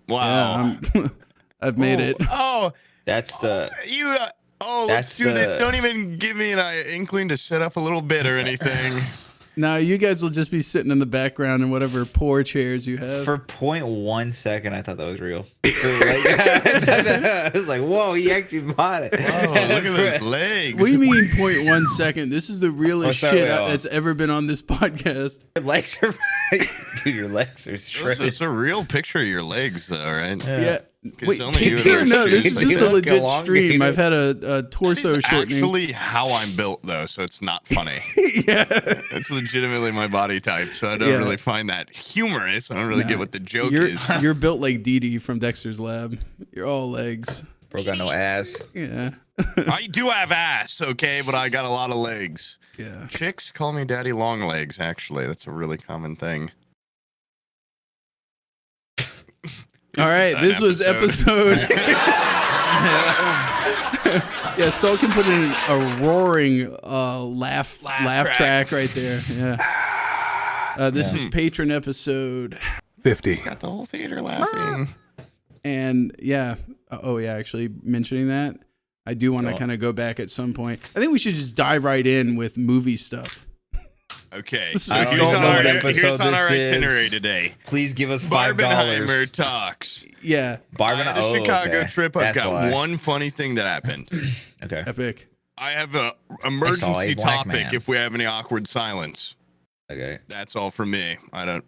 Wow. Yeah, I've made it. Oh, That's the. you. Let's do this. Don't even give me an inkling to set up a little bit or anything. No, you guys will just be sitting in the background in whatever poor chairs you have. For 0.1 second, I thought that was real. I was like, "Whoa, he actually bought it." Oh, look at those legs. What do you mean 0.1 second? This is the realest shit wait, that's ever been on this podcast. Your legs are dude, your legs are shredded. It's a real picture of your legs, though, right? Yeah. Wait, only you picture? No, this is just a legit elongated. stream. I've had a torso shortening. Actually, how I'm built, though, so it's not funny. Yeah. It's legitimately my body type, so I don't really find that humorous. I don't really get what the joke is. You're built like Dee Dee from Dexter's Lab. You're all legs. Bro got no ass. Yeah. I do have ass, okay, but I got a lot of legs. Yeah. Chicks call me Daddy Long Legs, actually. That's a really common thing. All right, this was episode. Yeah, Stoll can put in a roaring laugh track right there. Yeah. This is Patron episode 50. Got the whole theater laughing. And yeah, actually mentioning that, I do want to kind of go back at some point. I think we should just dive right in with movie stuff. Okay, This is so a here's Stoll on moment. our itinerary today. Please give us Barbenheimer $5. talks. Yeah, The Chicago trip. I've That's got why. one funny thing that happened. Okay. epic. I have a I emergency saw a black topic man. if we have any awkward silence. Okay. That's all from me. I don't.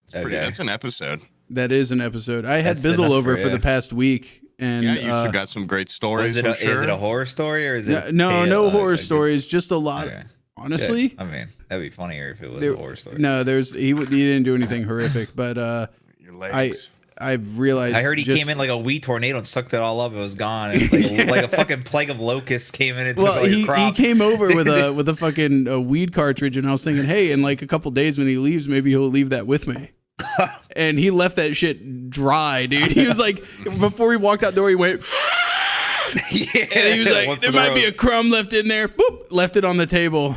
It's pretty, Okay. that's an episode. That is an episode. I had That's Bizzle enough over for for you. the past week, and Yeah, you've got some great stories. Is it a horror story or is it? no horror stories, just a lot. Okay. Honestly, Good. I mean, that'd be funnier if it was there- a horror story. no, he didn't do anything horrific, but Your legs. I've realized. I heard he came in like a wee tornado and sucked it all up. It was gone. It was like a fucking plague of locusts came in and took Well, all your he crops. came over with a fucking weed cartridge, and I was thinking, hey, in like a couple days when he leaves, maybe he'll leave that with me. And he left that shit dry, dude. He was like, before he walked out the door, he went. Yeah, And he was like, there might be a crumb left in there. Boop, left it on the table.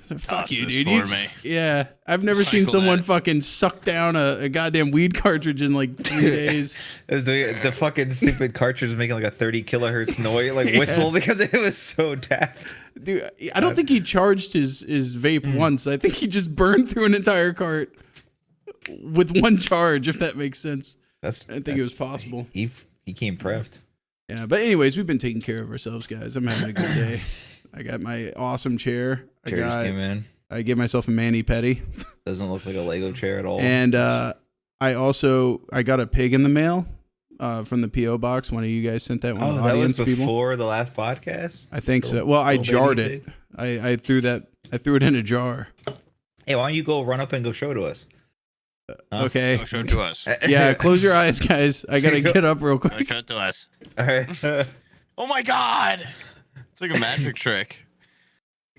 So, fuck you, dude. For me. Yeah, I've never seen someone fucking suck down a goddamn weed cartridge in like 3 days. It was the fucking stupid cartridge was making like a 30 kilohertz noise, like whistle, because it was so daft. Dude, I don't think he charged his vape once. I think he just burned through an entire cart with one charge, if that makes sense. I think it was possible. He came prepped. Yeah, but anyways, we've been taking care of ourselves, guys. I'm having a good day. I got my awesome chair. Chair just came in. I gave myself a mani pedi. Doesn't look like a Lego chair at all. And I got a pig in the mail from the PO box. One of you guys sent that one. Oh, to that audience was people. before the last podcast? I think so. Well, I Little jarred baby it. I threw it in a jar. Hey, why don't you go run up and go show to us? Okay. Show it to us. Yeah, close your eyes, guys. I gotta get up real quick. Show it to us. All right. Oh my god! It's like a magic trick.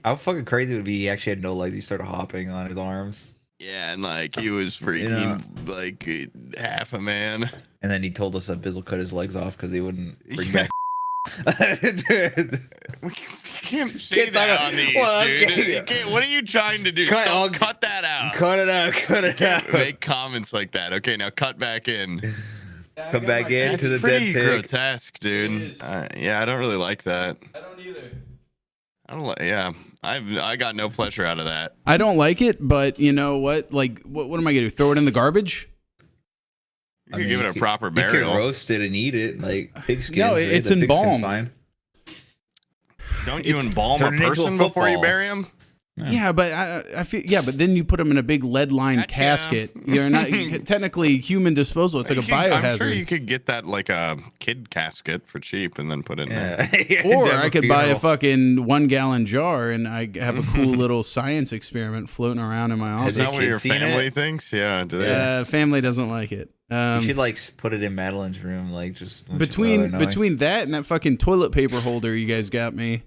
How fucking crazy would it be he actually had no legs. He started hopping on his arms. Yeah, and like he was freaking like half a man. And then he told us that Bizzle cut his legs off because he wouldn't bring back. Dude. We can't say that on these, dude. You can't- what are you trying to do? Cut that out. Cut it out. Cut it out. Make comments like that. Okay, now cut back in. Come back in to the It's dead pretty pig. grotesque, dude. Yeah, I don't really like that. I don't either. I don't like. Yeah, I got no pleasure out of that. I don't like it, but you know what? Like, what am I gonna do? Throw it in the garbage? You could give it a proper You burial. could roast it and eat it like pig skins. No, right? it's The pig skin's embalmed. fine. Don't you embalm a turn it into a person before you football. bury him? Yeah, but I feel but then you put them in a big lead lined Gotcha. casket. You're not technically human disposal. It's like a biohazard. I'm sure you could get that like a kid casket for cheap and then put it in there. Yeah. Or Have I could buy a funeral. fucking 1 gallon jar and I have a cool little science experiment floating around in my Is office. that what your kids seen family it? thinks? Yeah. Do they? Family doesn't like it. You should like put it in Madeline's room, like just Between that and that fucking toilet paper holder you guys got me.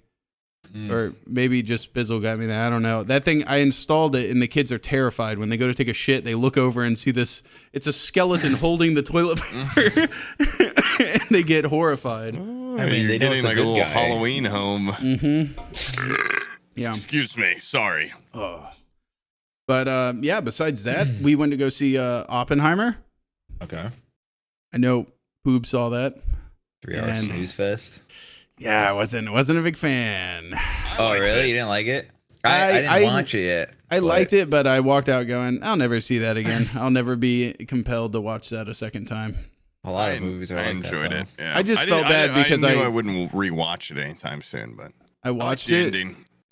Or maybe just Bizzle got me that. I don't know. That thing, I installed it and the kids are terrified. When they go to take a shit, they look over and see this. It's a skeleton holding the toilet paper. And they get horrified. I mean, You're they know getting it's a like a good little guy. Halloween home. Yeah. Excuse me. Sorry. But besides that, we went to go see Oppenheimer. Okay. I know POOB saw that. 3-hour snooze fest. Yeah, I wasn't a big fan. Oh, really? You didn't like it? I didn't watch it yet. I liked it, but I walked out going, I'll never see that again. I'll never be compelled to watch that a second time. A lot of movies are like that. I enjoyed it. Yeah. I just felt bad because I knew I wouldn't rewatch it anytime soon, but I watched it.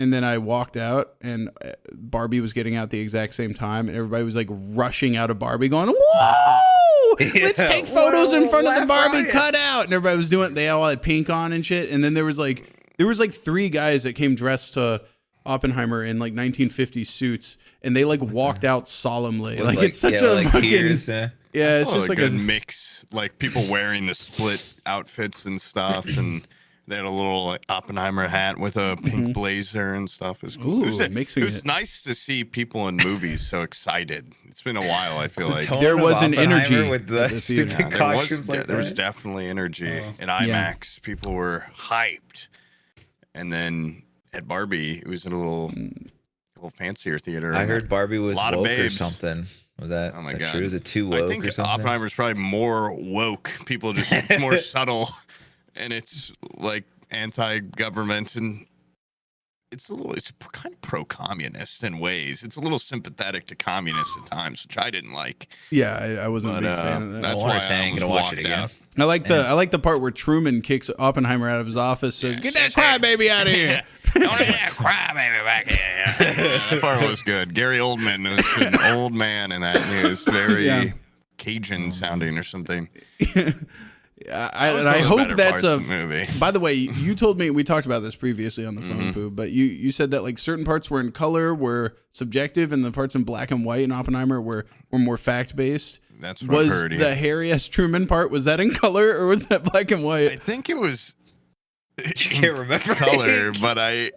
And then I walked out, and Barbie was getting out the exact same time, and everybody was like rushing out of Barbie, going, "Whoa! Let's take photos in front of the Barbie cutout!" And everybody was doing it. They all had pink on and shit. And then there was like 3 guys that came dressed to Oppenheimer in like 1950s suits, and they like walked out solemnly. Like it's such a fucking tears, yeah. It's just like a mix, like people wearing the split outfits and stuff, and. They had a little like Oppenheimer hat with a pink blazer and stuff. It was cool. Ooh, it was nice to see people in movies so excited. It's been a while, I feel like. There was an energy with the stupid costumes there was definitely energy. In IMAX, people were hyped. And then at Barbie, it was in a little fancier theater. I heard Barbie was a lot woke of babes. or something. Was that, oh my God. God. True? Was it too woke I think or something? Oppenheimer's probably more woke. People just, it's more subtle. And it's like anti-government, and it's kind of pro-communist in ways. It's a little sympathetic to communists at times, which I didn't like. Yeah, I wasn't a big fan of that. That's why I'm gonna watch it again. I like the part where Truman kicks Oppenheimer out of his office. Says, "Get that crybaby out of here! Don't let that crybaby back here." That part was good. Gary Oldman was an old man in that. He was very Cajun sounding or something. I hope that's a movie. By the way, you told me, we talked about this previously on the phone, Pooh, but you said that like certain parts were in color, were subjective, and the parts in black and white in Oppenheimer were more fact based. That's what I heard. Was the Harry S. Truman part, was that in color or was that black and white? I think it was. You can't remember color, but I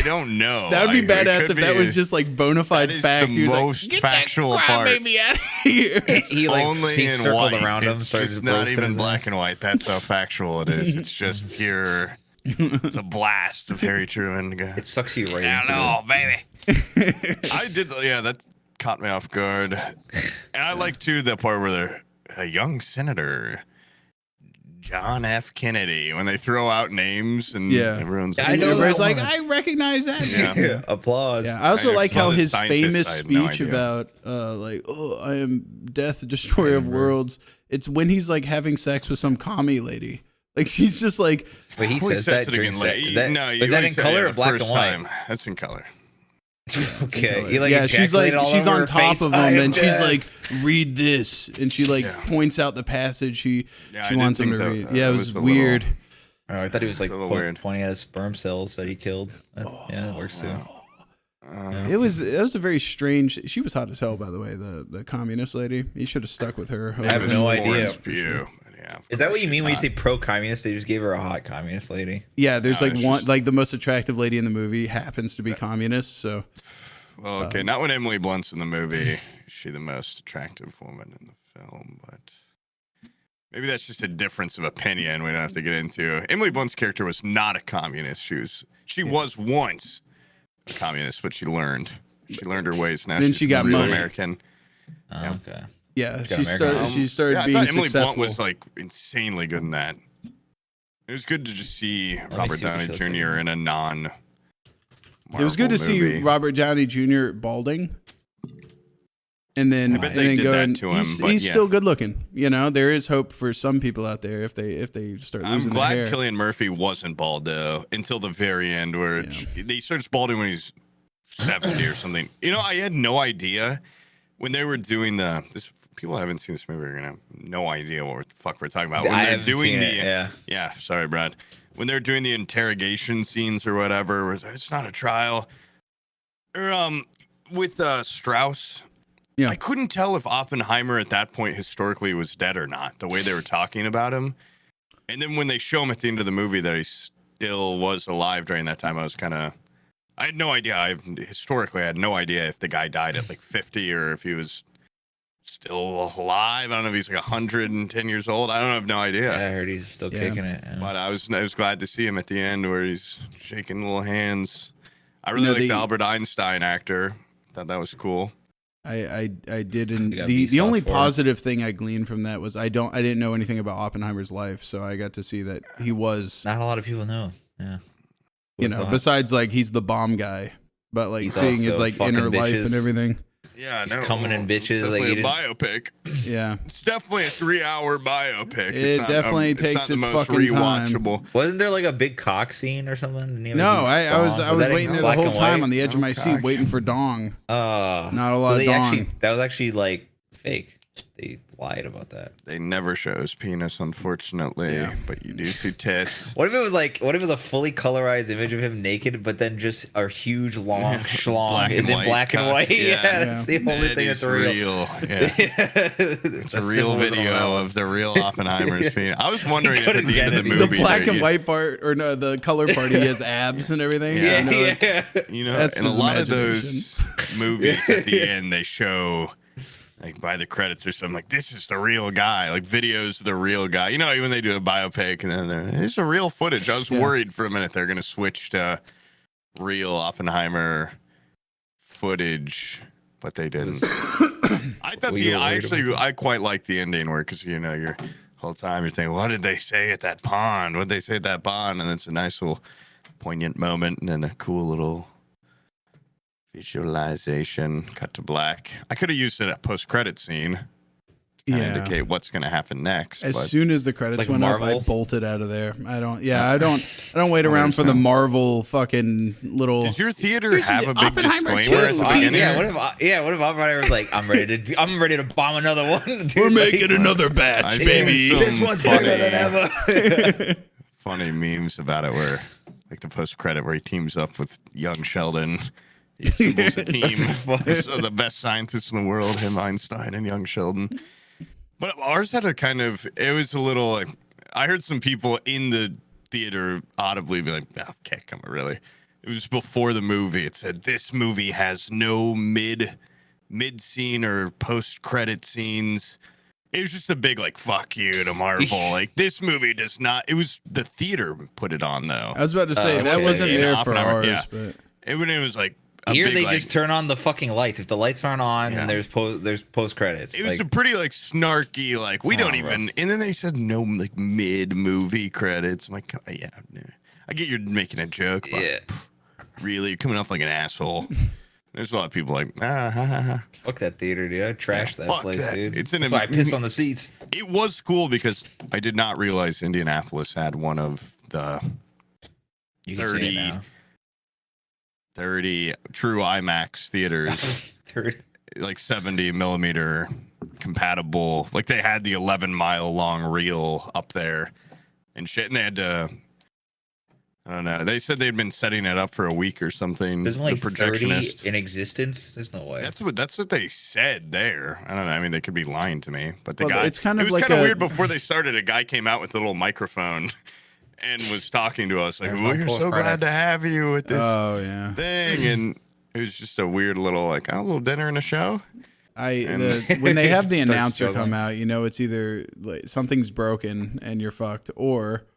don't know. That would be badass if that was just like bona fide fact. The most factual part. Baby out of here. He circled white. around him. It's just not even black and white. That's how factual it is. It's just pure. It's a blast of Harry Truman. It sucks you right into it. Baby. I did. Yeah, that caught me off guard. And I like too the part where they're a young senator. John F. Kennedy, when they throw out names and everyone's like, everybody's like, I recognize that. Yeah. Applause. Yeah, I also like how his famous speech about I am death, destroyer of worlds. It's when he's like having sex with some commie lady. Like she's just like. Wait, he says that during sex. Is that in color or black and white? That's in color. Okay. She's on top of him, and she's like, "Read this," and she like points out the passage she wants him to read. Yeah, it was weird. I thought he was like pointing at his sperm cells that he killed. That works too. It was a very strange. She was hot as hell, by the way. The communist lady. He should have stuck with her. I have no idea. Yeah, is that what you mean when you say pro-communist? They just gave her a hot communist lady. Yeah, there's like the most attractive lady in the movie happens to be communist. So, well, okay, not when Emily Blunt's in the movie. Is she the most attractive woman in the film? But maybe that's just a difference of opinion. We don't have to get into. Emily Blunt's character was not a communist. She was once a communist, but she learned her ways. Now then she got real money. American. Okay. Yeah, she started being Emily successful. Blunt was like insanely good in that. It was good to just see Robert Downey Jr. in a non. It was good to see Robert Downey Jr. balding, and then going. He's still good looking. You know, there is hope for some people out there if they start losing their hair. I'm glad Cillian Murphy wasn't bald though until the very end, where he starts balding when he's 70 or something. You know, I had no idea when they were doing this. People haven't seen this movie are gonna have no idea what the fuck we're talking about. When they're doing sorry, Brad. When they're doing the interrogation scenes or whatever, it's not a trial. Or with Strauss, I couldn't tell if Oppenheimer at that point historically was dead or not. The way they were talking about him, and then when they show him at the end of the movie that he still was alive during that time, I had no idea. I had no idea if the guy died at like 50 or if he was still alive. I don't know if he's like 110 years old. I have no idea. Yeah, I heard he's still kicking it. Yeah. But I was glad to see him at the end where he's shaking little hands. I really like the Albert Einstein actor. Thought that was cool. I didn't. You got The B only sauce for it. positive thing I gleaned from that was I didn't know anything about Oppenheimer's life, so I got to see that he was, Not a lot of people know. Yeah. you know, besides like he's the bomb guy, but like He's seeing his also like fucking inner life bitches. and everything. Yeah, Just coming in bitches, It's like, definitely you a biopic. Yeah, It's definitely a 3-hour biopic. It definitely it's takes not its the most fucking time. rewatchable. Wasn't there like a big cock scene or something? Didn't he have a no, huge I was dong? That in waiting there the black whole and time white? on the edge of my seat, cock. waiting for dong. Not a lot of dong. That was actually like fake. They lied about that. They never show his penis, unfortunately. Yeah. But you do see tits. What if it was like? What if it was a fully colorized image of him naked, but then just a huge long schlong Black is and in white black and cock, white? yeah. Yeah, that's the only That thing is that's real. Yeah. It's a real video of the real Oppenheimer's penis. I was wondering if at the end of the The movie, The black they- and white part, or no, the color part, he has abs and everything. Yeah. so, no, it's- You know, That's in a his lot of imagination. those movies at the end, they show, like, by the credits or something, like, this is the real guy. Like, videos of the real guy. You know, when they do a biopic and then it's a real footage. I was worried for a minute they're going to switch to real Oppenheimer footage, but they didn't. I thought I quite liked the ending where, because, you know, you're whole time you're thinking, what did they say at that pond? What did they say at that pond? And it's a nice little poignant moment and then a cool little visualization, cut to black. I could have used it at post-credit scene to kinda indicate what's going to happen next. As but soon as the credits Like went up, I Marvel? bolted out of there. I don't wait around for the Marvel fucking little. does your theater Here's have a big Oppenheimer disclaimer at too. the Teaser. beginning? What if Oppenheimer was like, I'm ready to bomb another one. Dude, We're like, making another batch, I've baby. seen This one's bigger than ever. Funny memes about it where, like the post-credit where he teams up with young Sheldon. He assembles a team. So the best scientists in the world, him, Einstein, and young Sheldon. But ours had it was a little like, I heard some people in the theater audibly be like, oh, okay, come on, really? It was before the movie. It said, this movie has no mid scene or post-credit scenes. It was just a big, like, fuck you to Marvel. Like, this movie does not, it was the theater put it on, though. I was about to say that okay. wasn't Yeah, there for Oppenheimer, ours, yeah. but It was like, a Here big, they like, just turn on the fucking lights. If the lights aren't on, Yeah. then there's post credits. it was a pretty like snarky, like we don't even. rough. And then they said no like mid movie credits. I'm like, yeah, I get you're making a joke, but Yeah. really you're coming off like an asshole. There's a lot of people like, ha, ha, ha. Fuck that theater, dude. I trashed that fuck place, that. dude. It's in That's why I pissed on the seats. It was cool because I did not realize Indianapolis had one of the You can see it 30 now. 30 true IMAX theaters. Like 70 millimeter compatible. Like they had the 11-mile long reel up there and shit. And they had to, I don't know. They said they'd been setting it up for a week or something. There's only the 30 in existence. There's no way. That's what they said there. I don't know. I mean, they could be lying to me, but the Well, guy. it's kind it of was like kind of a- weird. Before they started, a guy came out with a little microphone and was talking to us like, There's my "We're so glad post-credits. to have you with this oh yeah. thing," and it was just a weird little like, "Oh, a little dinner and a show." When they have the Starts announcer come struggling. out, you know it's either like something's broken and you're fucked, or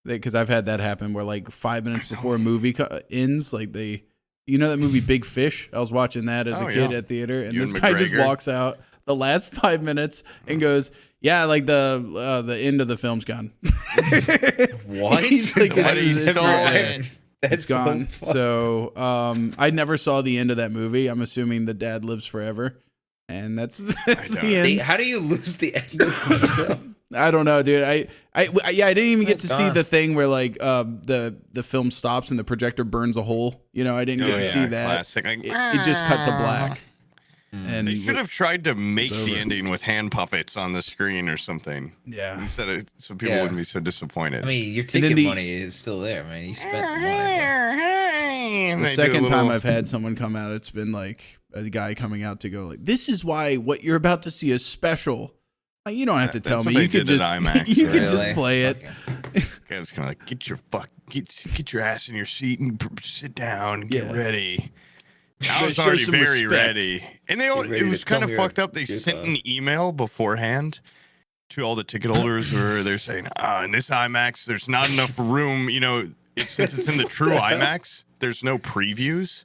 because I've had that happen where like 5 minutes before a movie ends, like you know that movie Big Fish. I was watching that as a kid yeah. at theater, and Ewan this guy just McGregor. walks out the last 5 minutes and goes, "Yeah, like the end of the film's gone." What? He's like, What it's are not you there. doing? It's That's gone. so So I never saw the end of that movie. I'm assuming the dad lives forever, and that's don't. the end. How do you lose the end of the show? I don't know, dude. I didn't even get to It's see gone. the thing where like the film stops and the projector burns a hole. You know, I didn't get to see that. Classic. Like, It just cut to black. And They should have tried to make It's the over. ending with hand puppets on the screen or something yeah. instead of so people Yeah. wouldn't be so disappointed. I mean, your then ticket the- money is still there, man. You spent the money. And The they do a second time little- I've had someone come out, it's been like a guy coming out to go like, "This is why what you're about to see is special." Like, you don't have to That's tell what me. they You could did just at IMAX, you could right? just Really? play it. Fucking- guy was kind of like, get your ass in your seat and sit down and get Yeah. ready. I gotta was show already some very respect. ready. And they all, Get ready it to was kind come of here, fucked up. They get sent up. an email beforehand to all the ticket holders where they're saying, in this IMAX, there's not enough room. You know, since it's in the true IMAX, there's no previews.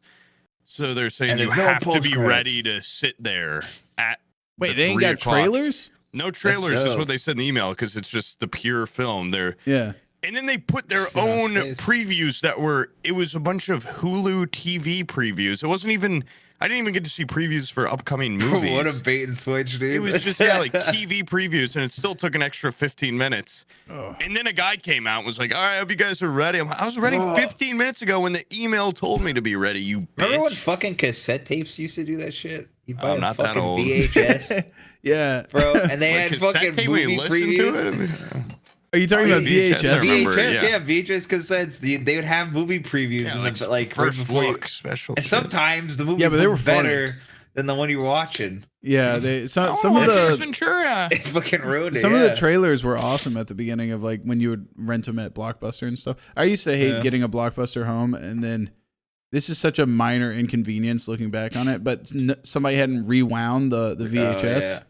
So they're saying And you there's no have to be post-credits. ready to sit there at. Wait, the they ain't 3 got o'clock. trailers? No trailers is dope. what they said in the email because it's just the pure film. Yeah. And then they put their Sit on own space. previews it was a bunch of Hulu TV previews. It wasn't even, I didn't even get to see previews for upcoming movies. What a bait and switch, dude. It was just, like TV previews, and it still took an extra 15 minutes. Oh. And then a guy came out and was like, all right, I hope you guys are ready. I was ready 15 minutes ago when the email told me to be ready, you bitch. Remember when fucking cassette tapes used to do that shit? You'd buy I'm a not that fucking old. VHS, Yeah. bro, and they Like had cassette fucking tape when you movie listen previews. to it? Are you talking Oh, about yeah, VHS? I remember, VHS, yeah. yeah, VHS cassettes. They would have movie previews Yeah, and like right first before you- look special. And shit. sometimes the movies Yeah, but they were were funny. better than the one you were watching. Yeah, some Oh, of Ace the Ventura. It fucking ruined it. some of yeah. the trailers were awesome at the beginning of like when you would rent them at Blockbuster and stuff. I used to hate Yeah. getting a Blockbuster home, and then this is such a minor inconvenience looking back on it. But somebody hadn't rewound the VHS. yeah.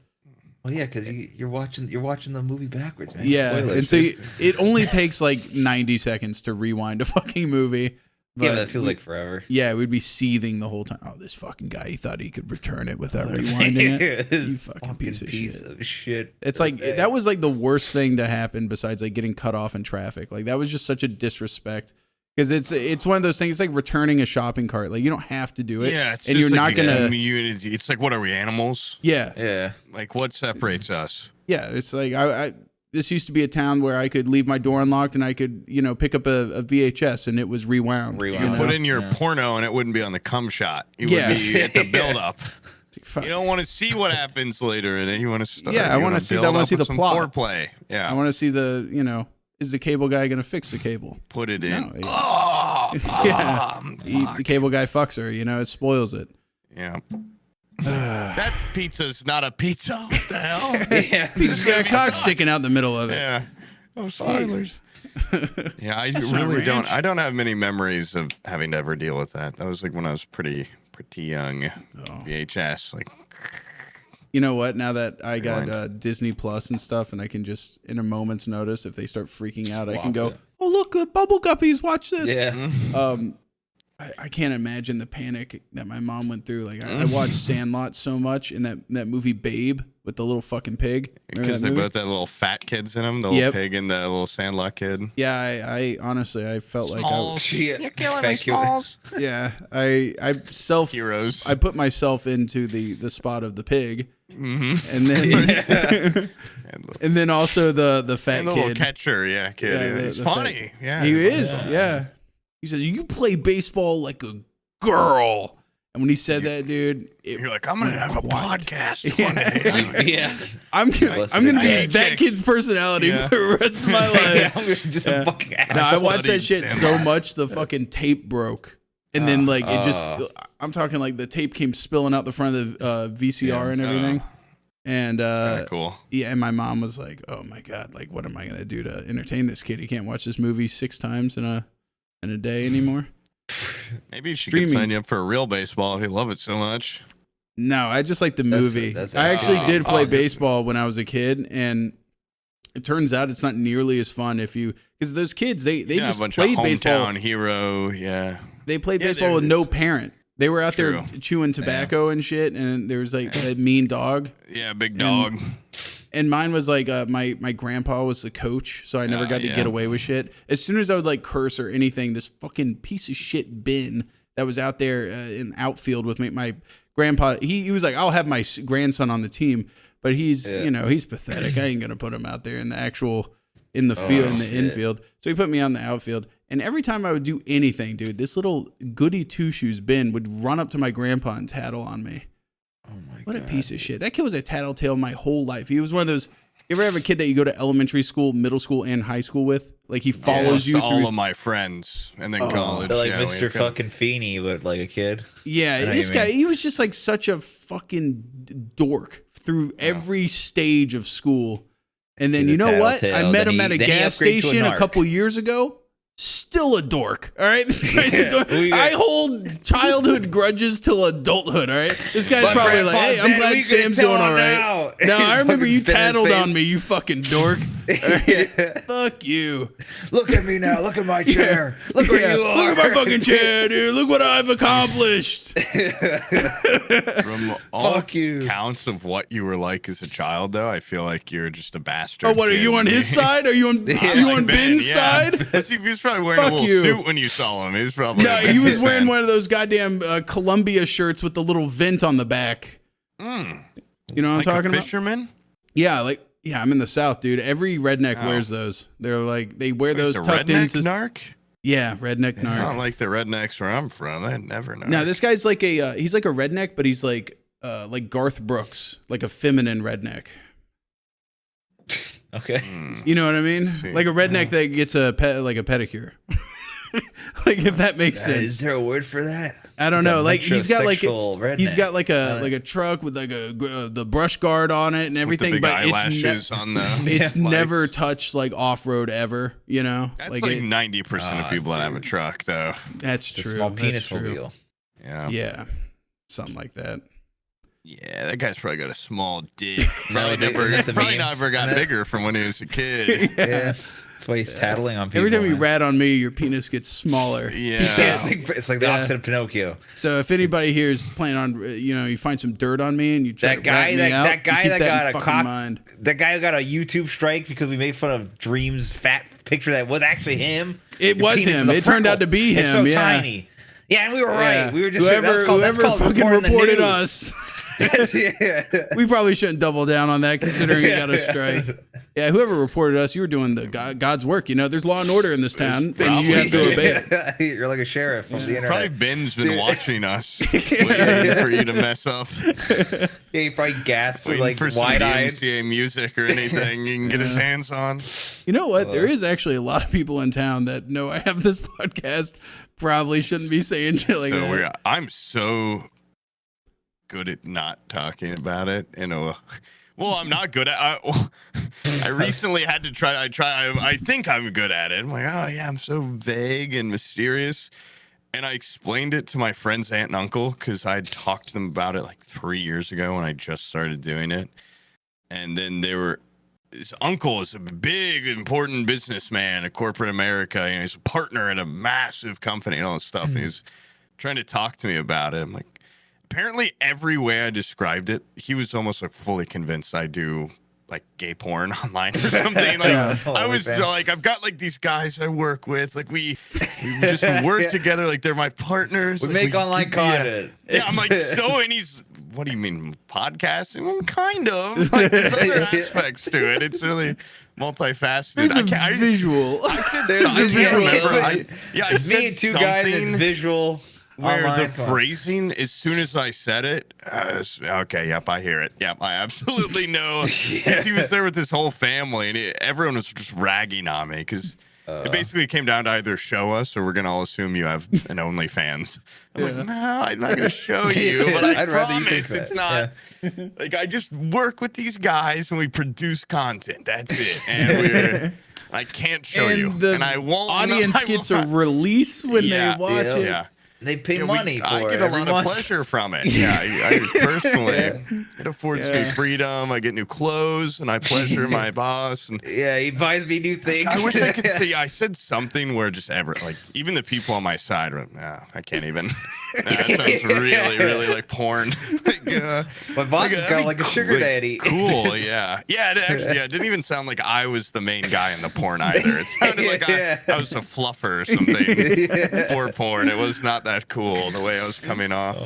Well, yeah, because you're watching the movie backwards, man. Yeah, Spoilers, and so dude. it only takes like 90 seconds to rewind a fucking movie. yeah, But that feels like forever. yeah, we'd be seething the whole time. Oh, this fucking guy, he thought he could return it without rewinding it. This You fucking piece of shit. of shit. It's like that was like the worst thing to happen besides like getting cut off in traffic. Like that was just such a disrespect because it's one of those things. It's like returning a shopping cart. Like you don't have to do it. Yeah, it's and just you're like not a gonna. community. It's like, what are we, animals? Yeah, Yeah. Like, what separates us? yeah. It's like I this used to be a town where I could leave my door unlocked and I could pick up a VHS and it was rewound. Rewound. You know? Put in your Yeah. porno and it wouldn't be on the cum shot. It Yeah. would be at the build up. Fuck. You don't want to see what happens later in it. You want to start. Yeah, I you wanna wanna see- I build wanna up see with the some plot. foreplay. Yeah. I want to see is the cable guy gonna fix the cable? Put it in. No, yeah. Oh, Yeah. fuck. The cable guy fucks her. It spoils it. Yeah. That pizza's not a pizza. What the hell? Yeah. He just got a cock sticking out in the middle of it. Yeah. Oh, spoilers. Yeah, I That's not really don't. ranch. I don't have many memories of having to ever deal with that. That was like when I was pretty young. Oh. VHS, like. You know what? Now that I got Rewind. Disney Plus and stuff, and I can just, in a moment's notice, if they start freaking out, I can Swap go, it. "Oh look, Bubble Guppies, watch this." Yeah. I can't imagine the panic that my mom went through. Like I watched Sandlot so much, and that movie Babe with the little fucking pig. Remember Because that they movie? both had little fat kids in them, the Yep. little pig and the little Sandlot kid. Yeah, I honestly I felt like Yeah. You're killing Fat me, kid. Smalls. I Heroes. I put myself into the spot of the pig, Mm-hmm. and then And the, and then also the fat and the little kid. catcher, yeah, kid. Yeah, Yeah, he's the funny. fat- Yeah, He is, yeah. He said, "You play baseball like a girl." And when he said that, dude, You're like, I'm gonna have a podcast Yeah. one day. Yeah. I'm gonna be Hey, that kick. kid's personality Yeah. for the rest of my life. Yeah, I'm just a fucking ass. No, I watched that Bloody shit so Sandlot. much the fucking tape broke. And then like it just I'm talking like the tape came spilling out the front of the VCR and everything. And Kinda cool. yeah, and my mom was like, "Oh my god, like what am I gonna do to entertain this kid? He can't watch this movie 6 times in a day anymore." Maybe she Streaming. could sign you up for a real baseball if you love it so much. No, I just like the movie. that's I actually did play just- baseball when I was a kid, and it turns out it's not nearly as fun if you because those kids they Yeah, just a bunch played of baseball. hometown hero. Yeah. They played Yeah, baseball there with it no is. parent. They were out there True. chewing tobacco and shit, and there was like a mean dog. Yeah, big dog. And mine was like my grandpa was the coach, so I never got to yeah. get away with shit. As soon as I would like curse or anything, this fucking piece of shit bin that was out there in outfield with me, my grandpa, he was like, "I'll have my grandson on the team," but he's he's pathetic. I ain't gonna put him out there in the field in the infield. So he put me on the outfield. And every time I would do anything, dude, this little goody two shoes bin would run up to my grandpa and tattle on me. Oh my What a piece of shit. That kid was a tattletale my whole life. He was one of those. You ever have a kid that you go to elementary school, middle school, and high school with? Like he follows you all through. of my friends, and then college. They're like yeah, we Mr. had kind of- fucking Feeney, but like a kid. Yeah, I know this what you guy, mean. he was just like such a fucking dork through every stage of school. And then He's you a know what? tattletale. I met Then him at a then he gas upgraded to a station a narc. couple years ago. Still a dork. All right, this guy's a dork. I hold childhood grudges till adulthood. All right, this guy's probably like, hey, I'm glad Sam's doing all right. No, I remember you tattled on me, you fucking dork. Right? Fuck you. Look at me now. Look at my chair. Look where you are. Look at my fucking chair, dude. Look what I've accomplished. From all counts of what you were like as a child, though, I feel like you're just a bastard. Oh, what are you on his side? Are you on Ben's side? He was probably wearing a little suit when you saw him. He was probably he was wearing one of those goddamn Columbia shirts with the little vent on the back. You know what I'm talking about? Fisherman? Yeah, I'm in the South, dude. Every redneck wears those. They're like, they wear those tucked into. Narc? Yeah, redneck narc. Not like the rednecks where I'm from. I never know. No, this guy's like he's like a redneck, but he's like Garth Brooks, like a feminine redneck. Okay. You know what I mean? Like a redneck that gets a pedicure. Like, if that makes sense. Is there a word for that? I don't know. Like he's got like a truck with like the brush guard on it and everything, with the big but eyelashes on the it's never touched like off road ever. You know, that's like 90% of people that have a truck, though. That's true. Small penis mobile. Yeah, something like that. Yeah, that guy's probably got a small dick. Probably never got bigger from when he was a kid. Yeah. That's why he's tattling on people. Every time you rat on me, your penis gets smaller. Yeah. It's like the opposite of Pinocchio. So if anybody here is planning on, you find some dirt on me and you try that guy to rat me out, that guy that got a cop, mind. that guy who got a YouTube strike because we made fun of Dream's fat picture that was actually him. It was him. It turned out to be him. It's so tiny. Yeah, and we were right. We were just whoever fucking reported us. Yeah. We probably shouldn't double down on that, considering we got a strike. Yeah, whoever reported us, you were doing the God's work. You know, there's law and order in this town, and you have to obey it. You're like a sheriff of the internet. Probably Ben's been watching us, waiting for you to mess up. Yeah, he probably gasped like for some wide-eyed DMCA music or anything he can get his hands on. You know what? There is actually a lot of people in town that know I have this podcast. Probably shouldn't be saying shit like that. I'm so good at not talking about it. Well, I'm not good at. I recently had to try. I think I'm good at it. I'm like, oh yeah, I'm so vague and mysterious. And I explained it to my friend's aunt and uncle because I had talked to them about it like 3 years ago when I just started doing it. And then his uncle is a big, important businessman at corporate America. He's a partner at a massive company and all this stuff. And he's trying to talk to me about it. I'm like, apparently every way I described it, he was almost like fully convinced I do like gay porn online or something. Like I was like, I've got like these guys I work with, like we just work together, like they're my partners. We like, make online content. Yeah, I'm like, so, and he's, what do you mean podcasting? Well, kind of. Like, there's other aspects to it. It's really multifaceted. There's a visual. It's me and two guys that's visual. Where the phrasing, as soon as I said it, okay, yep, I hear it. Yep, I absolutely know. Because he was there with his whole family, and everyone was just ragging on me because it basically came down to either show us or we're going to all assume you have an OnlyFans. I'm like, no, I'm not going to show you, but I promise it's not. Yeah. Like, I just work with these guys and we produce content. That's it. And I can't show you. And I won't. Audience gets a release when they watch it. Yeah. They pay money for it. I get a lot of pleasure from it. Yeah, I personally, it affords me freedom. I get new clothes, and I pleasure my boss. And he buys me new things. I wish I could say I said something where just even the people on my side were like, nah, I can't even. That sounds really like porn. My boss is kind of like a sugar daddy. Cool, yeah. It didn't even sound like I was the main guy in the porn either. It sounded like I was a fluffer or something for porn. It was not that cool the way I was coming off.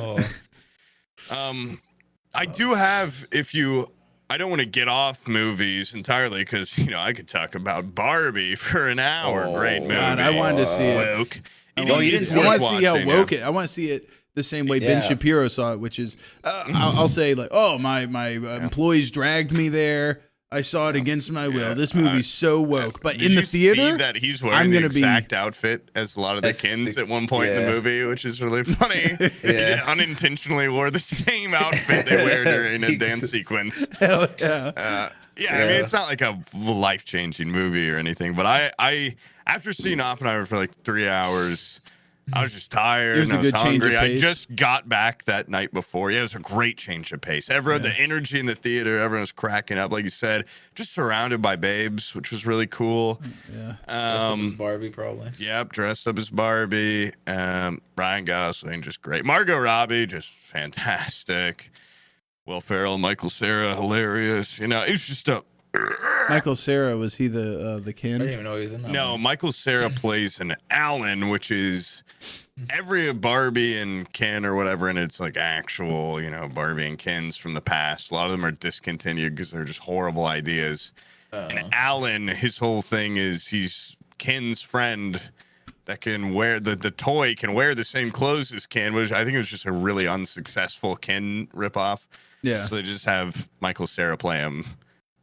I do have, I don't want to get off movies entirely because I could talk about Barbie for an hour. Great movie. God, I wanted to see it. Woke. You didn't see it. I want to see how woke it. I want to see it the same way Ben Shapiro saw it, which is I'll say like, oh, my employees dragged me there. I saw it against my will. This movie's so woke. But in the theater, see that he's wearing the exact outfit as a lot of the kins at one point in the movie, which is really funny. He unintentionally wore the same outfit they wear during a dance sequence. Hell yeah. Yeah, I mean, it's not like a life-changing movie or anything, but I after seeing Oppenheimer for like 3 hours, I was just tired. It was and a I was good change of hungry. I pace. just got back that night before. Yeah, it was a great change of pace. Everyone, the energy in the theater, everyone was cracking up, like you said. Just surrounded by babes, which was really cool. Yeah. Barbie probably. Yep, dressed up as Barbie. Ryan Gosling, just great. Margot Robbie, just fantastic. Will Ferrell, Michael Cera, hilarious. You know, it was just a. Michael Cera, was he the I Ken? didn't even know he was in that. No, one. Michael Cera plays an Alan, which is every Barbie and Ken or whatever, and it's like actual, you know, Barbie and Kens from the past. A lot of them are discontinued because they're just horrible ideas. And Alan, his whole thing is he's Ken's friend that can wear the toy can wear the same clothes as Ken, which I think it was just a really unsuccessful Ken ripoff. Yeah. So they just have Michael Cera play him,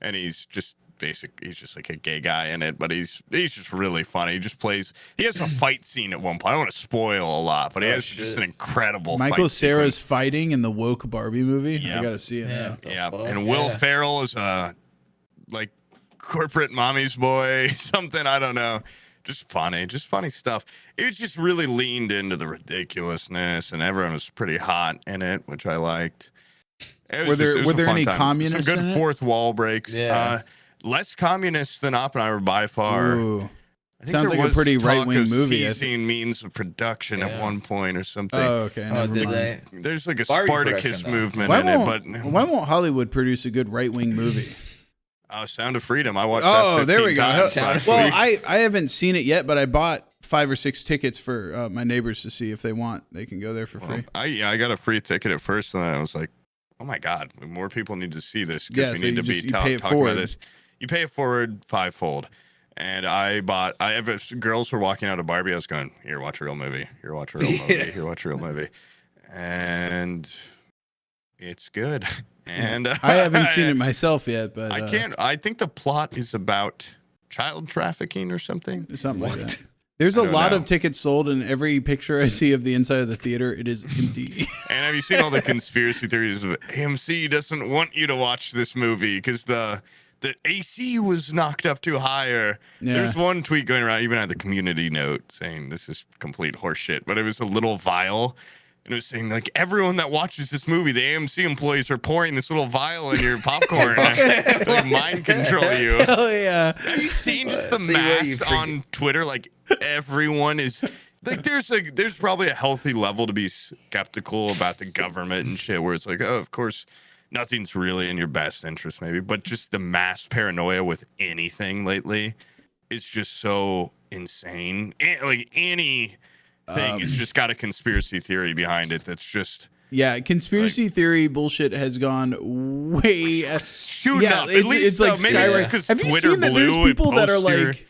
and he's just like a gay guy in it, but he's just really funny. He has a fight scene at one point. I don't want to spoil a lot, but he has just an incredible Michael fight Cera's sequence. fighting in the woke Barbie movie. Yeah. I gotta see it now. Yeah, and Will Ferrell is like corporate mommy's boy, something, I don't know. Just funny stuff. It just really leaned into the ridiculousness, and everyone was pretty hot in it, which I liked. Were there any communists Some in good it? fourth wall breaks. Yeah. Less communist than Oppenheimer by far. Ooh. I think Sounds there like a was pretty talk right-wing of movie. seizing means of production at one point or something. Oh, okay. Oh, Never did mind. they? There's like a Barbie Spartacus production, though. movement Why in it, won't, but Hollywood produce a good right-wing movie? Sound of Freedom. I watched Oh, that. there we 15 go. times Sound last of Well, week. I haven't seen it yet, but I bought 5 or 6 tickets for my neighbors to see if they want. They can go there for free. I got a free ticket at first, and then I was like, oh my god, more people need to see this because Yeah, we so need you to be just- you pay it talking forward. about this. You pay it forward fivefold. And if girls were walking out of Barbie, I was going, here, watch a real movie. Here, watch a real movie. Here, watch a real movie. And it's good. And I haven't seen it myself yet, but I can't. I think the plot is about child trafficking or something. something like that. There's I a don't lot know. of tickets sold, and every picture I see of the inside of the theater, it is empty. And have you seen all the conspiracy theories of AMC doesn't want you to watch this movie because the AC was knocked up too high? Or Yeah. there's one tweet going around, even at the community note, saying this is complete horseshit, but it was a little vial. And it was saying, like, everyone that watches this movie, the AMC employees are pouring this little vial in your popcorn to like, mind control you. Oh yeah. Have you seen just the See where you mass on Twitter? Like, everyone is like, there's probably a healthy level to be skeptical about the government and shit, where it's like, oh, of course, nothing's really in your best interest, maybe, but just the mass paranoia with anything lately is just so insane. Like any thing, it's just got a conspiracy theory behind it. That's just Yeah, conspiracy theory bullshit has gone way. shooting Yeah, up. it's like maybe skyrocketing. because Have you Twitter seen that? There's blew and people that are post your- like,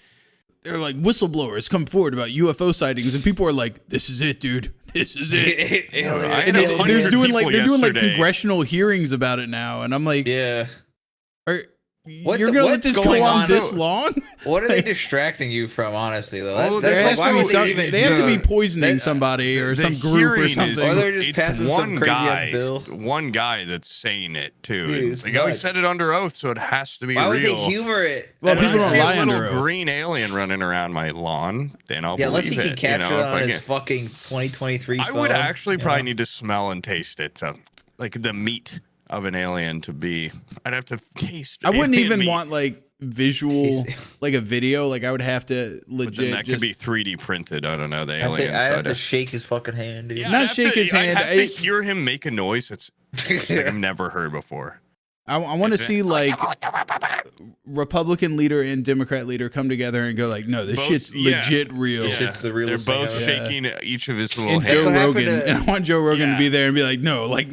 they're like whistleblowers come forward about UFO sightings, and people are like, "This is it, dude. This is it." I And had they're 100 doing like people doing like yesterday. congressional hearings about it now, and I'm like, Yeah. you're gonna let what's this go going on on? this long? What are they distracting you from, honestly, though? Well, That's There like, has why to be would some, they even they have to be do- poisoning somebody or The some group or hearing is- something. Or they're just it's passing some one crazy-ass guy, bill. one guy that's saying it too. Dude, It's it's like, oh, he nuts. said it under oath, so it has to be Why would real. they humor it? Well, When people I don't see lie a little under oath. green alien running around my lawn, then I'll Yeah, unless believe he can it. capture you know, that if on I his can- fucking 2023 I would phone, actually you probably know? need to smell and taste it, like the meat of an alien to be. I'd have to taste. I wouldn't alien even meat, want like visual, like a video. Like I would have to but then legit that just could be 3D printed. I don't know the I alien have side. to shake his fucking hand. Dude. Yeah, Not I'd have shake his hand, I'd have to I- hear him make a noise that's like I've never heard before. I want to see like Republican leader and Democrat leader come together and go like, no, this Both- shit's yeah. legit real. Yeah. shit's the They're realest thing both ever. Yeah. shaking each of his little And hands. Joe what happened Rogan, to- and I want Joe Rogan Yeah. to be there and be like, no, like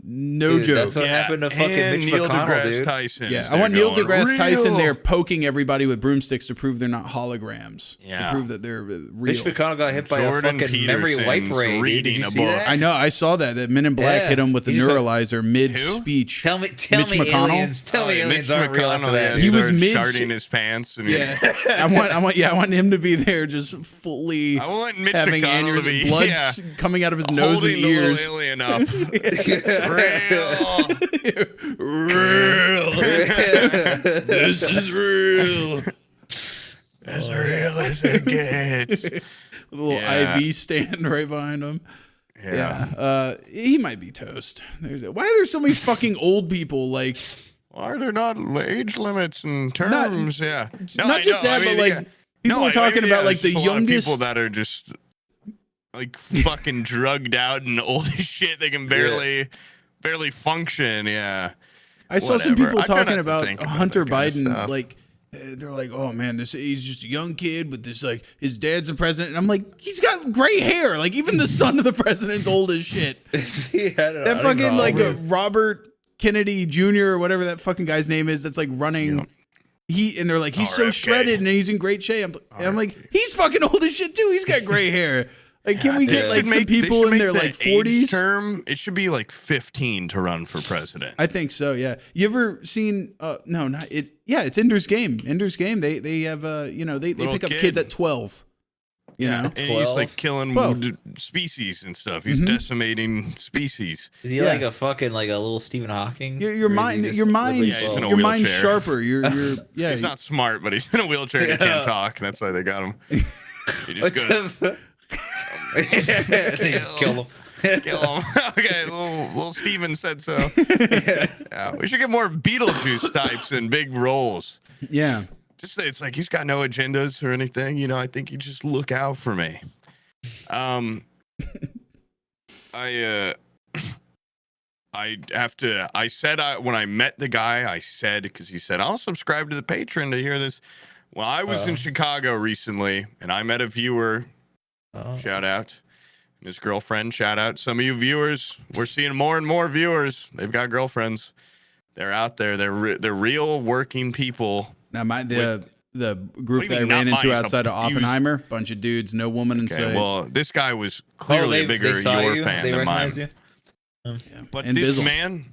no Dude, joke. that's what happened to fucking and Mitch Neil McConnell, deGrasse dude. Tyson. Yeah, I want Neil deGrasse Tyson there poking everybody with broomsticks to prove they're not holograms. Yeah. To prove that they're real. Mitch McConnell got hit by Jordan a fucking memory wipe Peterson's ray. Dude. Did reading you a see book. that? I know. I saw that Men in Black Yeah. hit him with the He just went- neuralizer mid speech. Tell me Mitch McConnell? aliens. Tell me aliens Mitch aren't real after McConnell, that. yeah, He was started mid- sharding his pants. And Yeah, I want him to be there, just fully I want Mitch having McConnell to aneurysm, be blood yeah, coming out of his nose and holding the ears. little alien up. Real. Real. This is real. As real as it gets. A little IV stand right behind him. Yeah. He might be toast. Why are there so many fucking old people? Like, why are there not age limits and terms? Not just that, but like people were talking about like the youngest people that are just like fucking drugged out and old as shit. They can barely function. Yeah. I saw some people talking about Hunter about Biden. Like, they're like, oh man, he's just a young kid, but this like his dad's the president. And I'm like, he's got gray hair. Like even the son of the president's old as shit. That fucking like Robert Kennedy Jr. or whatever that fucking guy's name is. That's like running. And they're like, he's so shredded and he's in great shape. I'm like, he's fucking old as shit too. He's got gray hair. Like, can we get like some people in their like 40s? Term, it should be like 15 to run for president. I think so. Yeah. You ever seen? No, not it. Yeah, it's Ender's Game. Ender's Game. They have they pick up kids at 12. You know, and he's like killing species and stuff. He's decimating species. Is he like a fucking like a little Stephen Hawking? Your mind's sharper. You're He's not smart, but he's in a wheelchair and he can't talk. That's why they got him. He just goes. Kill him. Kill him. Okay, little Steven said so. Yeah, we should get more Beetlejuice types in big roles. Yeah. Just it's like he's got no agendas or anything. You know, I think you just look out for me. I said when I met the guy, I said, because he said, I'll subscribe to the Patreon to hear this. Well, I was in Chicago recently and I met a viewer. Shout out. And his girlfriend, shout out. Some of you viewers, we're seeing more and more viewers. They've got girlfriends. They're out there. They're real working people. Now, the group that I ran into outside of Oppenheimer, bunch of dudes, no woman in sight. Well, this guy was clearly a bigger your fan than mine. Yeah. But and this Bizzle. Man,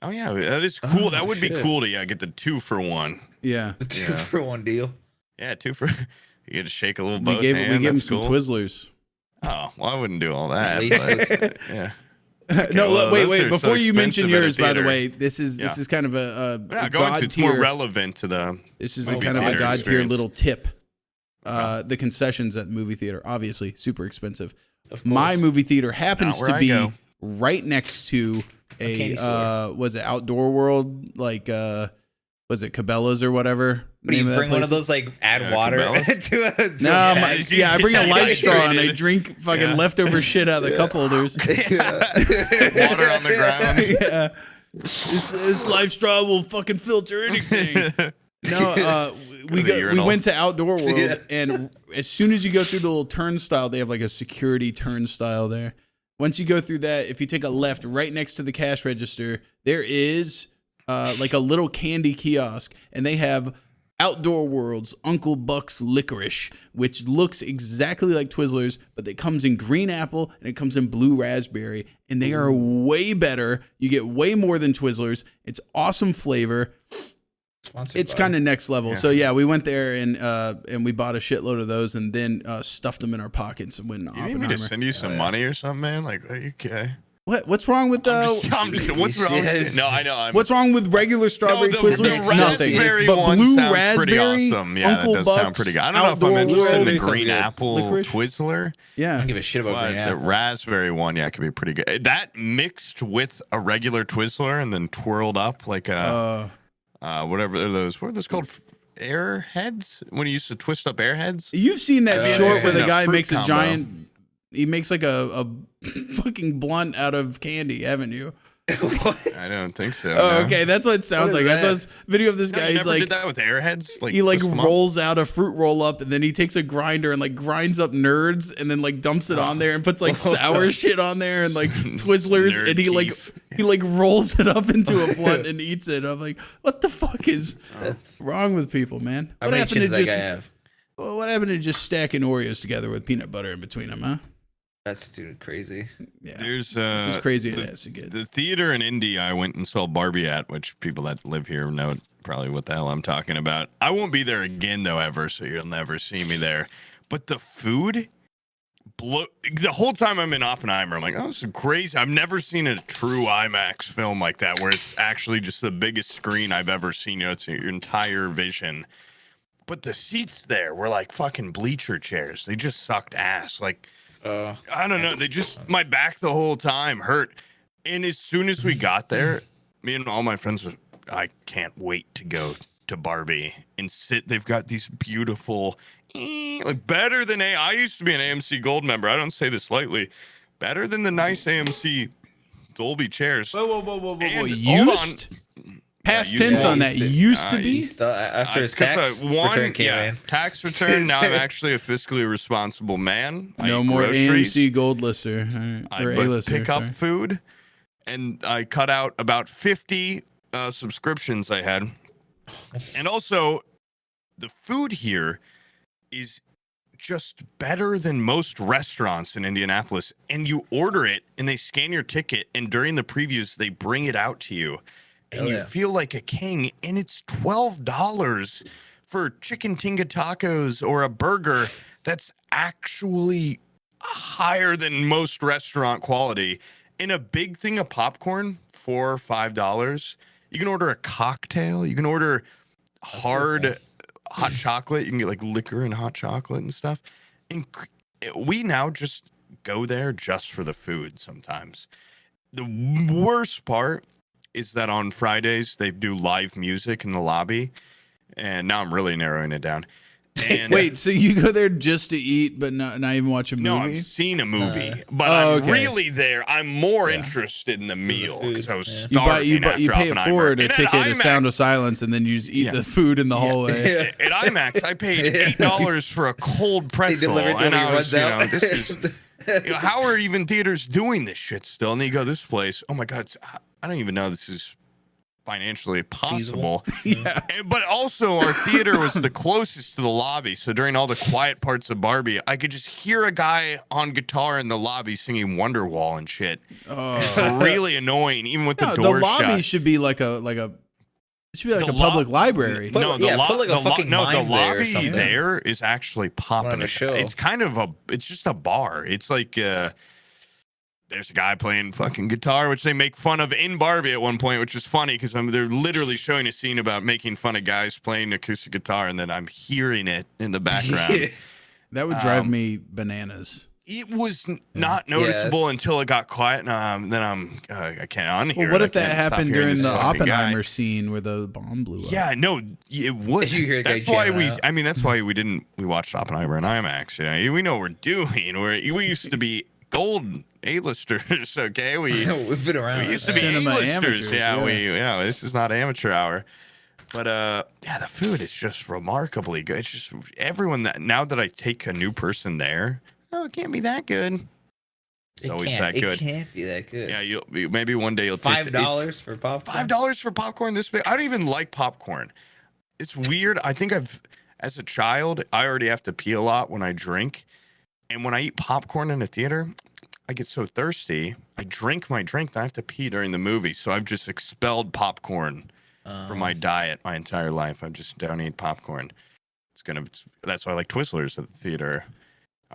that is cool. That would be cool to get the 2-for-1. Yeah, the 2-for-1 deal. Yeah, 2 for. You get to shake a little both we gave him That's some cool. Twizzlers. Oh, well, I wouldn't do all that. But, yeah. Okay, No, wait. Before you mention yours, by the way, this is kind of a god it's tier. more relevant to the. This is kind of a god tier little tip. The concessions at the movie theater, obviously super expensive. My movie theater happens to be right next to was it Outdoor World? Like, was it Cabela's or whatever? But you bring one of those, like, add water to a... No, I bring a life straw and I drink fucking leftover shit out of the cup holders. Water on the ground. Yeah. This life straw will fucking filter anything. No, we went to Outdoor World, and as soon as you go through the little turnstile, they have like a security turnstile there. Once you go through that, if you take a left right next to the cash register, there is like a little candy kiosk, and they have Outdoor World's Uncle Buck's licorice, which looks exactly like Twizzlers, but it comes in green apple and it comes in blue raspberry, and they are way better. You get way more than Twizzlers. It's awesome flavor. It's kind of next level. Yeah. So yeah, we went there and we bought a shitload of those and then stuffed them in our pockets and went to Oppenheimer. You need me to send you some money or something, man? Like, are you okay? What's wrong with what's wrong? No, I know. What's wrong with regular strawberry Twizzlers? Nothing. But blue raspberry, awesome. Yeah, Uncle that does Buck's, sound pretty good. I don't know if I'm interested in the green apple licorice. Twizzler. Yeah, I don't give a shit about green apple. The raspberry one, yeah, it could be pretty good. That mixed with a regular Twizzler and then twirled up like a whatever those. What are those called? Airheads? When you used to twist up airheads? You've seen that short where the guy makes a giant. He makes like a fucking blunt out of candy, haven't you? I don't think so. Oh, no. Okay, that's what it sounds like. I saw this video of this guy. You he's never like, did that with Airheads. Like he like rolls out a fruit roll up, and then he takes a grinder and like grinds up Nerds, and then like dumps it on there and puts like sour shit on there and like Twizzlers, and he like rolls it up into a blunt and eats it. I'm like, what the fuck is wrong with people, man? What happened to just stacking Oreos together with peanut butter in between them, huh? That's crazy. Yeah, this is crazy. The theater in Indy I went and saw Barbie at, which people that live here know probably what the hell I'm talking about. I won't be there again though ever, so you'll never see me there. But the food the whole time I'm in Oppenheimer, I'm like, oh, this is crazy. I've never seen a true IMAX film like that where it's actually just the biggest screen I've ever seen. You know, it's your entire vision. But the seats there were like fucking bleacher chairs. They just sucked ass. Like, I don't know. They just, my back the whole time hurt. And as soon as we got there, me and all my friends were, I can't wait to go to Barbie and sit. They've got these beautiful, like better than I used to be an AMC Gold member. I don't say this lightly. Better than the nice AMC Dolby chairs. Whoa. And, Used? Past tense on that. Used to be? After his tax return came in. Tax return. Now I'm actually a fiscally responsible man. I No eat more groceries. AMC Gold lister. I Or A-lister. pick up sorry. food, and I cut out about 50 subscriptions I had. And also, the food here is just better than most restaurants in Indianapolis. And you order it, and they scan your ticket, and during the previews, they bring it out to you. And you feel like a king, and it's $12 for chicken tinga tacos or a burger that's actually higher than most restaurant quality. And a big thing of popcorn, $4 or $5. You can order a cocktail. You can order hard hot chocolate. You can get like liquor and hot chocolate and stuff. And we now just go there just for the food sometimes. The worst part is that on Fridays they do live music in the lobby, and now I'm really narrowing it down. And Wait, so you go there just to eat, but not even watch a movie? no, I've seen a movie, but I'm okay. really there. I'm more interested in the meal because I was You starving pay it Oppenheimer. forward a And at ticket, a Sound of IMAX, Silence, and then you just eat the food in the hallway. At IMAX, I paid $8 for a cold pretzel, deliver it till and he I was, runs out. this is. How are even theaters doing this shit still? And then you go this place. Oh my god, I don't even know this is financially possible. But also our theater was the closest to the lobby, so during all the quiet parts of Barbie, I could just hear a guy on guitar in the lobby singing Wonderwall and shit. It's really annoying, even with the door the lobby shut. should be like a it should be like The a public library. Put like a fucking the mime there or lobby something. there is actually popping. On a show. It's kind of it's just a bar. It's like there's a guy playing fucking guitar, which they make fun of in Barbie at one point, which is funny because they're literally showing a scene about making fun of guys playing acoustic guitar, and then I'm hearing it in the background. That would drive me bananas. It was not noticeable until it got quiet, and then I can't unhear Well, what it. if that happened during the fucking Oppenheimer guy. scene where the bomb blew up? Yeah, no, it would. You hear a guy That's why jamming out. that's why we watched Oppenheimer in IMAX. You know, we know what we're doing. We used to be gold A-listers, okay? We've been around. We used to be Cinema A-listers. amateurs, Yeah, this is not amateur hour. But the food is just remarkably good. It's just everyone now that I take a new person there, it can't be that good. It's always that good. It can't be that good. Yeah, maybe one day you'll taste it. $5 for popcorn. $5 for popcorn this big. I don't even like popcorn. It's weird. I think as a child, I already have to pee a lot when I drink. And when I eat popcorn in a theater, I get so thirsty. I drink my drink, then I have to pee during the movie. So I've just expelled popcorn from my diet my entire life. I just don't eat popcorn. That's why I like Twizzlers at the theater.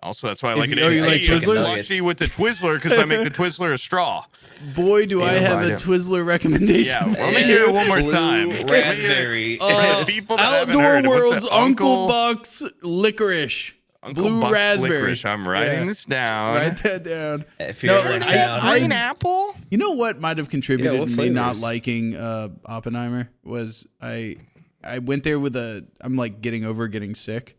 Also, that's why I like it. you like Twizzlers? Slushy with the Twizzler because I make the Twizzler a straw. Boy, do I have a Twizzler recommendation. Yeah, let me hear it one more time. Raspberry. People that haven't Outdoor heard it, what's World's that? Uncle Buck's licorice. Uncle Blue Buck's raspberry. licorice. I'm writing this down. Write that down. If you're ever in town. Green apple? You know what might have contributed what to me not flavors? liking Oppenheimer was I went there with I'm like getting sick.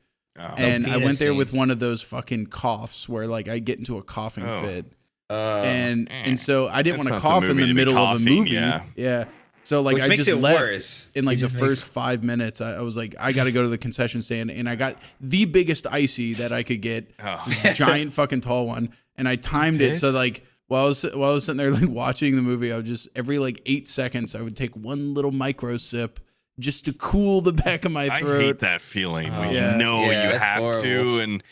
And I went there with one of those fucking coughs where like I get into a coughing fit. And so I didn't want to That's not cough the in the movie to be middle of the coughing, movie. yeah. So like Which I makes just it left worse. in like It the just first 5 minutes. I was like, I got to go to the concession stand, and I got the biggest icy that I could get, this giant fucking tall one, and I timed it so like while I was sitting there like watching the movie, I would just every like 8 seconds I would take one little micro sip just to cool the back of my throat. I hate that feeling when you that's have horrible. to, and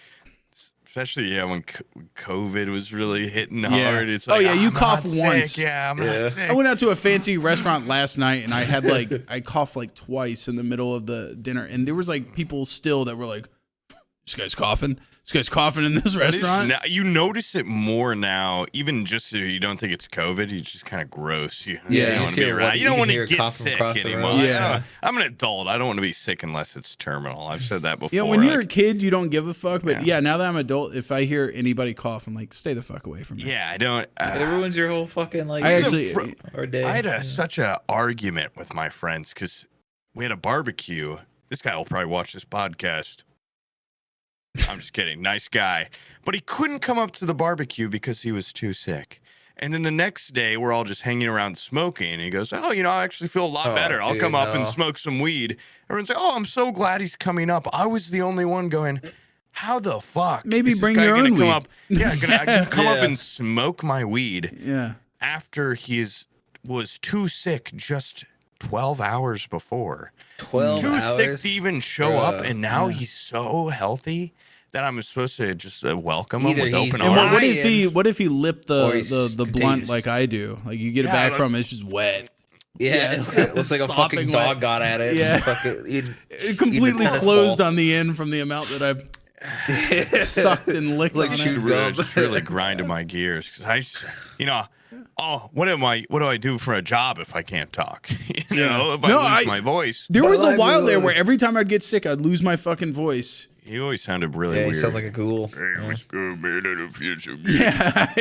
especially when COVID was really hitting hard. It's like, you I'm cough not sick. once. Yeah, I'm not sick. I went out to a fancy restaurant last night, and I had like I coughed like twice in the middle of the dinner, and there was like people still that were like, This guy's coughing. This guy's coughing in this restaurant. Now, you notice it more now, even just so you don't think it's COVID. You're just kind of gross. You don't want to be around. You don't want to get sick anymore. Yeah. I'm an adult. I don't want to be sick unless it's terminal. I've said that before. Yeah, when you're a kid, you don't give a fuck. But yeah, now that I'm an adult, if I hear anybody cough, I'm like, stay the fuck away from me. Yeah, I don't. It ruins your whole fucking like. I actually, day. I had such an argument with my friends because we had a barbecue. This guy will probably watch this podcast. I'm just kidding. Nice guy. But he couldn't come up to the barbecue because he was too sick. And then the next day, we're all just hanging around smoking. And he goes, oh, I actually feel a lot better. I'll come up and smoke some weed. Everyone's like, oh, I'm so glad he's coming up. I was the only one going, how the fuck? Maybe is bring this guy your own gonna weed. Come up? Yeah, gonna come up and smoke my weed. Yeah. After he was too sick just 12 hours before. 12 too hours? sick to even show up, and now he's so healthy that I'm supposed to just welcome him with open And arms. what if he lipped the blunt contagious. like I do? Like you get it back from it, it's just wet. Yeah, it looks like a fucking dog got at it. Yeah. It completely closed ball. on the end from the amount that I sucked and licked Like on shoot it. gum. Just really grinded my gears because I just, what do I do for a job if I can't talk? If I lose my voice. There was a while there where every time I'd get sick, I'd lose my fucking voice. He always sounded really Yeah, weird. you sound like a ghoul. Hey, what's good, man? I don't feel so good. Yeah,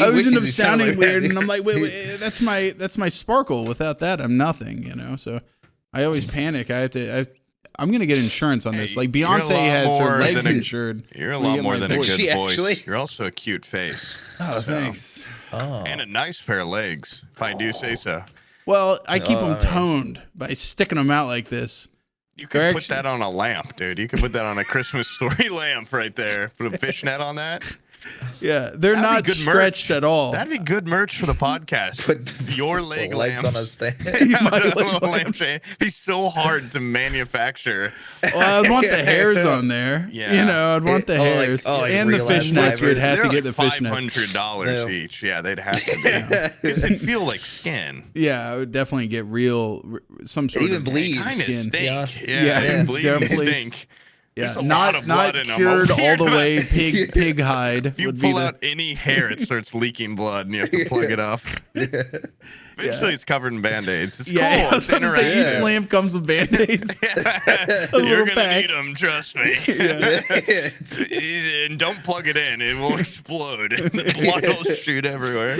I was end up wishes he sounded sounding like weird, that. and I'm like, wait, that's my sparkle. Without that, I'm nothing. So I always panic. I'm gonna get insurance on this. Like you're a lot Beyonce has her more legs than insured. You're a We lot get more my than a voice. good She voice. actually? You're also a cute face. Oh, thanks. Oh. And a nice pair of legs, if I do say so. Well, I keep them toned by sticking them out like this. You could put that on a lamp, dude. You could put that on a Christmas story lamp right there. Put a fishnet on that. Yeah, they're That'd not be good stretched merch. at all. That'd be good merch for the podcast. Put your leg legs lamps on a stand. My a leg little lamps. lampshade. It'd be so hard to manufacture. Well, I'd want the hairs on there. Yeah. I'd want the hairs and the real life fishnets. We'd fibers. have to They're get like the fishnets. $500 each. Yeah, they'd have to be because they'd feel like skin. Yeah, I would definitely get some sort even of bleeds. Kind of skin. stink. Yeah. Yeah, Yeah, it bleeds and definitely. stink. Yeah, There's a lot of blood not in them. cured Over all the here. way. Pig hide If you would be pull the. out any hair, it starts leaking blood, and you have to plug it up. Eventually, it's covered in Band-Aids. It's Yeah, cool. I was It's gonna say interactive. each lamp comes with Band-Aids. You're little gonna pack. need them, trust me. And don't plug it in; it will explode. The blood will shoot everywhere.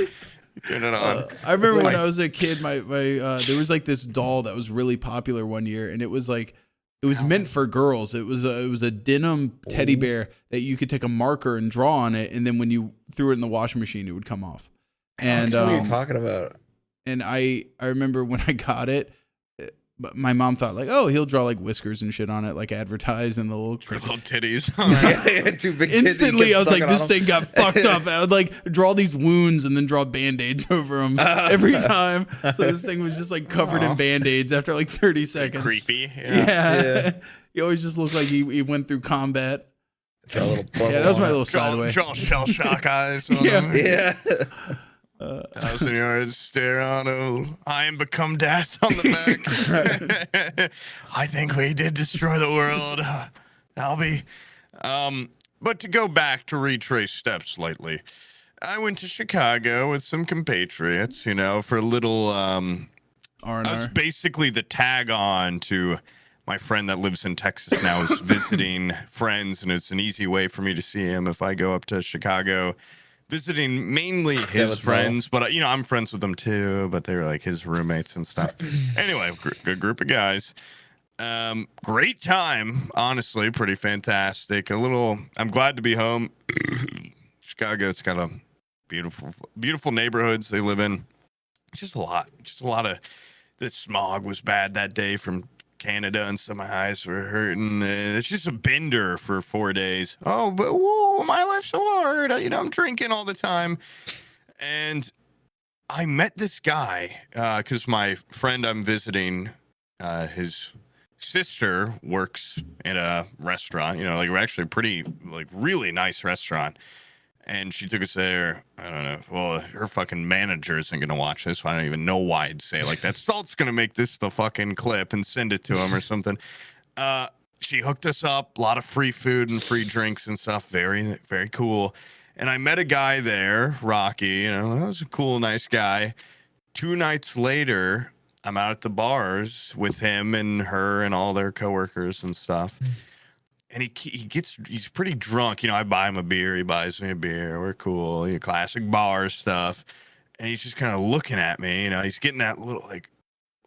Turn it on. I remember when I was a kid, my there was like this doll that was really popular one year, and it was meant for girls. It was a denim teddy bear that you could take a marker and draw on it, and then when you threw it in the washing machine, it would come off. And What are you talking about? and I remember when I got it, but my mom thought like, oh, he'll draw like whiskers and shit on it, like advertised in the little. For little titties. Too big titties, Instantly, you I was kept like, sucking this on thing got fucked up. I would like draw these wounds and then draw Band-Aids over them every time. So this thing was just like covered in Band-Aids after like 30 seconds. Creepy. Yeah. He always just looked like he went through combat. Draw a little Yeah, that was my little Draw, sideway. draw shell shock eyes. On Yeah. them. Yeah. 1,000 yards stare on I am become death on the back. I think we did destroy the world. I'll be. But to go back to retrace steps slightly, I went to Chicago with some compatriots, for a little. I was R&R. basically the tag on to my friend that lives in Texas now is visiting friends, and it's an easy way for me to see him if I go up to Chicago. Visiting mainly his with friends, but I'm friends with them too. But they were like his roommates and stuff. Anyway, good group of guys. Great time, honestly, pretty fantastic. I'm glad to be home. Chicago, it's got a beautiful neighborhoods they live in. Just a lot of. The smog was bad that day from Canada, and so my eyes were hurting. It's just a bender for 4 days. Oh, but whoa, my life's so hard. I'm drinking all the time. And I met this guy because my friend I'm visiting, his sister works in a restaurant, we're actually pretty, really nice restaurant. And she took us there. I don't know. Well, her fucking manager isn't going to watch this. So I don't even know why I'd say that Salt's going to make this the fucking clip and send it to him or something. she hooked us up, a lot of free food and free drinks and stuff. Very, very cool. And I met a guy there, Rocky, you know, that was a cool, nice guy. 2 nights later, I'm out at the bars with him and her and all their coworkers and stuff. And he's pretty drunk. You know, I buy him a beer. He buys me a beer. We're cool. You know, classic bar stuff. And he's just kind of looking at me. You know, he's getting that little like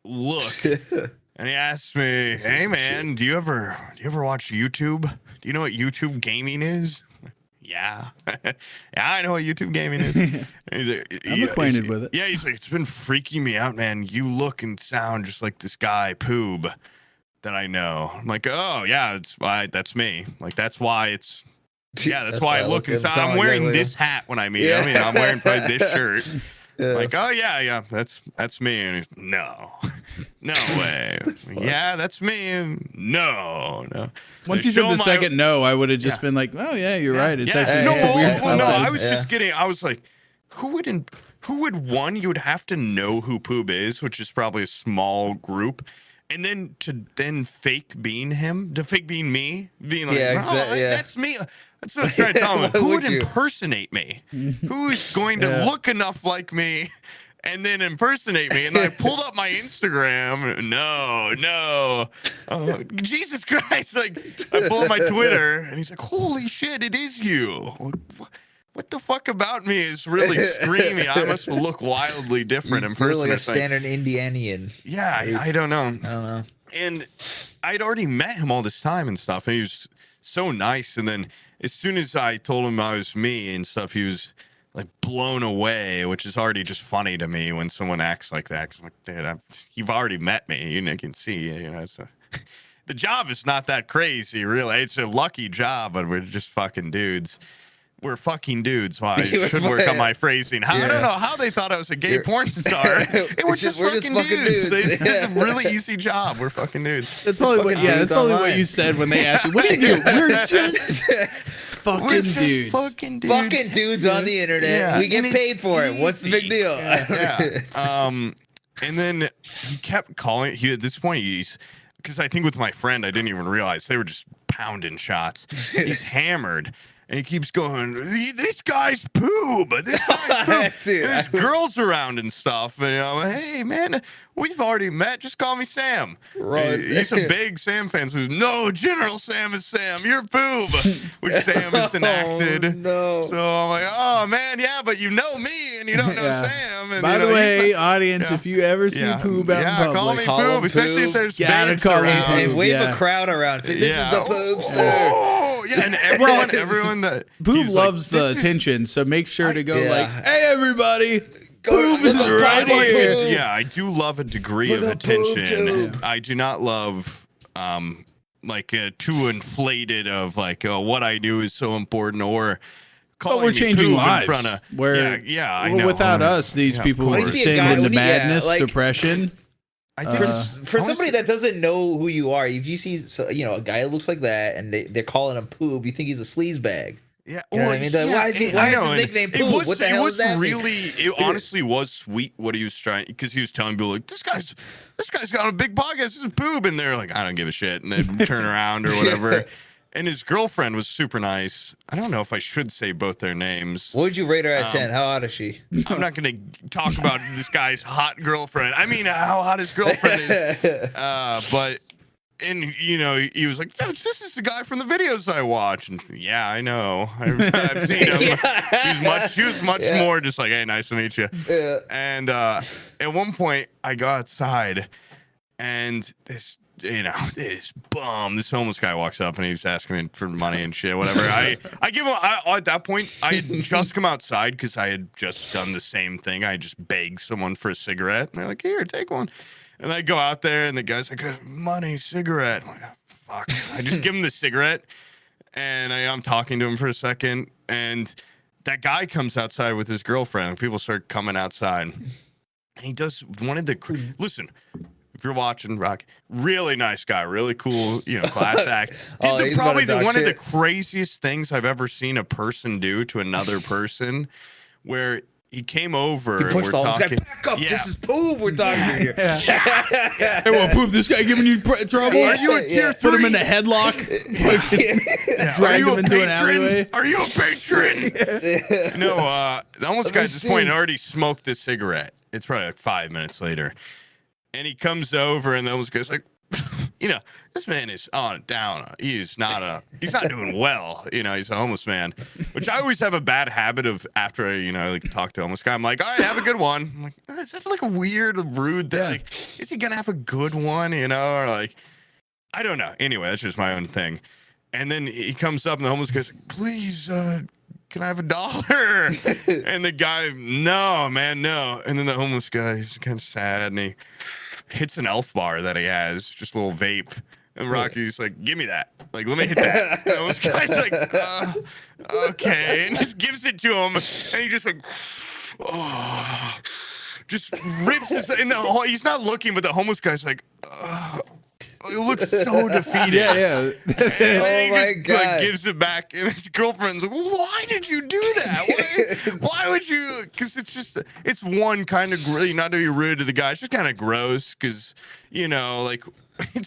look. And he asks me, "Hey man, do you ever watch YouTube? Do you know what YouTube gaming is?" Yeah. Yeah, I know what YouTube gaming is. He's like, I'm acquainted with it. Yeah, he's like, it's been freaking me out, man. You look and sound just like this guy, POOB, that I know. I'm like, oh, yeah, that's me. Like, that's why it's, yeah, that's why I look and sound. I'm wearing this hat when I meet him. You know, I'm wearing probably this shirt. Yeah. Like, oh, yeah, that's me. And he's, no way. Yeah, that's me. And no. Once you said the second no, I would have just been like, oh, yeah, you're right. It's actually just a weird concept. No, I was just kidding. I was like, who would one, you would have to know who POOB is, which is probably a small group. And then to fake being him, to fake being me, being like, that's me. That's what I was trying to tell him. Who would impersonate me? Who is going to look enough like me and then impersonate me? And then I pulled up my Instagram. No. Oh, Jesus Christ. Like, I pull up my Twitter, and he's like, holy shit, it is you. What the fuck about me is really screaming? I must look wildly different in person. Like a standard Indianian. Yeah, I don't know. And I'd already met him all this time and stuff, and he was so nice. And then as soon as I told him I was me and stuff, he was like blown away, which is already just funny to me when someone acts like that. 'Cause I'm like, dude, you've already met me. You can see, you know. So the job is not that crazy, really. It's a lucky job, but we're just fucking dudes. We're fucking dudes. Why I should work on my phrasing. I don't know how they thought I was a gay porn star. We're just fucking dudes. It's a really easy job. We're fucking dudes. That's probably what. Yeah, that's probably what you said when they asked you, "What do you do?" We're just fucking dudes. Fucking dudes on the internet. Yeah. We get paid for it. What's the big deal? And then he kept calling. At this point, because I think with my friend, I didn't even realize they were just pounding shots. He's hammered. And he keeps going, this guy's POOB. This guy's POOB. There's girls around and stuff. And I'm like, hey, man, we've already met. Just call me Sam. Right. He's a big Sam fan. So no, General Sam is Sam. You're POOB. Which Sam is enacted. Oh, no. So I'm like, oh, man, yeah, but you know me and you don't know Sam. And, by the way, audience, if you ever see POOB out in public, call me POOB, especially if there's gotta call him POOB. And wave a crowd around. Say, this is the POOB star. Oh, yeah, and everyone that POOB loves the attention, so make sure to go like, hey, everybody. POOB is right here. Yeah, I do love a degree of attention. I do not love like too inflated of like what I do is so important or calling we're changing lives. In front of, where I know. Without us, these people would descend into madness, depression. For somebody that doesn't know who you are, if you see a guy that looks like that and they're calling him POOB, you think he's a sleaze bag. Yeah, you know what I mean? Why is his nickname POOB? What the hell is that? It honestly was sweet what he was trying, because he was telling people like, this guy's got a big podcast. This is POOB, and they're like, I don't give a shit, and then turn around or whatever. And his girlfriend was super nice. I don't know if I should say both their names. What would you rate her at 10? How hot is she? I'm not going to talk about this guy's hot girlfriend. I mean, how hot his girlfriend is. But, and, he was like, this is the guy from the videos I watch. And yeah, I know. I've seen him. He was much more just like, hey, nice to meet you. Yeah. And at one point, I go outside, and this homeless guy walks up and he's asking me for money and shit, whatever. I give him, at that point, I had just come outside because I had just done the same thing. I just begged someone for a cigarette, and they're like, here, take one. And I go out there, and the guy's like, money, cigarette. I'm like, oh, fuck. I just give him the cigarette, and I'm talking to him for a second, and that guy comes outside with his girlfriend, and people start coming outside. And he does one of the, listen, if you're watching, Rock, really nice guy, really cool, class act. Probably one of the craziest things I've ever seen a person do to another person, where he came over. He and pushed we're the homeless guy talking. back up. Yeah. This is POOB. We're talking here. Hey, well, Poop, this guy giving you trouble? Are you a tier 3? Put him in a headlock. Drag him into an alleyway. Are you a patron? No, the homeless guy at this point already smoked a cigarette. It's probably like 5 minutes later. And he comes over and the homeless guy's like, you know, this man is on down. He's not doing well. You know, he's a homeless man, which I always have a bad habit of after I like talk to a homeless guy. I'm like, all right, have a good one. I'm like, is that like a weird, rude thing? Like, is he going to have a good one? You know, or like, I don't know. Anyway, that's just my own thing. And then he comes up and the homeless guy's like, please, can I have $1? And the guy, no, man, no. And then the homeless guy is kind of sad and he hits an elf bar that he has, just a little vape. And Rocky's like, give me that. Like, let me hit that. And the homeless guy's like, okay. And just gives it to him. And he just like, oh, just rips his, in the whole, he's not looking, but the homeless guy's like, he looks so defeated. Yeah. And then he just like, gives it back, and his girlfriend's like, "Why did you do that? Why would you?" Because it's one kind of not to be rude to the guy. It's just kind of gross because you know, like.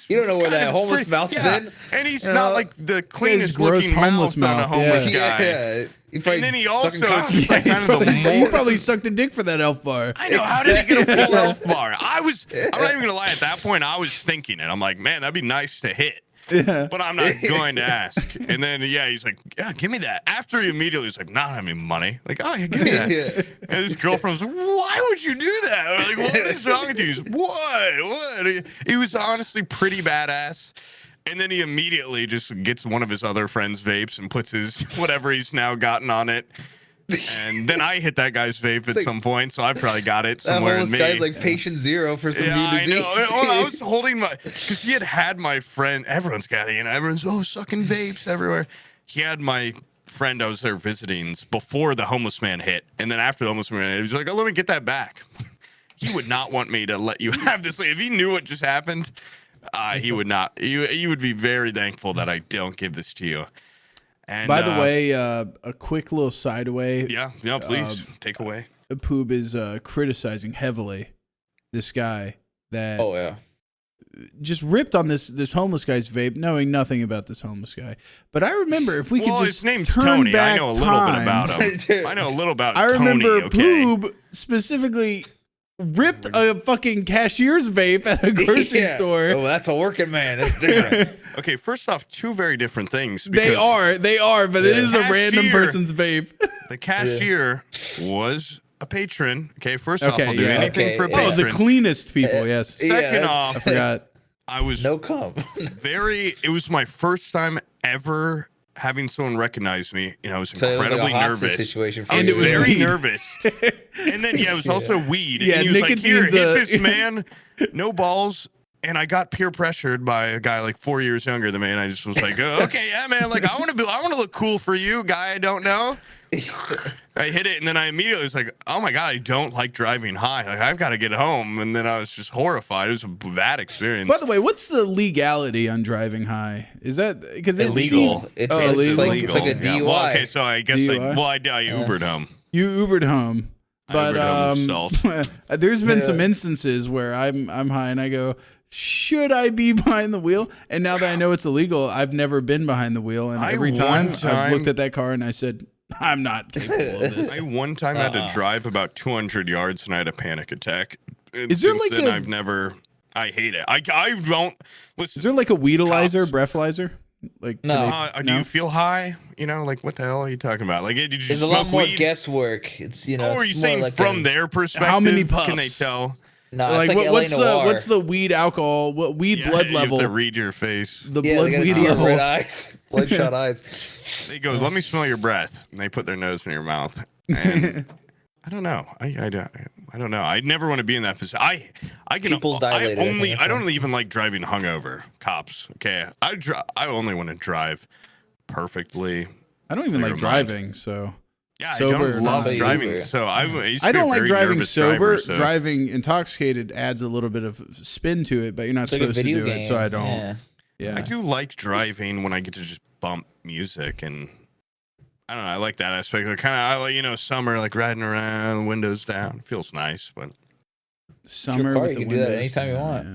You don't know where that homeless mouth's been, and he's not like the cleanest looking homeless mouth on a homeless guy. Yeah. And then he also cock. like kind of He probably sucked a dick for that elf bar. I know. How did he get a full elf bar? I'm not even gonna lie. At that point, I was thinking it. I'm like, man, that'd be nice to hit. Yeah. But I'm not going to ask. And then, he's like, yeah, give me that. After he immediately was like, not having money. Like, oh, yeah, give me that. And his girlfriend was like, why would you do that? We're like, what is wrong with you? He's like, what? He was honestly pretty badass. And then he immediately just gets one of his other friends' vapes and puts his whatever he's now gotten on it. And then I hit that guy's vape at some point, so I probably got it somewhere in me. That guy's like patient zero for some new disease. I know. Well, I was holding because he had my friend. Everyone's got it. You know, everyone's sucking vapes everywhere. He had my friend I was there visiting before the homeless man hit, and then after the homeless man hit, he was like, "Oh, let me get that back." He would not want me to let you have this. Like, if he knew what just happened, he would not. He would be very thankful that I don't give this to you. And, by the way, a quick little side away. Yeah, please take away. POOB is criticizing heavily this guy that just ripped on this homeless guy's vape, knowing nothing about this homeless guy. But I remember if we could just his name's turn Tony. back I know a little time, bit about him. I know a little about I remember Tony, okay? POOB specifically ripped a fucking cashier's vape at a grocery store. Oh, that's a working man. That's different. Okay, first off, two very different things. They are, but it is a random person's vape. The cashier was a patron. Okay, first off, I'll do anything for a patron. Oh, the cleanest people, yes. Second off, I forgot. I was no cum. It was my first time ever having someone recognize me. You know, I was incredibly nervous. Situation for I was you. very nervous. And then, it was also weed. Yeah, and he was like, here, nicotine's hit this man. No balls. And I got peer pressured by a guy like 4 years younger than me. And I just was like, okay, yeah, man. Like, I want to look cool for you, guy I don't know. I hit it, and then I immediately was like, oh my God, I don't like driving high. Like, I've got to get home. And then I was just horrified. It was a bad experience. By the way, what's the legality on driving high? Is that because it's illegal? It's illegal. It's like a DUI. Yeah, well, okay, so I guess I DUI? Ubered home. You Ubered home. But there's been some instances where I'm high and I go, should I be behind the wheel? And now that I know it's illegal, I've never been behind the wheel. And every time I've looked at that car and I said, I'm not capable of this. I one time had to drive about 200 yards and I had a panic attack. Is there like I hate it. I don't listen. Is there like a weedalizer, breathalyzer? Like no. Do you feel high? You know, like what the hell are you talking about? Like, did you There's smoke a lot more weed? guesswork. It's are you saying like from their perspective? How many puffs can they tell? No, like, like what's the weed alcohol? What weed blood level? You have to read your face. The blood weed level. Red eyes, bloodshot eyes. They go, let me smell your breath, and they put their nose in your mouth. And I don't know. I don't know. I never want to be in that position. I don't even like driving hungover. Cops. Okay. I only want to drive perfectly. I don't even like driving. So yeah, sober, I don't love driving. So I don't like driving sober. Driver, Driving intoxicated adds a little bit of spin to it, but you're not supposed to do it. So I don't. Yeah. I do like driving when I get to just bump music and I don't know. I like that aspect. Kind of, I like, you know, summer, like riding around, windows down. Feels nice, but Summer car, with you the can do that windows anytime you down, want.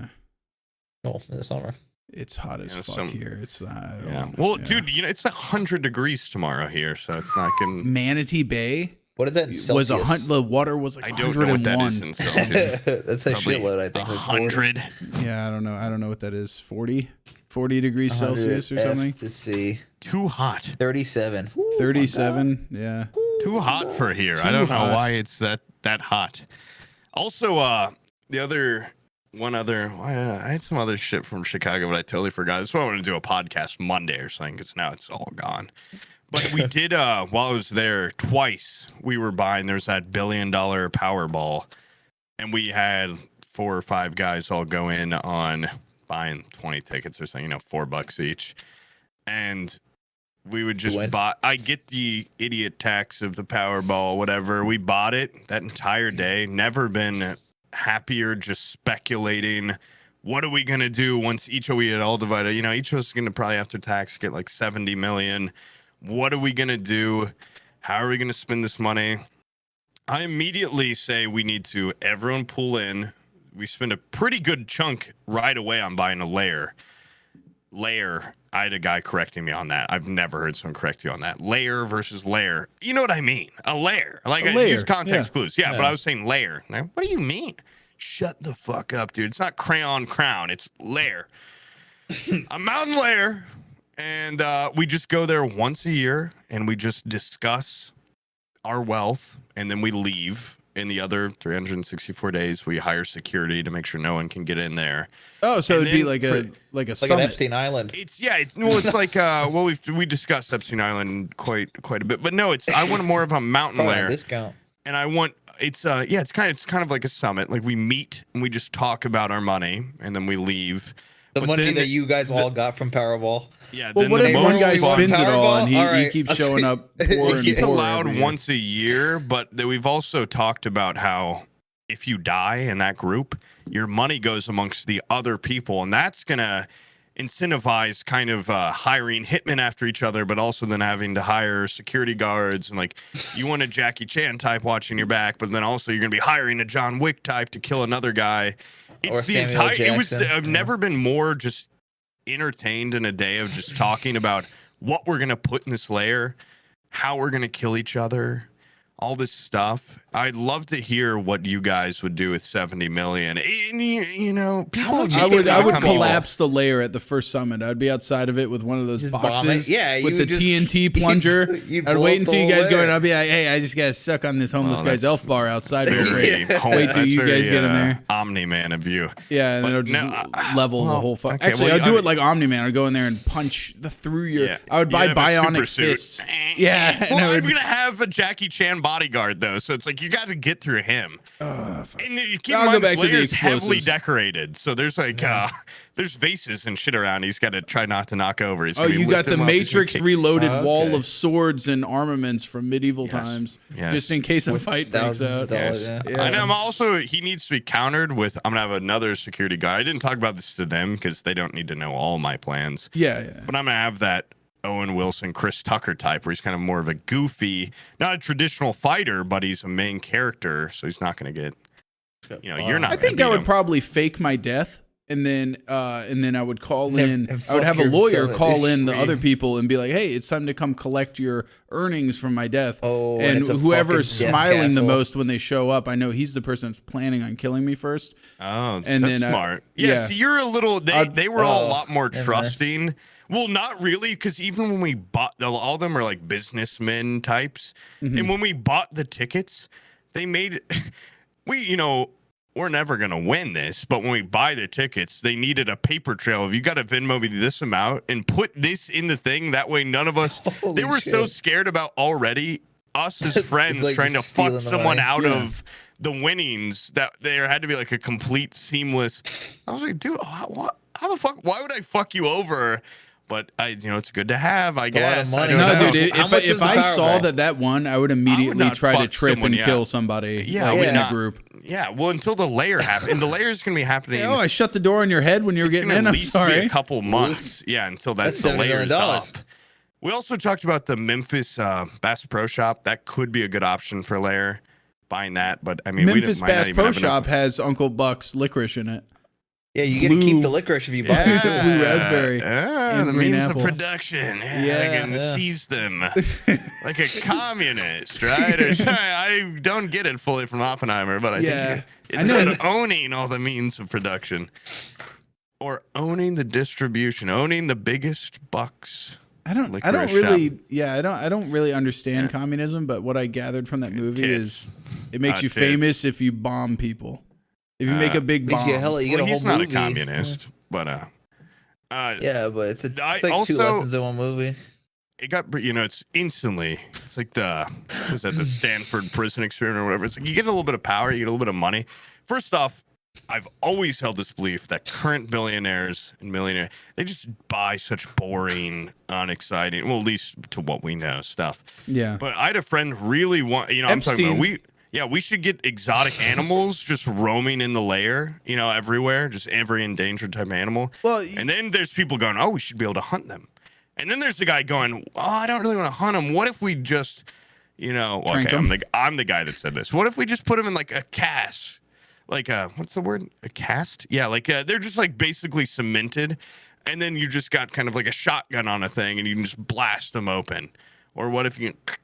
yeah. Oh, in the summer. It's hot as fuck here. It's yeah. Well, dude, you know, it's 100 degrees tomorrow here, so it's not gonna. Manatee Bay What is that in was Celsius? the water was like I 101. don't know what that is in Celsius. That's a Probably shitload, I think. 100. Yeah, I don't know. I don't know what that is. 40 degrees Celsius or something. Let's see. Too hot. 37. Ooh, 37. Yeah. Too hot for here. I Too don't know hot. why it's that hot. Also, I had some other shit from Chicago, but I totally forgot. That's why I want to do a podcast Monday or something, because now it's all gone. But we did, while I was there, twice we were buying, there's that $1 billion Powerball, and we had 4 or 5 guys all go in on buying 20 tickets or something, you know, $4 each. And we would just buy. I get the idiot tax of the Powerball, whatever. We bought it that entire day. Never been happier, just speculating. What are we going to do once we had all divided? You know, each of us is going to probably after tax get like 70 million. What are we going to do? How are we going to spend this money? I immediately say we need to, everyone pull in. We spend a pretty good chunk right away on buying a Lair. Lair. I had a guy correcting me on that. I've never heard someone correct you on that. Lair versus Lair. You know what I mean? A Lair. Like, I use context clues. Yeah, but I was saying Lair. Now, what do you mean? Shut the fuck up, dude. It's not Crayon Crown. It's Lair. A mountain Lair. And we just go there once a year, and we just discuss our wealth, and then we leave. In the other 364 days, we hire security to make sure no one can get in there. Oh, so And it'd be then like a Like summit. an Epstein Island. It's it's like we discussed Epstein Island quite a bit, but no, I want more of a mountain Probably lair, a discount. and I want it's kind of like a summit. Like we meet and we just talk about our money, and then we leave. The But money then that you guys all got from Powerball. Yeah. Well, then what the if most one guy fun- spins it all and he Alright, keeps I'll showing see. up poor and He's poor allowed every year? once a year, but we've also talked about how if you die in that group, your money goes amongst the other people, and that's gonna incentivize kind of hiring hitmen after each other, but also then having to hire security guards, and like you want a Jackie Chan type watching your back, but then also you're gonna be hiring a John Wick type to kill another guy. Or It's the Samuel entire. It was. Jackson. I've never been more just entertained in a day of just talking about what we're gonna put in this layer, how we're gonna kill each other, all this stuff. I'd love to hear what you guys would do with 70 million. And, you know, people. I would become evil. collapse the layer at the first summit. I'd be outside of it with one of those Just bomb boxes it. Yeah, with you the would just- TNT plunger. you'd I'd blow wait up until the you whole guys go layer. and I'll be like, hey, I just gotta suck on this homeless guy's that's- elf bar outside real quick. Very- Wait till that's you guys very, get in there. Omni-Man of you. Yeah, and then But it'll just level the whole fuck. okay, Actually, well, I'd do I- it like Omni-Man. I'd go in there and punch through your. Yeah. I would buy You'd have a super bionic suit. fists. Yeah, and Well, I I'm would. gonna have a Jackie Chan bodyguard though, so it's like you got to get through him. Fuck. And you keep I'll in go mind, back to the Lair's heavily explosives. decorated, so there's like there's vases and shit around. He's got to try not to knock over. He's Oh, gonna be you got lift the him up, he's gonna Matrix kick- Reloaded Oh, wall okay. of swords and armaments from medieval Yes, times, yes. just in case a fight breaks Thousands of out. dollars. Yes. Yeah. And I'm also he needs to be countered with. I'm gonna have another security guard. I didn't talk about this to them because they don't need to know all my plans. Yeah, yeah. But I'm gonna have that Owen Wilson, Chris Tucker type, where he's kind of more of a goofy, not a traditional fighter, but he's a main character, so he's not gonna get. You know, you're not. I think I would probably fake my death, and then I would call in. and I would have a fuck lawyer yourself call at in the free. other people and be like, "Hey, it's time to come collect your earnings from my death." Oh, and it's a whoever is fucking death smiling the castle. most when they show up, I know he's the person that's planning on killing me first. Oh, And that's then, smart. Yeah, yeah. so you're a little. They were all a lot more never mind. trusting. Well, not really, because even when we bought, all of them are like businessmen types, and when we bought the tickets, they made we're never gonna win this, but when we buy the tickets, they needed a paper trail. If you got to Venmo me this amount and put this in the thing, that way none of us. Holy they were so shit. scared about already us as friends like trying to stealing fuck the someone money. out Yeah. of the winnings that there had to be like a complete seamless. I was like, dude, how the fuck? Why would I fuck you over? But it's good to have. I a lot of guess. I money. don't No, know. dude. How much If was the I power saw bank? that one, I would immediately not try to fuck trip someone, and yeah. kill somebody. Yeah, like, we're in not- a group. Yeah, well, until the layer happens, and the layer is gonna be happening. Oh, I shut the door on your head when you were It's getting gonna in. at I'm least be sorry. a couple months. Yeah, until That's the $70 layer's million. up. We also talked about the Memphis Bass Pro Shop. That could be a good option for Lair. Buying that, but I mean, Memphis might not Bass even Pro have enough. Shop has Uncle Buck's licorice in it. Yeah, you get to keep the licorice if you buy it. Blue raspberry and the green means apple. of production. Yeah. I can seize them like a communist, right? Or, I don't get it fully from Oppenheimer, but I think it's about owning all the means of production, or owning the distribution, owning the biggest bucks. I don't really understand communism, but what I gathered from that movie is it makes you famous if you bomb people. If you make a big bomb. He's not a communist, but yeah, but it's like also, 2 lessons in one movie. It got, it's instantly, it's like the Stanford prison experiment or whatever. It's like you get a little bit of power, you get a little bit of money. First off, I've always held this belief that current billionaires and millionaires, they just buy such boring, unexciting, well, at least to what we know, stuff. Yeah. But I had a friend really want, I'm talking about, we should get exotic animals just roaming in the lair, everywhere, just every endangered type of animal. Well, and then there's people going, oh, we should be able to hunt them. And then there's the guy going, oh, I don't really want to hunt them. What if we just, I'm the guy that said this. What if we just put them in like a cast? Like what's the word? A cast? Yeah, like they're just like basically cemented, and then you just got kind of like a shotgun on a thing, and you can just blast them open. Or what if you can,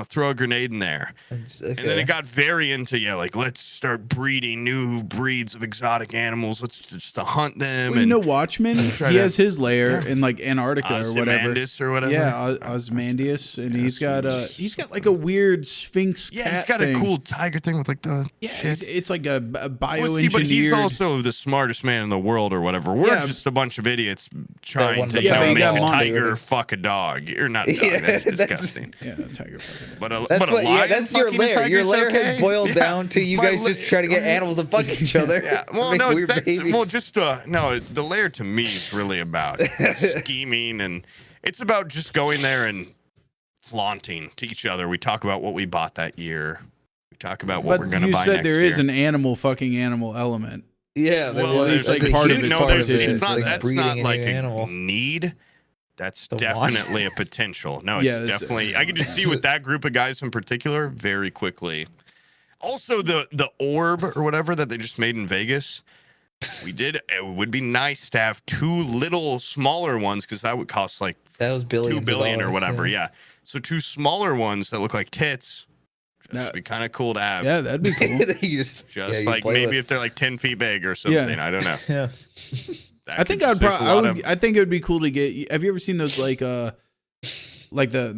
throw a grenade in there? And then it got very into let's start breeding new breeds of exotic animals. Let's just hunt them. Well, Watchmen, he has his lair in like Antarctica or whatever. Yeah, Ozymandias, and he's got like a weird sphinx. Yeah, he's got a cool tiger thing with like the shit. It's like a bioengineered. But he's also the smartest man in the world or whatever. We're just a bunch of idiots trying to make a tiger fuck a dog. You're not a dog. That's disgusting. Yeah, a tiger fuck. But that's your lair. Your lair has boiled down to you guys just try to get animals to fuck each other. Yeah. Well, no, the lair to me is really about scheming, and it's about just going there and flaunting to each other. We talk about what we bought that year. We talk about what we're going to buy next year. You said there is an animal fucking animal element. Yeah, well, at least like part of it. It's not like a need. That's definitely a potential. No, it's definitely. I can just see with that group of guys in particular very quickly. Also, the orb or whatever that they just made in Vegas, it would be nice to have 2 little smaller ones because that would cost like $2 billion or whatever. Yeah. So 2 smaller ones that look like tits. That'd be kind of cool to have. Yeah, that'd be cool. Like maybe if they're like 10 feet big or something. Yeah. I don't know. Yeah. I think I think it would be cool to get. Have you ever seen those like the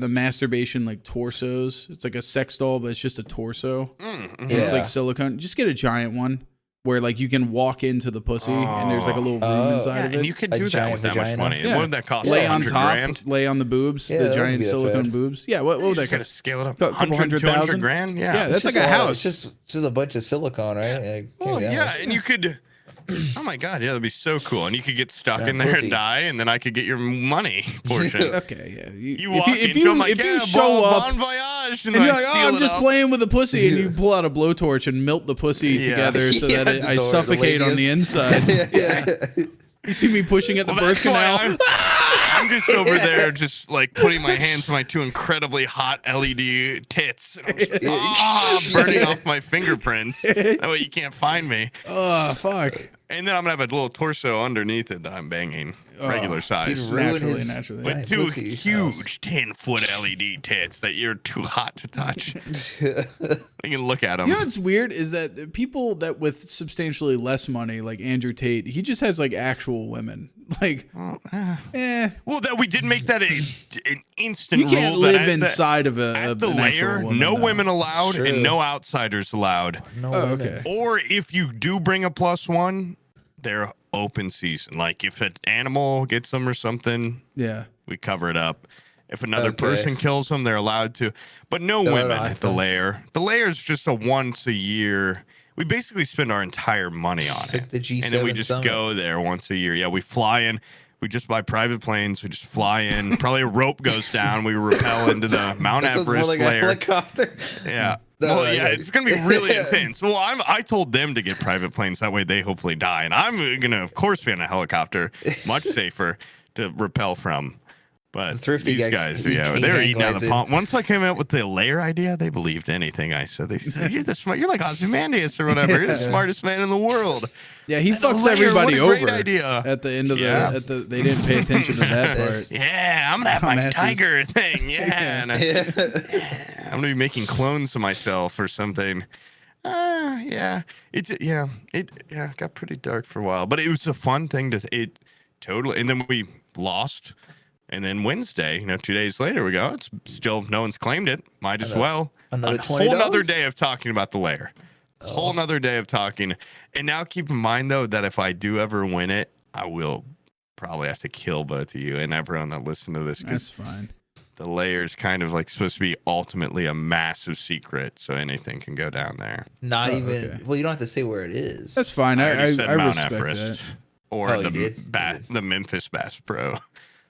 masturbation like torsos? It's like a sex doll, but it's just a torso. It's like silicone. Just get a giant one where like you can walk into the pussy and there's like a little room inside of it. And you could do that with that much money. Yeah. What would that cost? Lay on top, $100,000? lay on the boobs, the giant silicone boobs. Yeah, what would that cost? Scale it up. A couple $100,000. Yeah, that's like a house. It's just a bunch of silicone, right? And you could. Oh my god, yeah, that'd be so cool. And you could get stuck in there and die, and then I could get your money portion. Okay, yeah. If you show up, bon voyage, and you're like, oh, I'm just playing with a pussy, and you pull out a blowtorch and melt the pussy together so that I suffocate on the inside. Yeah. You see me pushing at the birth canal. I'm just over there, just like putting my hands on my 2 incredibly hot LED tits. And I'm just, burning off my fingerprints. That way you can't find me. Oh, fuck. And then I'm going to have a little torso underneath it that I'm banging. Regular size. Naturally. But 2 huge 10-foot LED tits that you're too hot to touch. You can look at them. You know what's weird is that people that with substantially less money, like Andrew Tate, he just has like actual women. Like, Well, that we did make that an instant rule. You can't live inside of at the Lair. Woman, no women allowed and no outsiders allowed. Okay. Or if you do bring a +1, they're open season. Like if an animal gets them or something, we cover it up. If another person kills them, they're allowed to. But no women at the Lair. The Lair is just a once a year. We basically spend our entire money on it. Like the G7 and then we just go there once a year. Yeah, we fly in. We just buy private planes. We just fly in. Probably a rope goes down. We rappel into the Mount Everest like Lair. A helicopter. Yeah. It's going to be really intense. Well, I told them to get private planes. That way they hopefully die. And I'm going to, of course, be on a helicopter. Much safer to rappel from. But Thrifty these guy, guys, he they were hang eating out of glides the in. palm. Once I came out with the Lair idea, they believed anything I said. They said, "You're the smart. You're like Ozymandias or whatever. You're the smartest man in the world." Yeah, he And fucks Lair, everybody what a great over. idea. At the end of Yeah. they didn't pay attention to that part. Yeah, I'm gonna have my Dumbasses. tiger thing. Yeah, and I'm gonna be making clones of myself or something. It got pretty dark for a while, but it was a fun thing totally. And then we lost, and then Wednesday, 2 days later, we go. It's still no one's claimed it. Might as well. Another A $20? whole nother day of talking about the Lair. Whole nother day of talking. And now keep in mind though that if I do ever win it, I will probably have to kill both of you and everyone that listen to this. That's fine. The Lair's kind of like supposed to be ultimately a massive secret, so anything can go down there. Not even. okay. Well, you don't have to say where it is. That's fine. I I already said Mount respect Everest that. or Oh, you did? the Memphis Bass Pro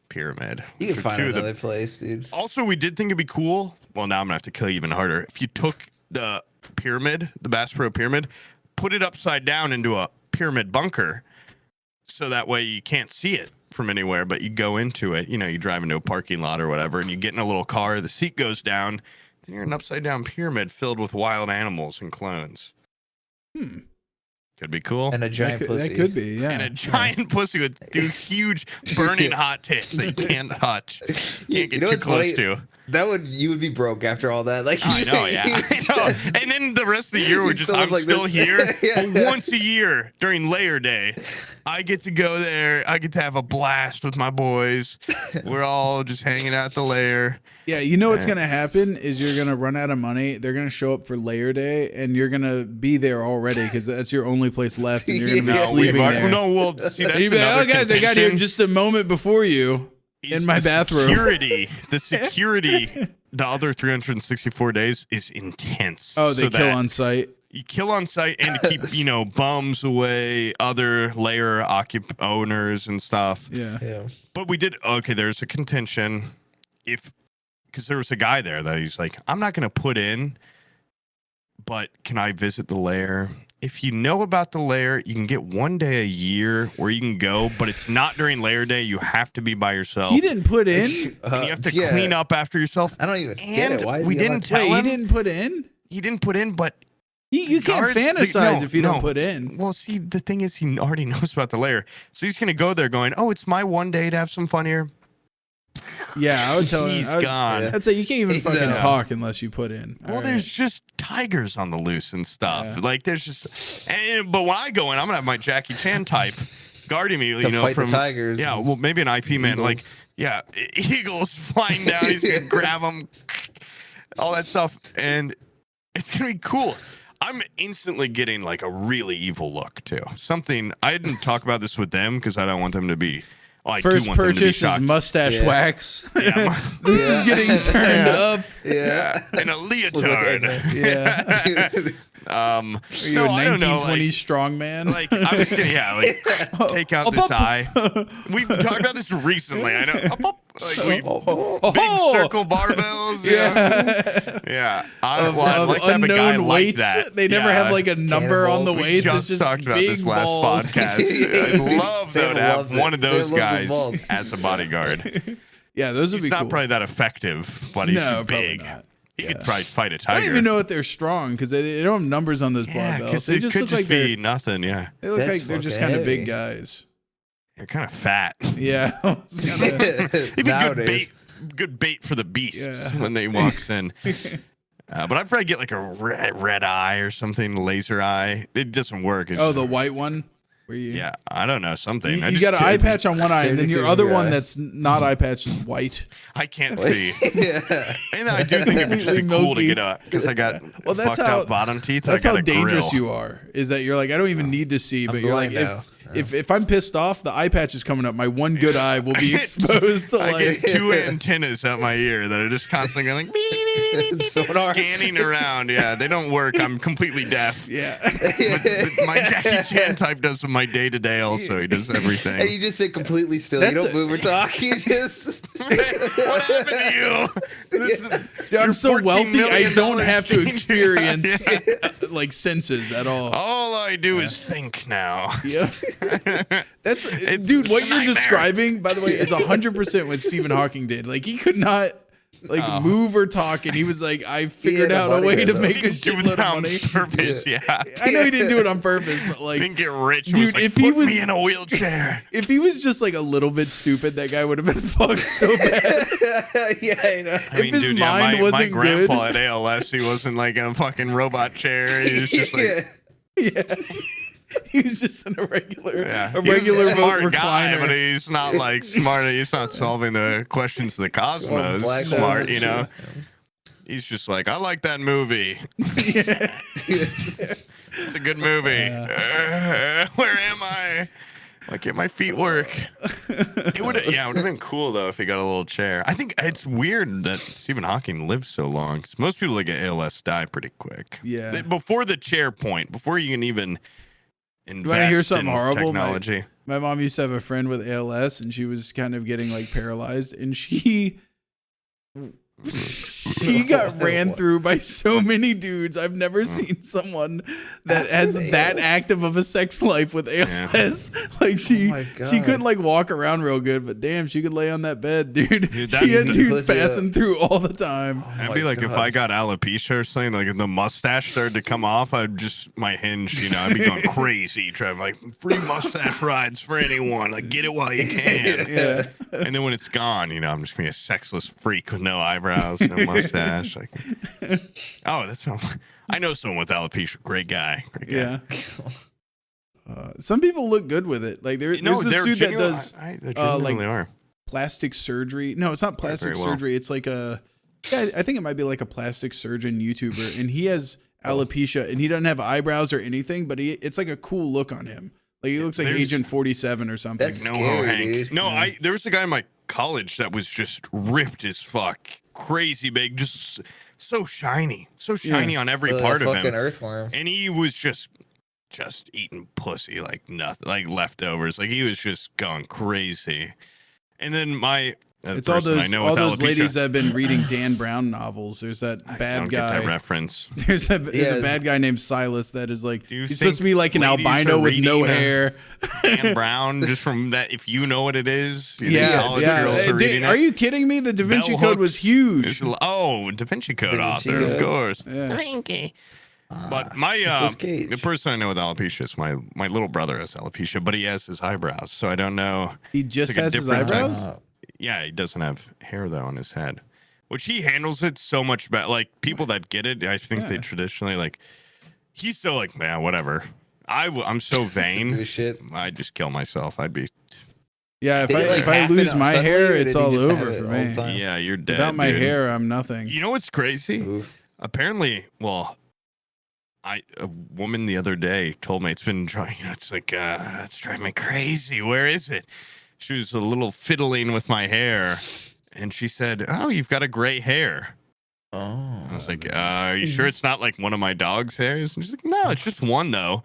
Pyramid. You which can are find two of the- another place, dude. Also, we did think it'd be cool. Well, now I'm gonna have to kill you even harder. If you took the pyramid, the Bass Pro Pyramid, put it upside down into a pyramid bunker, so that way you can't see it from anywhere, but you go into it. You drive into a parking lot or whatever, and you get in a little car. The seat goes down. Then you're in an upside down pyramid filled with wild animals and clones. Could be cool. And a giant pussy. That could be, yeah. And a giant pussy with huge burning hot tits that you can't touch. Can't get too what's close funny? to. You would be broke after all that. Like I know, yeah. I know. And then the rest of the year, You'd still look I'm like still this. here. Yeah. But once a year during Lair Day, I get to go there. I get to have a blast with my boys. We're all just hanging out at the Lair. Yeah, what's gonna happen is you're gonna run out of money. They're gonna show up for Lair Day, and you're gonna be there already because that's your only place left, and you're gonna be Yeah. sleeping there. Well, see, that's And you'd be like, another "Oh, guys, I got here contention just a moment before you is in my the bathroom." The security, the other 364 days is intense. Oh, they So kill that on site. You kill on site and to keep, bums away, other Lair owners and stuff. Yeah. Yeah. But we did. Okay, there's a contention. Because there was a guy there that he's like, I'm not going to put in, but can I visit the Lair? If you know about the Lair, you can get 1 day a year where you can go, but it's not during Lair Day. You have to be by yourself. He didn't put in. And you have to yeah. clean up after yourself. I don't even get And it. Why is we he didn't allowed- tell Wait, he him. didn't put in. He didn't put in, but You can't guards- fantasize no, if you no. don't put in. Well, see, the thing is, he already knows about the Lair, so he's gonna go there going, "Oh, it's my 1 day to have some fun here." Yeah, I would tell He's him. gone. I'd say you can't even He's fucking out. talk unless you put in. Well, All there's right. just tigers on the loose and stuff. Yeah. Like there's just, but when I go in, I'm gonna have my Jackie Chan type guarding me. To fight the from tigers Yeah, and well, maybe an IP man. Like, eagles. yeah, eagles flying down. He's gonna grab them, all that stuff, and it's gonna be cool. I'm instantly getting like a really evil look too. Something I didn't talk about this with them because I don't want them to be. Oh, I do First want them to be purchase is shocked. mustache Yeah. wax. Yeah. This is getting turned up. Yeah. And a leotard. Yeah. Are Are you a 1920s strong man? Like I'm just gonna, take out this eye. We've talked about this recently. I know. Like big circle barbells. Yeah. I'd like to have a guy unknown like weights. that. They never Yeah. have like a number on the Cannibals. We weights. It's just just talked about big this last balls. podcast. I'd love though Sam to have loves it. one of Sam those loves his guys balls. as a bodyguard. Yeah, those would He's be not cool. probably that effective, but he's No, probably big. not. He could probably fight a I tiger. don't even know if they're strong because they don't have numbers on those Yeah, barbells. because They it just could look just like be nothing. Yeah, they look That's like they're just fucking kind of big heavy. guys. they're kind of fat. Yeah, it's kinda- He'd be Nowadays. good bait for the beasts Yeah. when they walks in. But I'd probably get like a red eye or something, laser eye. It doesn't work. It's oh, the white one. Where you, yeah, I don't know something. You, I you just got an eye can't- patch on one eye, and then your other one Yeah. that's not eye patch is white. I can't see, Yeah. and I do think it'd be just be cool to Milky. get a because I got Well, that's fucked how- up bottom teeth. That's I got how a dangerous grill. you are. Is that you're like I don't even need to see, but I'm you're like blind now. if I'm pissed off, the eye patch is coming up. My one good eye will be exposed to I like. get two antennas out my ear that are just constantly going like. Sonar. scanning around. Yeah, they don't work. I'm completely deaf. Yeah. But my Jackie Chan type does my day to day. Also, he does And everything. you just sit completely still. That's You don't move or talk. You just. What happened to you? This is- I'm you're so $14 wealthy, I million don't have to changer. experience Yeah. like senses at all. All I do is think now. Yeah. That's It's dude, what a you're nightmare. describing, by the way, is 100% what Stephen Hawking did. Like he could not move or talk, and he was like, I figured had a out a way money to though. make a Didn't do shitload it of on money. purpose. Yeah. I know he didn't do it on purpose, but like Didn't get rich. Dude, Was like, if he put was- me in a wheelchair. if he was just like a little bit stupid, that guy would have been fucked so bad. Yeah, I know. I mean, his dude, mind my wasn't grandpa good- at ALS, he wasn't like in a fucking robot chair. He was just like, Yeah. He was just in a regular yeah. a He was regular a smart remote guy, recliner. but he's not like smart. He's not solving the questions of the cosmos. Black Smart, holes you and know. shit. He's just like, I like that movie. Yeah. It's a good movie. Where am I? Like, get my feet work. It would have been cool though if he got a little chair. I think it's weird that Stephen Hawking lives so long. 'Cause most people that get ALS die pretty quick. Yeah. Before the chair point, before you can even invest You want to hear something in horrible? technology. My mom used to have a friend with ALS, and she was kind of getting like paralyzed, and she got ran through by so many dudes. I've never seen someone that has that active of a sex life with ALS. Like my she God. couldn't like walk around real good, but damn, she could lay on that bed, dude. Dude, She had that- dudes Pussy up. passing through all the time. That'd be like if I got alopecia or something, like if the mustache started to come off, I'd just, my hinge, I'd be going crazy, trying like free mustache rides for anyone, like get it while you can. Yeah. And then when it's gone, I'm just gonna be a sexless freak with no eyebrows, no mustache. Like, oh, that's how I know someone with alopecia. Great guy. Great guy. Yeah. Some people look good with it. Like there's this they're dude that genuine- does they genuinely like are. plastic surgery. No, it's not plastic very well. surgery. It's like I think it might be like a plastic surgeon YouTuber, and he has alopecia, and he doesn't have eyebrows or anything, but it's like a cool look on him. Like he looks like There's- Agent 47 or something. That's No scary, Hank. dude. No, there was a guy in my college that was just ripped as fuck, crazy big, just so shiny on every part of fucking him. earthworm. And he was just eating pussy like nothing, like leftovers. Like he was just going crazy. And then It's all those alopecia, ladies that have been reading Dan Brown novels. There's that I bad don't get that guy. reference. There's a Yeah. bad guy named Silas that is like Do you he's supposed to be think like an ladies albino are with no reading, hair. Dan Brown, just from that, if you know what it is, you think Yeah, college yeah. girls are reading Are it? you kidding me? The Da Vinci Bell Code was hooks. huge. Da Vinci Code Da Vinci author, of Code. course. Yeah. But my Nicolas Cage. the person I know with alopecia is my little brother has alopecia, but he has his eyebrows, so I don't know. He just It's like a has his different type. eyebrows? Yeah, he doesn't have hair though on his head, which he handles it so much better. Like people that get it, I think they Yeah. traditionally like. He's so like, man, whatever. I'm so Do vain. shit. I'd just kill myself. I'd be. Yeah, Did it, if I happen lose my suddenly, hair, or it's did he all just have over it for all the me. time? Yeah, you're dead. Without my dude. hair, I'm nothing. You know what's crazy? Oof. Apparently, well, a woman the other day told me it's been trying. It's like it's driving me crazy. Where is it? She was a little fiddling with my hair, and she said, "Oh, you've got a gray hair." Oh. I was like, "Are you sure it's not like one of my dog's hairs?" And she's like, "No, it's just one though."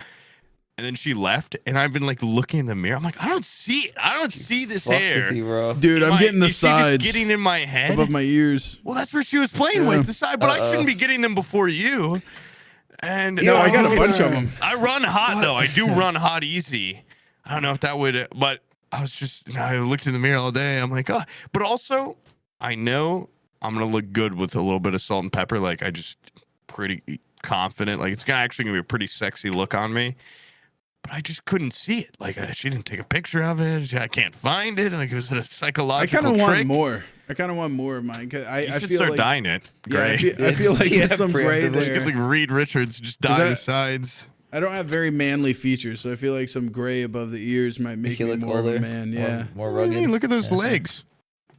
And then she left, and I've been like looking in the mirror. I'm like, I don't see it. I don't see this Fuck hair. with you, bro. Dude, I'm getting the Is she just sides getting in my head above my ears. Well, that's where she was playing Yeah. with the side, but I Uh-oh. shouldn't be getting them before you. And No, I got a look bunch at of her. them. I run hot though. I do run hot easy. I don't know if that would, but I looked in the mirror all day. I'm like, oh, but also I know I'm gonna look good with a little bit of salt and pepper. Like I just pretty confident. Like it's gonna be a pretty sexy look on me. But I just couldn't see it. Like she didn't take a picture of it. I can't find it. Like was it a I psychological kind of trick? want more. I kind of want more of mine. 'Cause You I should feel start like dyeing it. yeah, I Gray. feel like Yeah, there's some gray preemptively. Get there. like Reed Richards, just dye that- the sides. I don't have very manly features, so I feel like some gray above the ears might make you me look more of a older, man. Yeah, More What do you rugged. mean? Look at those Yeah. legs.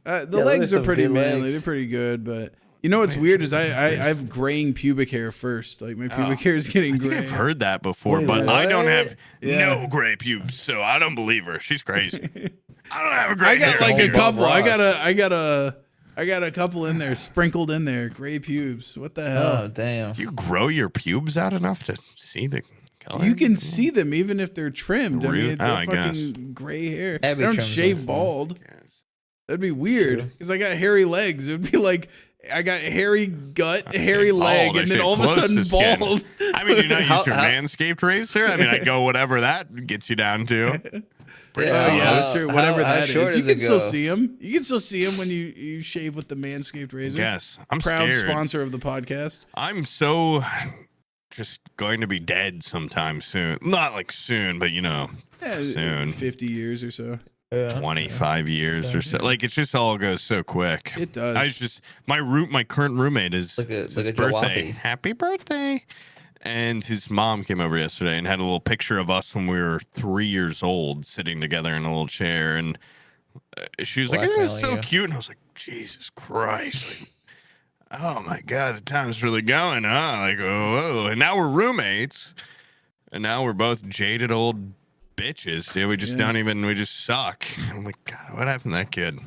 the Yeah, those legs are are some pretty good manly. legs. They're pretty good, but you know what's weird is I have graying pubic hair first. Like my pubic hair is getting I think gray. I've heard that before, Wait, but I don't what? have Yeah. no gray pubes, so I don't believe her. She's crazy. I don't have a gray I got hair like a here. couple. I Ross. got I got a couple in there, sprinkled in there. Gray pubes. What the hell? Oh damn! Do you grow your pubes out enough to see the color? You can see them even if they're trimmed. I mean, it's I fucking gray hair. I Abby don't trims shave them. bald. Yes. That'd be weird because I got hairy legs. It would be like I got hairy gut, hairy Bald, leg, and then all of a sudden closest bald. I mean, do you not use your How- Manscaped razor? I mean, I go whatever that gets you down to. Oh yeah, that's true. Whatever how that short is, you does it can still go? see them. You can still see them when you shave with the Manscaped razor. Yes, I'm Proud scared. sponsor of the podcast. I'm so just going to be dead sometime soon. Not like soon, but Yeah, soon. 50 years or so. 25 years or so. Like it just all goes so quick. It does. I was just my current roommate is Look at- it's look his at Joe birthday. Wappy. Happy birthday. And his mom came over yesterday and had a little picture of us when we were 3 years old sitting together in a little chair, and she was like, "This is Blackmailing so you. cute." And I was like, "Jesus Christ. Like, oh my God, the time's really going, huh?" Like, whoa. And now we're roommates. And now we're both jaded old bitches. Dude, we just Yeah. don't even, we just suck. I'm like, God, what happened to that kid?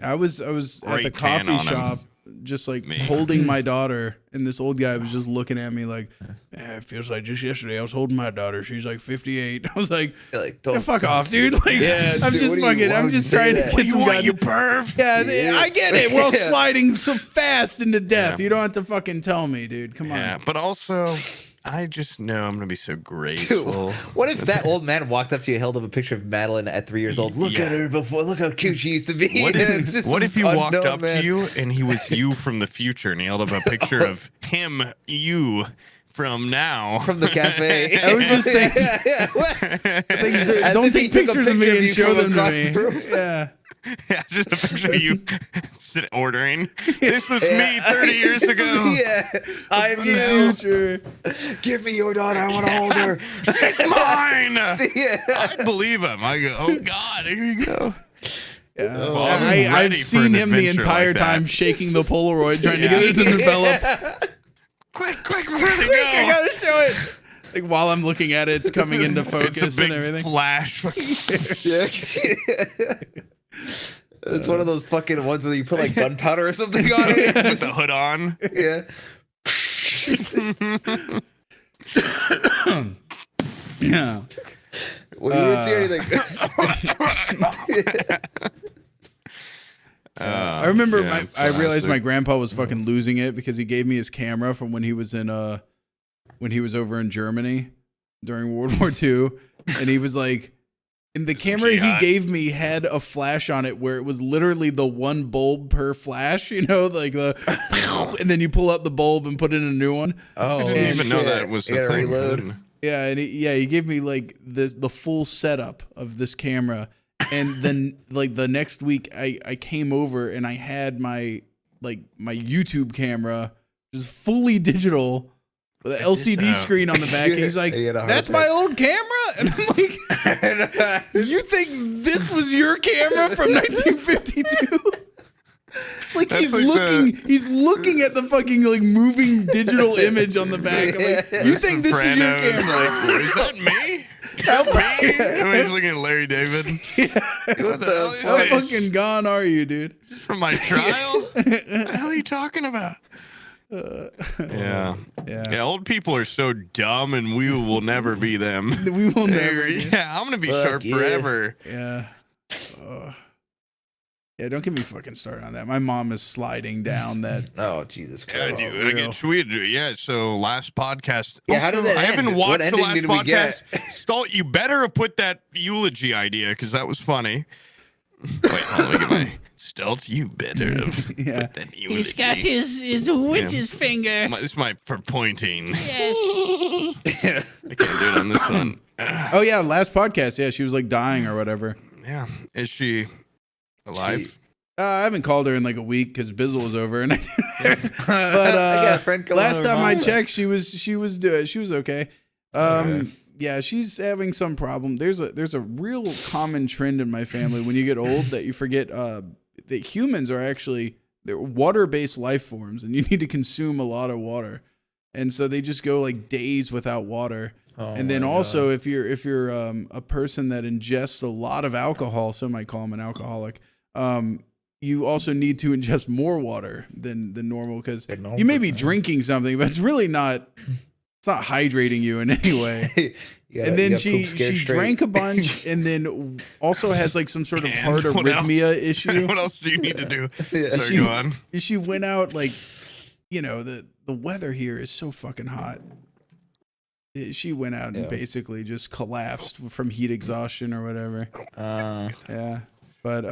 I was at Great the tan coffee on him. shop, just like Me. holding my daughter, and this old guy was just looking at me like, it feels like just yesterday I was holding my daughter. She's like 58. I was like, You're like, yeah, don't fuck off, dude. Like, Yeah, I'm dude, just what do you fucking. I'm want just to trying say to that? get You some want, gun. you perv? Yeah, I get it. We're all Yeah. sliding so fast into death. Yeah. You don't have to fucking tell me, dude. Come on. Yeah, but also, I just know I'm gonna be so graceful. What if that old man walked up to you, held up a picture of Madeline at 3 years old? Look at Yeah. her before. Look how cute she used to be. What It's if, just what if he some walked unknown up man. to you and he was you from the future and he held up a picture of him, you from now? from the cafe? I was just thinking- yeah. As Don't if he take took a pictures of me picture and you show from them to across me. the room. Yeah. Yeah, just a picture of you ordering. This was me 30 years ago. Yeah, I'm From you. the future. Give me your daughter. I want to hold her. She's mine. Yeah. I believe him. I go, oh God, here you go. Yeah. Well, I'm ready I've for seen an him the adventure entire like that. time shaking the Polaroid, trying to get it to develop. Quick, before they Quick, I go. gotta show it. Like while I'm looking at it, it's coming into It's focus a and big everything. flash. Yeah. It's one of those fucking ones where you put like gunpowder or something on it. With the hood on. Yeah. Yeah. Well, you didn't see anything. I remember yeah, I realized my classic. grandpa was fucking losing it because he gave me his camera from when he was over in Germany during World War II, and he was like, and the camera he Jihad. gave me had a flash on it where it was literally the one bulb per flash, you know, like the, and then you pull out the bulb and put in a new one. Oh, I didn't even know that was you the gotta thing. reload. Yeah, and he gave me like the full setup of this camera, and then like the next week I came over and I had my YouTube camera just fully digital with an LCD screen on the back. And he's like, You had a heart "That's my attack. old camera," and I'm like, "You think this was your camera from 1952?" Like That's he's like he's looking at the fucking like moving digital image on the back. I'm like, you think this is your Sopranos, camera? Like, is that me? Is that me? I mean, he's looking at Larry David. What the hell is How this? fucking gone are you, dude? Is this from my trial? What the hell are you talking about? Yeah. Old people are so dumb, and we will never be them. We will never. dude. Yeah, I'm gonna be Fuck sharp yeah. forever. Yeah. Yeah, don't get me fucking started on that. My mom is sliding down that. Oh, Jesus Yeah, Christ. dude. I get tweeted. Yeah. So last podcast. Yeah, how did that I end? haven't What watched the ending last did we get? podcast. Stolt, you better have put that eulogy idea because that was funny. Wait, hold on, let me get my Stolt. You better have Yeah. put that eulogy. He's got his witch's finger. This is my for pointing. Yes. I can't do it on this one. Oh yeah, last podcast. Yeah, she was like dying or whatever. Yeah. Is she alive? I haven't called her in like a week because Bizzle was over, and I but got a friend coming last over time I tomorrow. checked, she was okay. Yeah, she's having some problem. There's a real common trend in my family when you get old that you forget that humans are actually they're water-based life forms, and you need to consume a lot of water, and so they just go like days without water. Oh And then my also God. if you're a person that ingests a lot of alcohol, some might call them an alcoholic. you also need to ingest more water than normal because Than normal you may be person. drinking something, but it's really not. It's not hydrating you in any way. You And then gotta she poop scared straight. drank a bunch, and then also has like some sort of And heart what arrhythmia else? issue. What else do you need to do? Yeah. Sorry, go on. She went out like, the weather here is so fucking hot. She went out and Yeah. basically just collapsed from heat exhaustion or whatever. Yeah, but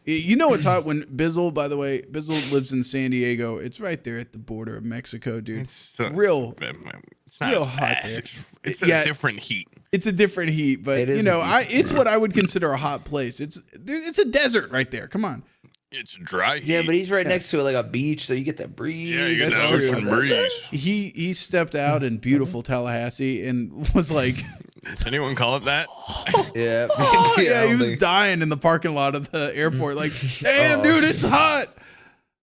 you know what's hot when Bizzle? By the way, Bizzle lives in San Diego. It's right there at the border of Mexico, dude. It's real. It's not real as hot bad. there. It's Yeah. a different heat. It's a different heat, but It is it's what I would consider a hot place. It's a desert right there. Come on. It's dry heat. Yeah, but he's right next to like a beach, so you get that breeze. Yeah, you get That's that true. ocean breeze. He stepped out in beautiful Tallahassee and was like, Does anyone call it that? Yeah. oh, I yeah, he don't was think- dying in the parking lot of the airport. Like, damn, dude, it's hot.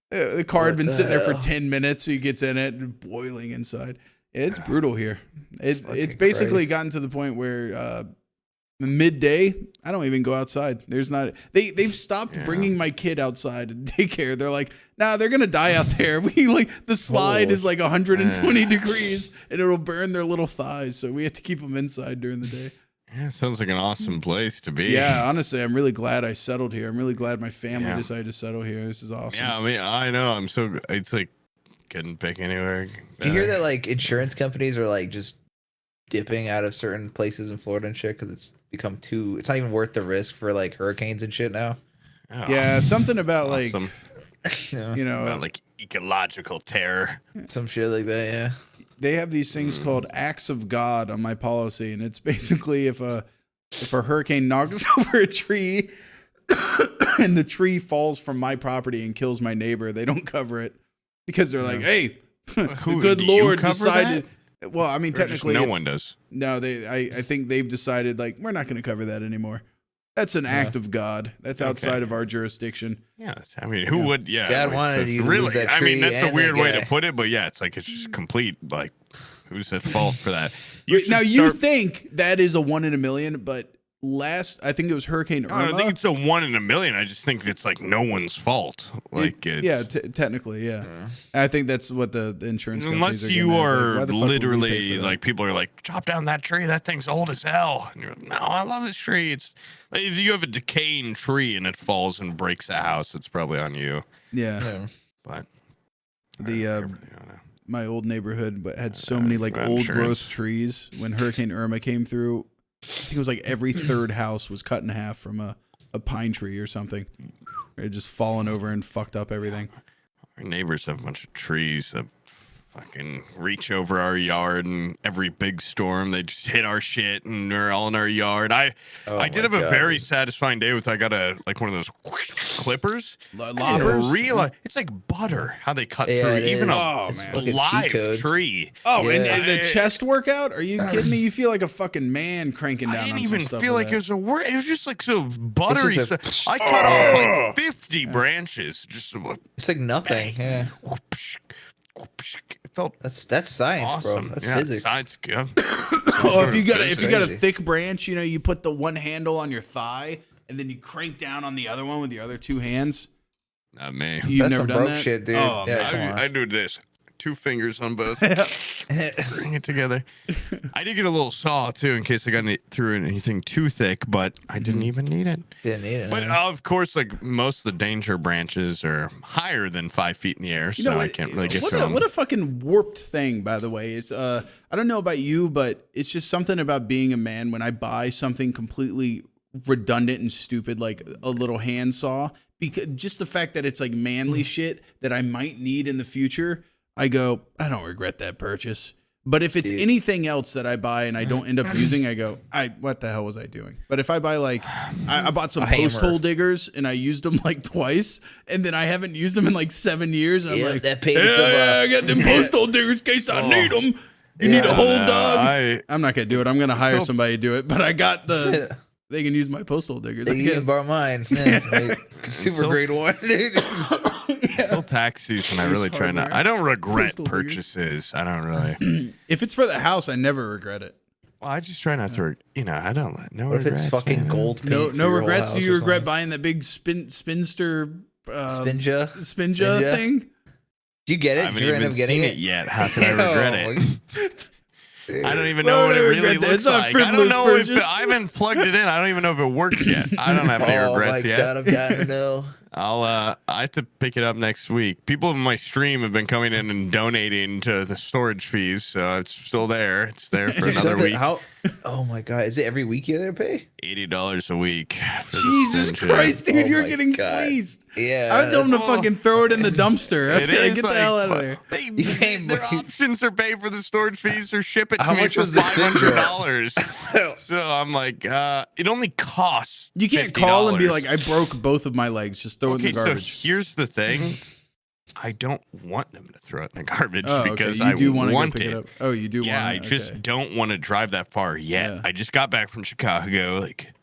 The car had been sitting there for 10 minutes. So he gets in it, boiling inside. It's brutal here. It's basically Christ. gotten to the point where midday, I don't even go outside. There's not. They've stopped bringing my kid outside to daycare. They're like, nah, they're gonna die out there. We like the slide is like 120 degrees and it'll burn their little thighs. So we have to keep them inside during the day. Yeah, sounds like an awesome place to be. Yeah, honestly, I'm really glad I settled here. I'm really glad my family Yeah. decided to settle here. This is awesome. Yeah, I mean, I know. I'm so. It's like couldn't pick anywhere. You hear better. that like insurance companies are like just dipping out of certain places in Florida and shit because it's become too. It's not even worth the risk for like hurricanes and shit now. Oh, Yeah, something about awesome. Yeah. About, like ecological terror. Some shit like that. Yeah. they have these things called acts of God on my policy, and it's basically if a hurricane knocks over a tree and the tree falls from my property and kills my neighbor, they don't cover it because they're like, hey, the Who, good do you Lord cover decided. Well, I mean, Or just technically, no it's- one does. No, I think they've decided like we're not going to cover that anymore. That's an act of God. That's outside of our jurisdiction. Yeah, I mean, who would? Yeah, God I mean, wanted so you to really. lose that I mean, tree that's a and weird that way guy. to put it, but yeah, it's like it's just complete. Like, who's at fault for that? Now should you start- think that is a 1 in a million, but I think it was Hurricane I Irma. don't think it's a 1 in a million. I just think it's like no one's fault. Like, it's, yeah, technically, yeah. I think that's what the insurance companies unless are you getting at. It's are like, why the fuck would we pay literally for that? like people are like, chop down that tree. That thing's old as hell. And you're like, no, I love this tree. It's like, if you have a decaying tree and it falls and breaks a house, it's probably on you. Yeah, Yeah. But the I don't know. my old neighborhood but had so many like I'm old sure growth it's- trees. When Hurricane Irma came through, I think it was like every third house was cut in half from a pine tree or something. It had just fallen over and fucked up everything. Our neighbors have a bunch of trees that fucking reach over our yard, and every big storm they just hit our shit, and they're all in our yard. I did my have a God. very satisfying day with I got one of those clippers. I didn't Loppers? realize it's like butter how they cut Yeah, through it even is. Oh, It's man. a fucking cheat live codes. tree. Oh, and Yeah. the chest workout? Are you kidding me? You feel like a fucking man cranking down I didn't on even some stuff feel with like that. it was a word. It was just like so buttery. It's just a- stuff. I cut off like 50 branches. Just like, It's like nothing. Yeah. whoopsh, whoopsh. It felt That's science, awesome. bro. That's yeah, physics. Science good. Oh, if you got a Crazy. thick branch, you put the one handle on your thigh and then you crank down on the other one with your other two hands. Not me. You've That's never some done broke that? shit, dude. Oh, Yeah, come on. I do this. 2 fingers on both. Bring it together. I did get a little saw too in case I got through anything too thick, but I didn't even need it. Didn't need it. But huh? of course, like most of the danger branches are higher than 5 feet in the air, so I can't really get what to a, them. what a fucking warped thing, by the way. It's I don't know about you, but it's just something about being a man when I buy something completely redundant and stupid, like a little handsaw, because just the fact that it's like manly shit that I might need in the future, I go, I don't regret that purchase. But if it's Dude. anything else that I buy and I don't end up using, I go, what the hell was I doing? But if I buy like, I bought some A hammer. post hole diggers and I used them like twice, and then I haven't used them in like 7 years, and I'm Yeah, like, that pays yeah, some, I got them post hole diggers in case I need them. You need a whole dog. I'm not gonna do it. I'm gonna hire So- somebody to do it. But I got the. They can use my postal diggers. I You can guess. borrow mine. Yeah, like, super Until- grade one. Until tax season, I really try not. hardware. I don't regret Postal diggers. purchases. I don't really. If it's for the house, I never regret it. Well, I just try not to. I don't let no What if regrets. it's fucking man. gold? No, paint for no your whole regrets. house Do you or regret something? buying that big spinster Spinja thing. Do you get it? I haven't Did you end even up getting seen it yet. How can I regret it? I don't even know Well, what it I really regret that. looks It's not like. I don't frivolous know if purchase. I haven't plugged it in. I don't even know if it works yet. I don't have any regrets yet. God, I'm dying to know. I have to pick it up next week. People in my stream have been coming in and donating to the storage fees, so it's still there. It's there for another week. Oh my god, is it every week you gotta pay? $80 a week. for the Jesus Spinja. Christ, dude, Oh you're my getting God. fleeced. Yeah, I would tell them to Oh. fucking throw it in the dumpster. It is Get the like, hell out of there. Their options are pay for the storage fees or ship it to How me much for was the $500. So I'm like, it only costs. You can't $50. call and be like, I broke both of my legs. Just throw it in the garbage. So here's the thing. I don't want them to throw it in the garbage Oh, because okay. You do want want to go pick it. it up. Oh, you do want it? Yeah, I just don't want to drive that far yet. Yeah. I just got back from Chicago like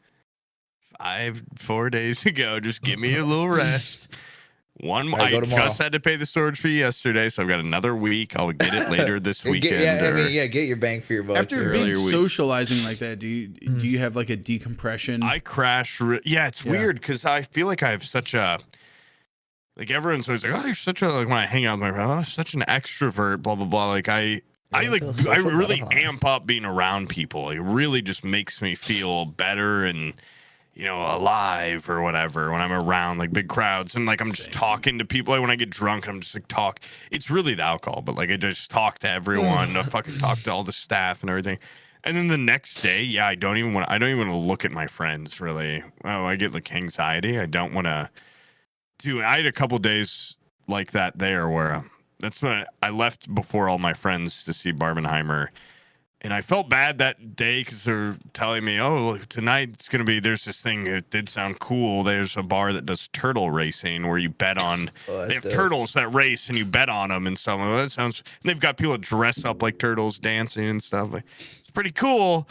4 days ago. Just give me a little rest. Alright, go I tomorrow. just had to pay the storage fee yesterday, so I've got another week. I'll get it later this weekend. Get your bang for your buck. After earlier big week. socializing like that, do you have like a decompression? I crash. It's weird because I feel like I have such a. Like everyone's always like, oh, you're such a like when I hang out with my friends, oh, such an extrovert, blah blah blah. Like I really amp up being around people. It really just makes me feel better and alive or whatever when I'm around like big crowds and like I'm just talking to people. Like when I get drunk, I'm just like talk. It's really the alcohol, but like I just talk to everyone. I fucking talk to all the staff and everything. And then the next day, I don't even want to look at my friends really. Oh, I get like anxiety. I don't want to. Dude, I had a couple days like that there where that's when I left before all my friends to see Barbenheimer. And I felt bad that day because they're telling me, oh, tonight it's going to be, there's this thing, it did sound cool. There's a bar that does turtle racing where you bet on, they have turtles that race and you bet on them and stuff. That sounds, and they've got people that dress up like turtles dancing and stuff. It's pretty cool.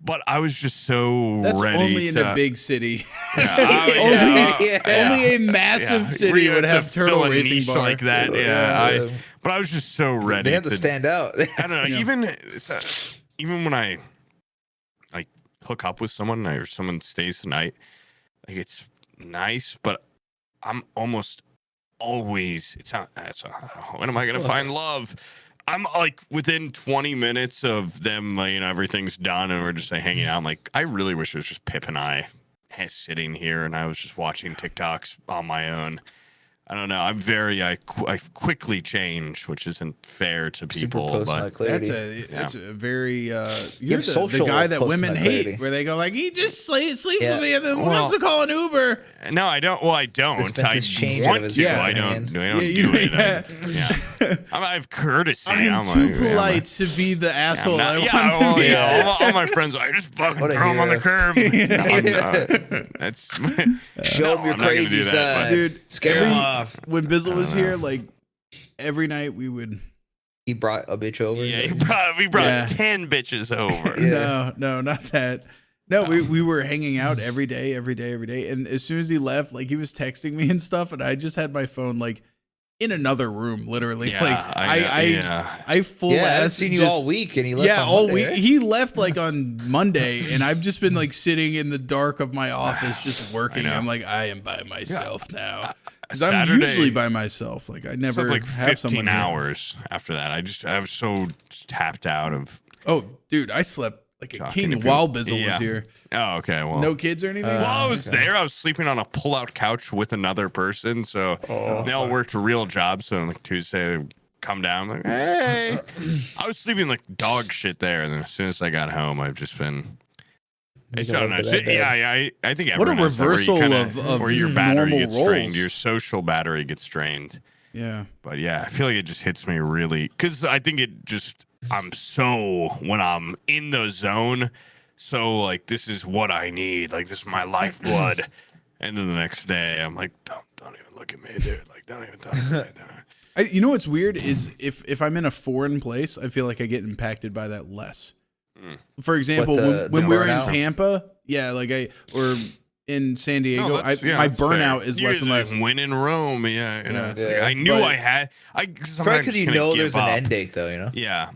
But I was just so That's ready only in a big city. Yeah, only a massive city would have turtle fill a racing niche bar like that. But I was just so ready. They have to stand out. I don't know. Even when I like hook up with someone or someone stays the night, like it's nice, but I'm almost always. When am I gonna find love? I'm like within 20 minutes of them, everything's done and we're just like hanging out. I'm like, I really wish it was just Pip and I sitting here and I was just watching TikToks on my own. I don't know. I quickly change, which isn't fair to people. But that's a very you're the social guy that women hate, clarity. where they go like, he just sleeps with me and then wants to call an Uber. No, I don't. Well, I don't. I want to. I don't do it. I have courtessy. I'm too polite to be the asshole I want to be. All my friends, I just fucking throw them on the curb. That's show them your crazy side, dude. Scare them off. When Bizzle was here, like every night we would. He brought a bitch over. Yeah, we brought 10 bitches over. No, not that. No, we were hanging out every day. And as soon as he left, like he was texting me and stuff, and I just had my phone like in another room, literally. Yeah, I full I haven't ass seen you just, all week, and he left. Yeah, on all Monday, week. right? He left like on Monday, and I've just been like sitting in the dark of my office, just working. I'm like, I am by myself now. Because I'm usually by myself. Like I never like have someone. 15 hours after that. I was so tapped out of. Oh, dude, I slept like a king to while Bizzle was here. Oh, okay. Well, no kids or anything. While I was there, I was sleeping on a pull-out couch with another person. So they all worked real jobs. So like Tuesday, they'd come down. I'm like, hey, I was sleeping like dog shit there. And then as soon as I got home, I've just been. It's I think what a everyone has that where you reversal kinda- of where your battery normal gets drained, roles. your social battery gets drained. Yeah, but I feel like it just hits me really because I think it just when I'm in the zone, so like this is what I need, like this is my lifeblood, and then the next day I'm like, don't even look at me, dude, like don't even talk to me. You know what's weird is if I'm in a foreign place, I feel like I get impacted by that less. For example, when we were in Tampa, or in San Diego, my burnout is less and less. When in Rome, I knew I had. Probably because there's an end date, though. Yeah,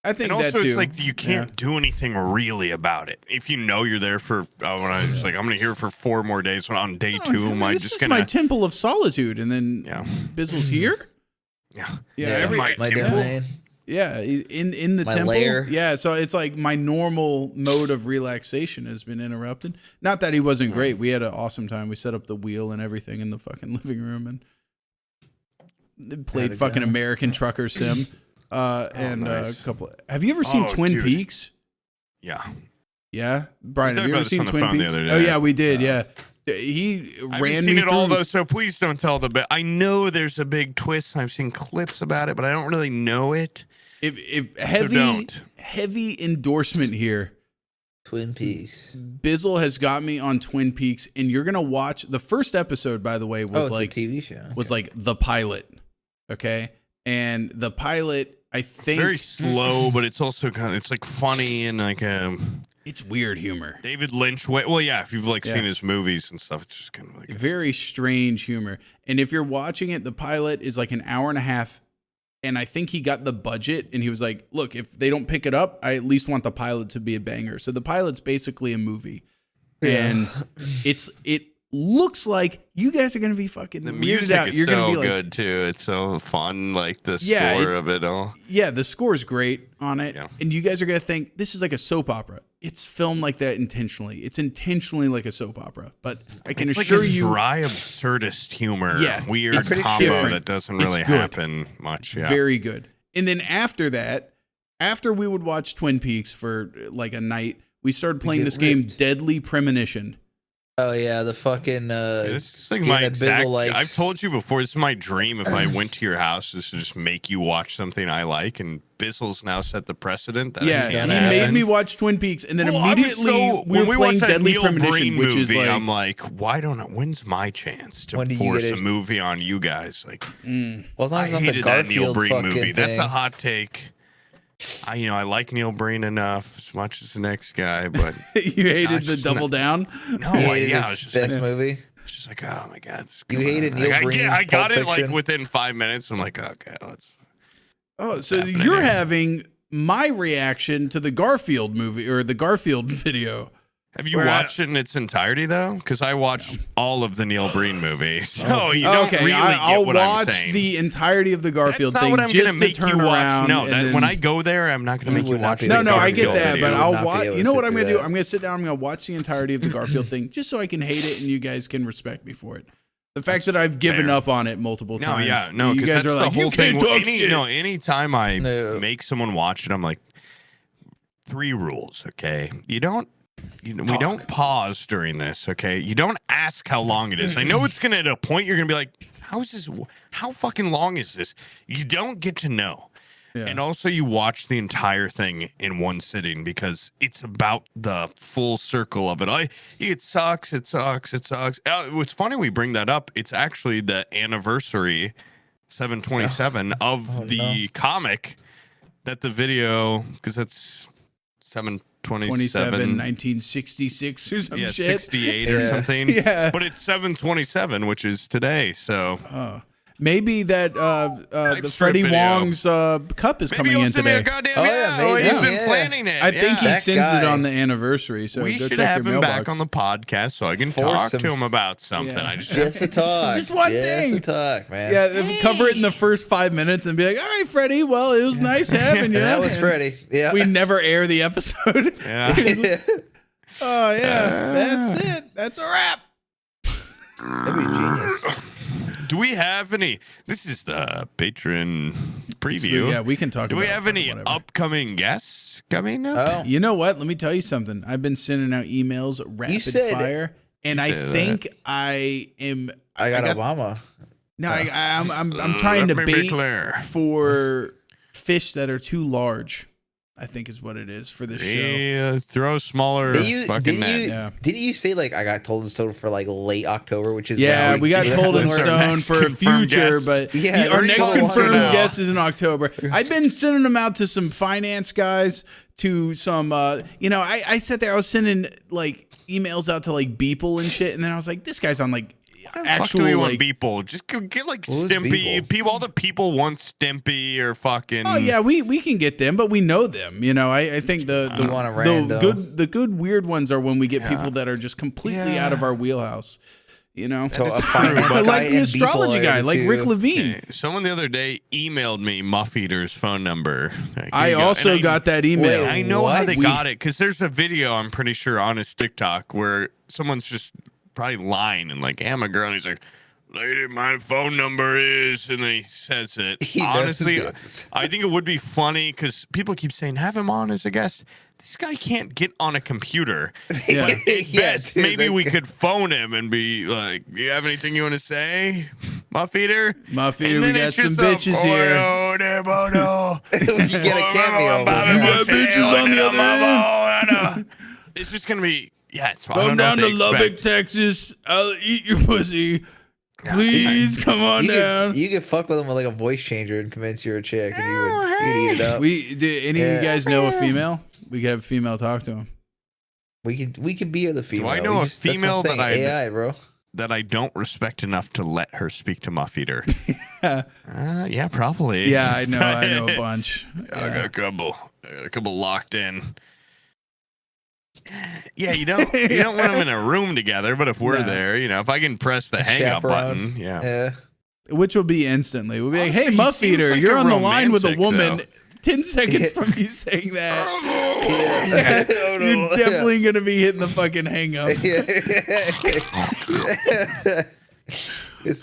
I think and also that too. it's like you can't do anything really about it. If you know you're there for, when I was like, I'm going to hear for 4 more days. When on day 2, am I this just is going to... my temple of solitude, and then Bizzle's here. Yeah. my domain. Yeah, in the My temple. lair. Yeah, so it's like my normal mode of relaxation has been interrupted. Not that he wasn't great. We had an awesome time. We set up the wheel and everything in the fucking living room and played fucking American Trucker Sim. And nice. a couple. Have you ever seen Twin Peaks? Yeah. Yeah, Brian. Have you ever seen on the Twin phone the Peaks? other Oh day. yeah, we did. Yeah, he I ran haven't me seen it all through. though, so please don't tell the bit. I know there's a big twist. I've seen clips about it, but I don't really know it. If don't. heavy endorsement here. Twin Peaks. Bizzle has got me on Twin Peaks, and you're gonna watch the first episode. By the way, was it's like a TV show. was like the pilot. Okay, and the pilot, I think, Very slow, but it's also it's like funny and like it's weird humor. David Lynch way. Well, yeah, if you've seen his movies and stuff, it's just kind of like Very strange humor. And if you're watching it, the pilot is like an hour and a half. And I think he got the budget and he was like, look, if they don't pick it up, I at least want the pilot to be a banger. So the pilot's basically a movie. And it looks like you guys are going to be fucking the weirded music out. is You're so gonna be like, good too. It's so fun, like the Yeah, score of it all. yeah, the score's great on it. Yeah. And you guys are going to think this is like a soap opera. It's filmed like that intentionally. It's intentionally like a soap opera. But I can It's assure like a you, dry, absurdist humor. Yeah, Weird it's combo different. that doesn't It's really good. happen much. Yeah. very good. And then after that, after we would watch Twin Peaks for like a night, we started playing get this game, ripped. Deadly Premonition. Oh yeah, the fucking It's just like game my that exact. Bizzle likes. I've told you before. This is my dream. If I went to your house, is to just make you watch something I like. And Bizzle's now set the precedent. That Yeah, it he can't made happen. me watch Twin Peaks, and then Well, I was immediately so- we when were playing watched that Deadly Neil Premonition, Breen which is movie, like, I'm like, why don't I? When's my chance to When do you force get a it? movie on you guys? Like, well, as long I as it's not the hated that Neil Garfield Breen fucking movie. That's thing. a hot take. I like Neil Breen enough, as much as the next guy, but you hated it's the just Double Down. no, You hated yeah, his it's just best like, movie. just like, oh my god, You come hated on. Neil Like, Breen's I got Pulp it like Fiction? within 5 minutes. I'm like, okay, let's. Oh, so happening you're here? having my reaction to the Garfield movie or the Garfield video. Have you Where watched it in its entirety though? Because I watched all of the Neil Breen movies, so you Oh, don't okay, really I'll get what I'm watch saying. the entirety of the Garfield That's not thing what I'm just gonna to make turn you watch. around. No, and that then- when I go there, I'm not going You to make you would not watch. be the able No, to I Garfield get that, video. but would I'll not be watch. able You to know what sit I'm through gonna do? that. I'm gonna sit down. I'm gonna watch the entirety of the Garfield thing, just so I can hate it and you guys can respect me for it. The fact that I've given fair. up on it multiple No, times. yeah, no, you because guys that's are the like, you whole can't thing. talk shit. Anytime I No. make someone watch it, I'm like, 3 rules, okay? We don't pause during this, okay? You don't ask how long it is. I know it's gonna at a point you're gonna be like, how fucking long is this? You don't get to know. Yeah. And also you watch the entire thing in one sitting because it's about the full circle of it. It sucks. It's funny we bring that up. It's actually the anniversary 727 of the comic that the video, because that's 727 1966 or some shit. 68 or Yeah. something. Yeah. But it's 727, which is today. So Maybe that the strip Freddie video. Wong's cup is maybe coming he'll in send me a today. goddamn Oh, yeah, maybe. he's been Yeah. planning it. I think he That sends it guy. on the anniversary. So we go should check have your him mailbox. back on the podcast so I can Force talk to him. him about something. Yeah. I just Just a talk. Just one thing. Just a talk, man. Yeah, cover it in the first 5 minutes and be like, "All right, Freddie. Well, it was nice having you." And that was And Freddie. Yeah. We never air the episode. yeah. Oh yeah, that's it. That's a wrap. That'd be genius. Do we have any? This is the patron preview. Yeah, we can talk. Do about we have any whatever. upcoming guests coming up? Oh. You know what? Let me tell you something. I've been sending out emails rapid said- fire, and I said think I am. I got Obama. No, I'm trying to Let me be bait clear. for fish that are too large. I think is what it is for this show. Yeah, throw a smaller fucking net. Yeah. Didn't you say like I got told in stone for like late October, which is Yeah, when we got yeah, told in we're- stone for a confirmed future, guest. but Yeah, our we're next so confirmed now. guest is in October. I've been sending them out to some finance guys, to some, I sat there, I was sending like emails out to like Beeple and shit, and then I was like, this guy's on like actual do we want like. people? Just get like Who's Stimpy. Beeple? People, all the people want Stimpy or fucking. Oh yeah, we can get them, but we know them. You know, I think You want a rando. the good weird ones are when we get people that are just completely out of our wheelhouse. You know, So a True, finance but like guy the and astrology Beeple guy, are like the Rick two. Levine. Okay, someone the other day emailed me Muff Eater's phone number. Like, here I you go. also And got that email. Wait, I know how What? they got it because there's a video I'm pretty sure on his TikTok where someone's just probably lying and like, hey, I'm a girl. And he's like, lady, my phone number is, and then he says it. He knows Honestly, it. I think it would be funny because people keep saying, have him on as a guest. This guy can't get on a computer. Yeah. But at best, dude, maybe that we guy- could phone him and be like, you have anything you want to say, Muff Eater? Muff Eater, And we then got it's some just bitches here. We can get a cameo. We got bitches on the other end. It's just gonna be it's I Come don't know down what to they Lubbock, expect. Texas. I'll eat your pussy. Please come on down. You could fuck with him with like a voice changer and convince you're a chick, and you'd eat it up. Do any of Yeah. you guys know a female? We could have a female talk to him. We could be the female. I know We a that's what I'm female that saying, I'd- AI, bro. That I don't respect enough to let her speak to Muff Eater. Yeah, probably. Yeah, I know a bunch. I got a couple locked in. Yeah, you don't want them in a room together, but if we're No. there, if I can press the hang up chaperone. button, yeah. Yeah. Which will be instantly. We'll be like, hey, Honestly, he Muff seems Eater, like you're a on the line with a romantic, woman. though. 10 seconds Yeah. from you saying that, Yeah. you're definitely going to be hitting the fucking hang up. Yeah. It's,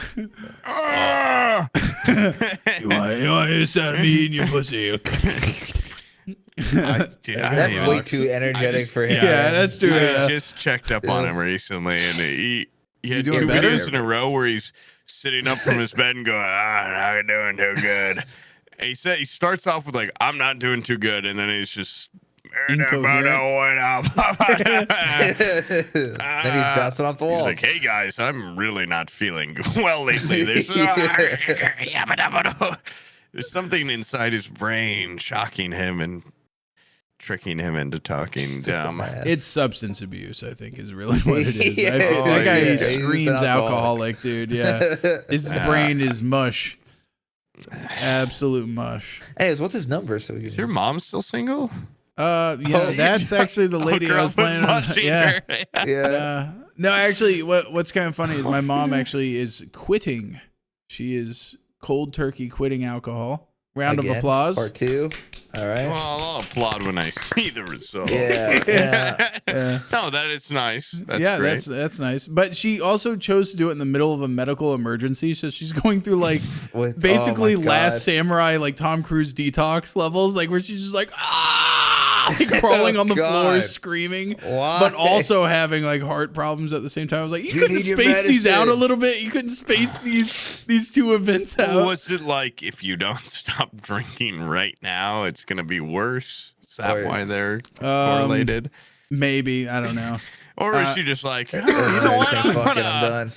Ah! You want to sound me in your pussy? Dude, I that's don't way even- too energetic for him. Yeah, that's true. I Yeah. just checked up on Yeah. him recently, and he had doing two better? videos in a row where he's sitting up from his bed and going, "How you doing? Too good." And he starts off with like, "I'm not doing too good," and then he's just. Incoherent. Then he's bouncing off the He's wall. like, "Hey guys, I'm really not feeling well lately. There's something inside his brain shocking him and tricking him into talking dumb." It's substance abuse, I think, is really what it is. Yeah. That guy Yeah. screams He's an alcoholic, dude. Yeah. His brain is mush. Absolute mush. Anyways, what's his number? So we Is your mom still single? Yeah, Oh, that's actually the lady I was planning on. Yeah. yeah. No, actually, what's kind of funny is my mom actually is quitting. She is cold turkey quitting alcohol. Round Again, of applause. Part 2. All right. Well, I'll applaud when I see the result. Yeah. Yeah. No, that is nice. That's yeah, great. that's nice. But she also chose to do it in the middle of a medical emergency, so she's going through like With, basically oh my Last God. Samurai, like Tom Cruise detox levels, like where she's just like like crawling on the floor, God. screaming, Why? but also having like heart problems at the same time. I was like, you couldn't need your space these out a medicine. little bit. You couldn't space these two events out. Was it like if you don't stop drinking right now, it's gonna be worse? Is that Or- why they're correlated? Maybe, I don't know. Or is she just like, oh, you know They're what? saying, fuck it, I'm done.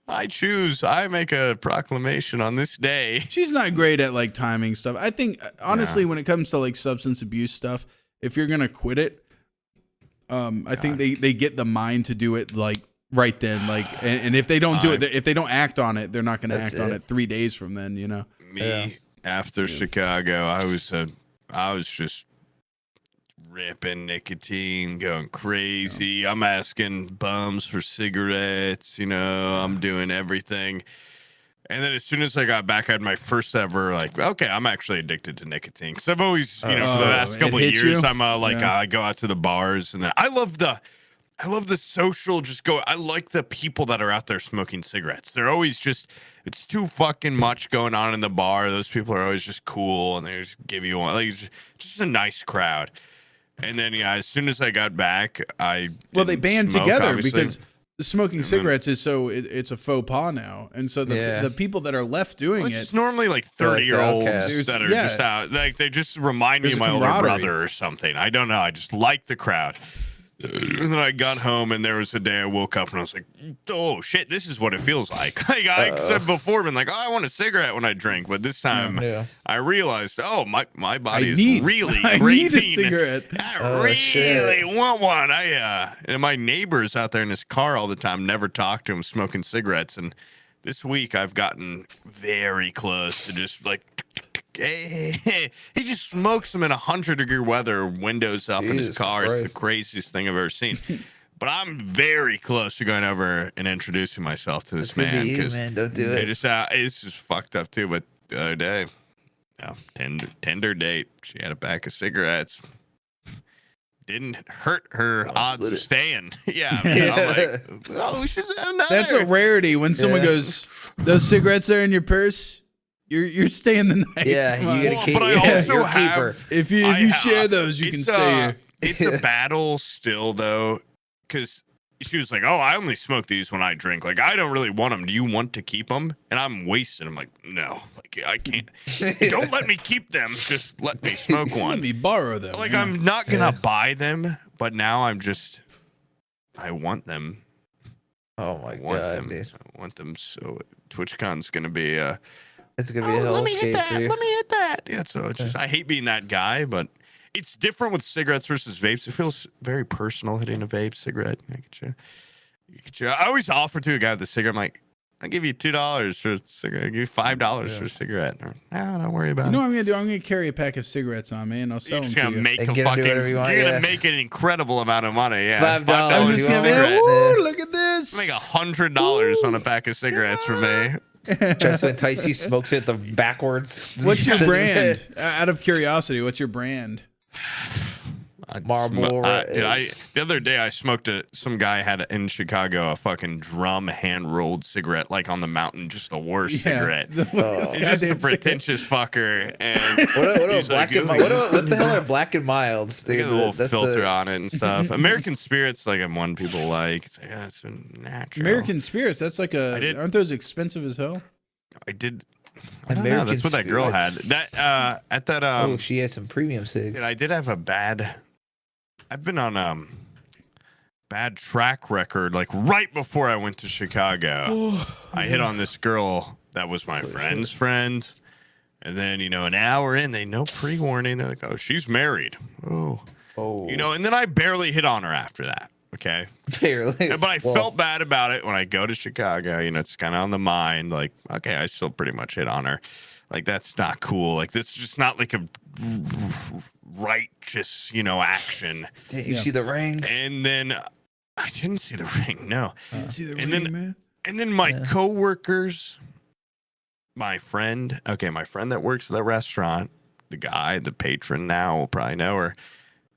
I make a proclamation on this day. She's not great at like timing stuff. I think honestly, when it comes to like substance abuse stuff, if you're gonna quit it, I think they get the mind to do it like right then. Like, and if they don't do it, if they don't act on it, they're not gonna That's act on it. it 3 days from then. You know. Me after Chicago, I was just ripping nicotine, going crazy. I'm asking bums for cigarettes, I'm doing everything. And then as soon as I got back, I had my first ever okay, I'm actually addicted to nicotine. Because I've always, for the last it couple of hits years, you? I'm I go out to the bars, and then I love the social. I like the people that are out there smoking cigarettes. They're always it's too fucking much going on in the bar. Those people are always just cool, and they just give you one. Like, it's just a nice crowd. And then as soon as I got back, they band banned together because smoking cigarettes is it's a faux pas now, and so the people that are left doing it's it. normally like They're like the 30-year-olds outcasts. that are Yeah. just out. Like they just remind me There's of a my older camaraderie. brother or something. I don't know. I just like the crowd. And then I got home, and there was a day I woke up, and I was like, "Oh shit, this is what it feels like." Like I said before, been like, "Oh, I want a cigarette when I drink," but this time I realized, "Oh, my body is really I raving. need a cigarette. I really want one." And my neighbors out there in his car all the time, never talk to him smoking cigarettes, and this week I've gotten very close to just like. He just smokes them in 100-degree weather, windows up in his car. Christ. It's the craziest thing I've ever seen. But I'm very close to going over and introducing myself to this man. Man, don't do it. It's just fucked up too. But the other day, Tinder date, she had a pack of cigarettes. Didn't hurt her odds of staying. Yeah, I'm like, oh, we should have another. That's a rarity when someone goes, "Those cigarettes are in your purse. You're staying the night." Yeah, you get a key. But I also have. If you share those, you can stay here. It's a battle still, though, because she was like, "Oh, I only smoke these when I drink. Like, I don't really want them. Do you want to keep them?" And I'm wasted. I'm like, "No, like I can't. Don't let me keep them. Just let me smoke one. Let me borrow them." Like, I'm not gonna buy them, but now I want them. Oh my god, dude. I want them. So TwitchCon's gonna be It's gonna be a hellscape for you. Let me hit that. Yeah, so it's just I hate being that guy, but it's different with cigarettes versus vapes. It feels very personal hitting a vape cigarette. I always offer to a guy with a cigarette. I'm like, I'll give you $2 for a cigarette. I'll give you $5 for a cigarette. No, don't worry about it. You know what I'm gonna do? I'm gonna carry a pack of cigarettes on me, and I'll sell them to you. Make And a get 'em do fucking. whatever you want, You're yeah. gonna make an incredible amount of money. Yeah, $5 I'm just you gonna be want like, cigarette? "Ooh, look at this." Make $100 on a pack of cigarettes for me. Tries to entice you, smokes it the backwards. What's your brand? Out of curiosity, what's your brand? Marlboro. The other day I smoked some guy had in Chicago a fucking drum hand rolled cigarette like on the mountain, just the worst cigarette. He's just a pretentious fucker. And what black and mild? What the hell are black and milds? They got a little filter on it and stuff. American Spirit's like one people like. It's like, it's natural. American Spirits. That's like aren't those expensive as hell? I don't know. That's what that girl had. That at that oh, she had some premium cigs. I did have I've been on bad track record. Like right before I went to Chicago, I hit on this girl that was my friend's friend, and then an hour in, they no pre-warning. They're like, "Oh, she's married." Oh, and then I barely hit on her after that. Okay, barely. But I felt bad about it when I go to Chicago. It's kind of on the mind. Like, okay, I still pretty much hit on her. Like, that's not cool. Like, this is just not like a righteous, action. Did you see the ring? And then I didn't see the ring. No. Didn't see the ring, man. And then my coworkers, my friend that works at the restaurant, the patron now will probably know her.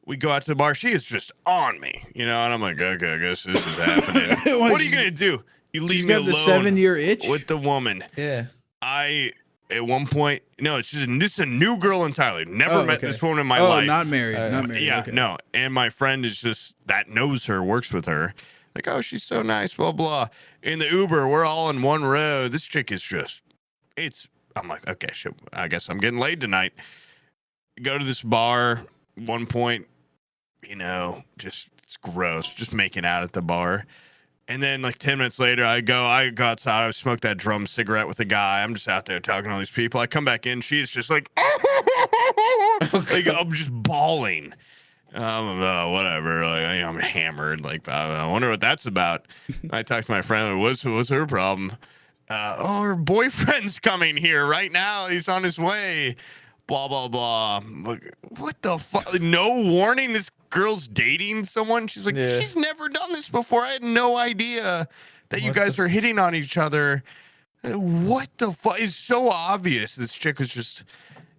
We go out to the bar. She is just on me, and I'm like, okay, I guess this is happening. What are you gonna do? You leave me alone? She's got the 7-year itch with the woman. Yeah. At one point, no, this is a new girl entirely. Never met this woman in my life. Not married. Not married. Yeah, okay. no. And my friend is just that knows her, works with her. Like, oh, she's so nice, blah, blah. In the Uber, we're all in one row. This chick is I'm like, okay, shit, I guess I'm getting laid tonight. Go to this bar, one point, just it's gross, just making out at the bar. And then like 10 minutes later, I go outside. I smoke that drum cigarette with a guy. I'm just out there talking to all these people. I come back in. She's just like, like I'm just bawling. Whatever. Like, I'm hammered. Like, I wonder what that's about. I talked to my friend. What's her problem? Her boyfriend's coming here right now. He's on his way. Blah, blah, blah. Look, what the fuck? No warning. This girl's dating someone. She's like, she's never done this before. I had no idea that you guys are hitting on each other. What the fuck? It's so obvious. This chick was just.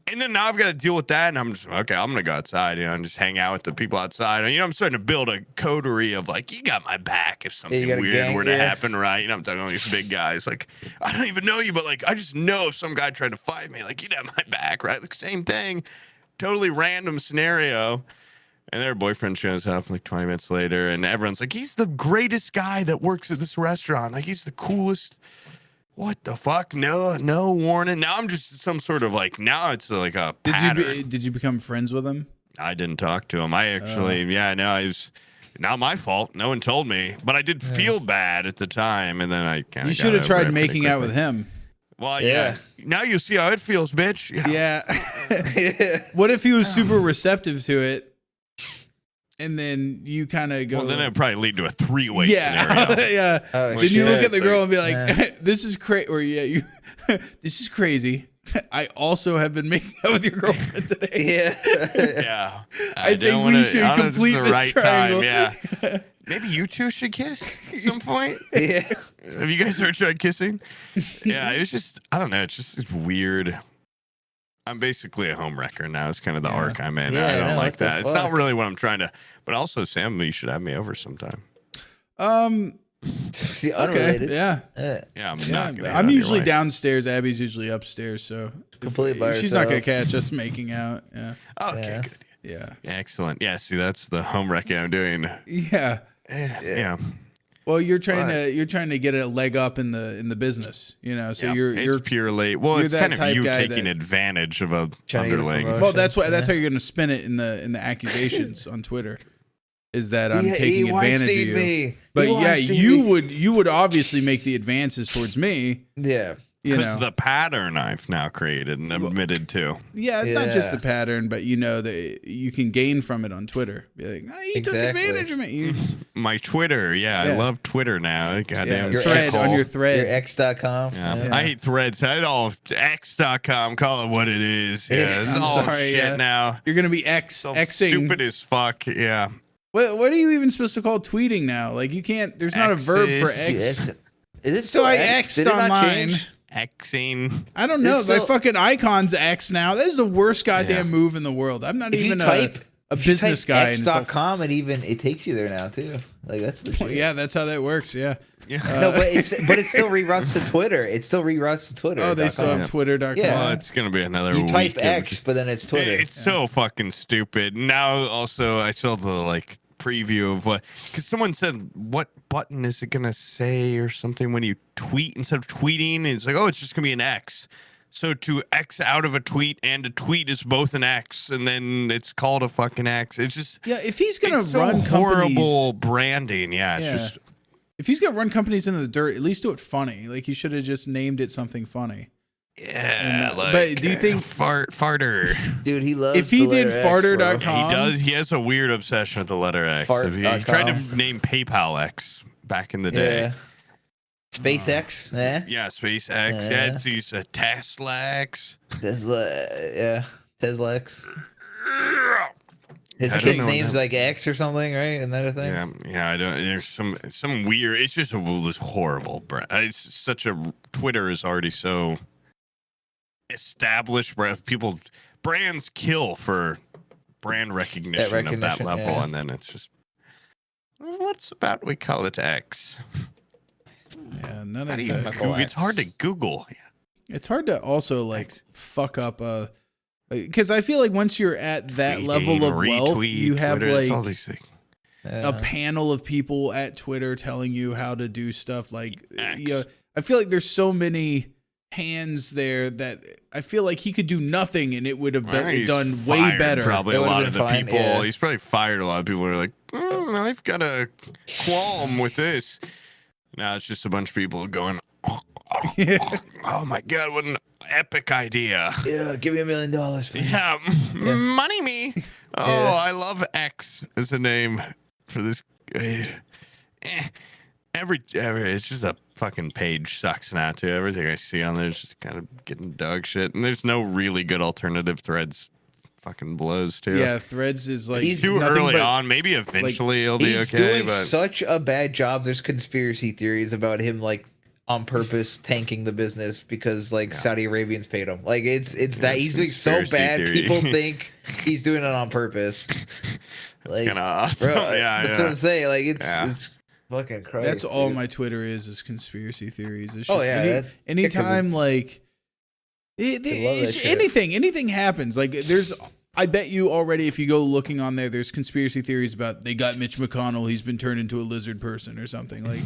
And then now I've got to deal with that, and I'm just okay. I'm gonna go outside, and just hang out with the people outside. And, I'm starting to build a coterie of like, you got my back if something weird were to happen, right? I'm talking to all these big guys. Like, I don't even know you, but like, I just know if some guy tried to fight me, like, you'd have my back, right? Like, same thing, totally random scenario. And their boyfriend shows up like 20 minutes later, and everyone's like, he's the greatest guy that works at this restaurant. Like, he's the coolest. What the fuck? No warning. Now I'm just some sort of like, now it's like a pattern. Did you become friends with him? I didn't talk to him. I actually, I not my fault. No one told me, but I did feel bad at the time, and then I kind of. You should have tried making out with him. Well, yeah. Now you see how it feels, bitch. Yeah. What if he was super receptive to it? And then you kind of go. Well, then it'd probably lead to a 3-way scenario. Yeah. Then you look at the girl and be like, "This is crazy," or this is crazy. I also have been making out with your girlfriend today. Yeah. I think we should complete this triangle. Yeah. Maybe you two should kiss at some point. Yeah. Have you guys ever tried kissing? Yeah, it's just, I don't know. It's just it's weird. I'm basically a homewrecker now. It's kind of the arc I'm in. Yeah, I don't like that. Fuck? It's not really what I'm trying to. But also, Sam, you should have me over sometime. See, unrelated. Okay. Yeah, I'm not gonna. I'm usually downstairs. Abby's usually upstairs, so Completely by she's not gonna herself. catch us making out. Yeah. Okay, good. Yeah. Excellent. Yeah, see, that's the homewrecking I'm doing. Yeah. Yeah. Well, you're trying to get a leg up in the business, you know. So you're purely well, you're it's that kind of type you guy taking advantage of a Trying to get a underling. promotion. well, that's how you're gonna spin it in the accusations on Twitter. Is that I'm taking advantage of you? Me. But He yeah, Weinsteined me. you would obviously make the advances towards me. Yeah. You Because know, the pattern I've now created and admitted to. yeah, not just the Yeah. pattern, but you know that you can gain from it on Twitter. Be like, oh, you took Exactly. advantage of me. You just, My Twitter, I Yeah. love Twitter now. Goddamn Your thread ex- on your Your thread. X.com. Yeah. I hate threads. I don't X.com. Call it what it is. Yeah, it's I'm all sorry, shit yeah. now. You're gonna be So Xing. stupid as fuck. Yeah. What are you even supposed to call tweeting now? Like you can't. There's not a verb for X's. X. Is it So still I X? Did X'd it not on mine. change? Xing. I don't know. It's My so- fucking icon's X now. That is the worst goddamn Yeah. move in the world. I'm not If you even type a business guy. And it's all- X.com, it takes you there now too. Like that's the shit. yeah, that's how that works. Yeah. Yeah. No, but it still reroutes to Twitter. It still reroutes to Twitter. Oh, they still have Twitter.com. Yeah. Well, it's gonna be another You type week of- X, but then it's Twitter. It's so fucking stupid. Now, also, I saw the preview of what, because someone said, "What button is it gonna say?" or something when you tweet instead of tweeting. It's like, oh, it's just gonna be an X. So to X out of a tweet and a tweet is both an X, and then it's called a fucking X. It's just Yeah, if he's gonna it's so run horrible companies, branding. Yeah, it's just if he's gonna run companies into the dirt, at least do it funny. Like he should have just named it something funny. yeah. but do you think- farter? Dude, he loves. If he the did letter X, farter.com, bro. He does. He has a weird obsession with the letter X. He tried to name PayPal X back in the day. Yeah. SpaceX, Yeah, SpaceX. Yeah, he's a Tesla X. Tesla X. His I don't kid's know name's that- like X or something, right? Isn't that a thing? Yeah. I don't. There's some weird. It's just this horrible. It's such a. Twitter is already so established. Brands kill for brand recognition of that level, yeah. and then it's just. What's about we call it X? yeah, none How of do you that. X. Google? It's hard to Google. It's hard to also fuck up because I feel like once you're at that level of wealth, you have Twitter, it's all these things. a panel of people at Twitter telling you how to do stuff. Like, X. I feel like there's so many hands there that I feel like he could do nothing and it would have been He's done way fired better. Probably It a would've lot been of the fine, people. yeah. He's probably fired a lot of people who are like, I've got a qualm with this. Now it's just a bunch of people going, oh my God, what an epic idea. Yeah, give me $1 million. Please. Yeah, money me. Oh, Yeah. I love X as a name for this. Every it's just a fucking page sucks now too. Everything I see on there is just kind of getting dog shit, and there's no really good alternative threads. Fucking blows too. Yeah, Threads is like He's Too nothing early but- on. Maybe eventually it'll be He's okay, doing but such a bad job. There's conspiracy theories about him on purpose tanking the business because Saudi Arabians paid him. It's that he's doing so conspiracy bad. theory. People think he's doing it on purpose. kind of awesome. Bro, yeah, that's what I'm saying. It's fucking crazy. That's all dude. my Twitter is conspiracy theories. It's Oh, just yeah, anytime it's- like love that shit. anything happens. Like there's I bet you already, if you go looking on there's conspiracy theories about they got Mitch McConnell. He's been turned into a lizard person or something. Like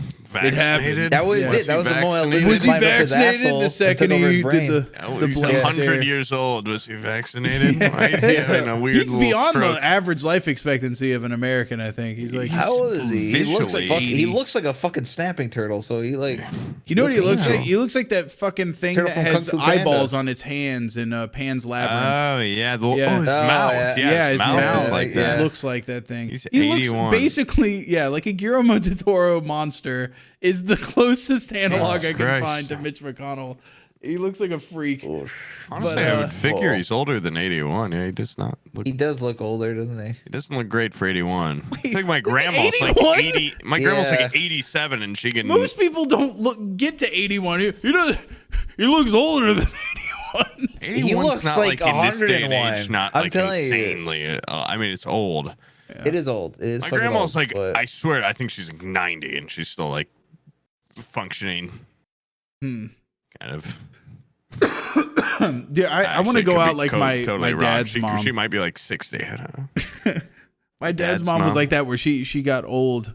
it happened. That was it. That was the moment. Was he vaccinated the second he did the He's blade 100 stare? years old. Was he vaccinated? Why is he having a weird He's little beyond stroke? the average life expectancy of an American. I think he's like. How old is he? Visually. He looks like a fucking snapping turtle. So he like. You know what he looks like? like? He looks like that fucking thing Turtle that from has Kung Fu Panda. eyeballs on its hands in Pan's Labyrinth. Oh yeah, his Yeah. mouth. Yeah, his mouth is like that. looks like that thing. He's He looks 81. basically, like a Guillermo del Toro monster is the closest analog I can Christ. find to Mitch McConnell. He looks like a freak. Honestly, But, I would figure he's older than 81. Yeah, he does not look. He does look older, doesn't he? He doesn't look great for 81. I think my grandma's 81? like 80. My grandma's Yeah. like 87, and she can. Most people don't get to 81. He looks older than 81. 81's He looks not like in this day and 101. age, not I'm like telling you. insanely. I mean, it's old. It is old. It is. My fucking grandma's old, like, but- I swear, I think she's like 90, and she's still like functioning, kind of. Dude, I want to Actually, go could out be like totally my wrong. dad's mom. She might be like 60. I don't know. My dad's mom was like that, where she got old.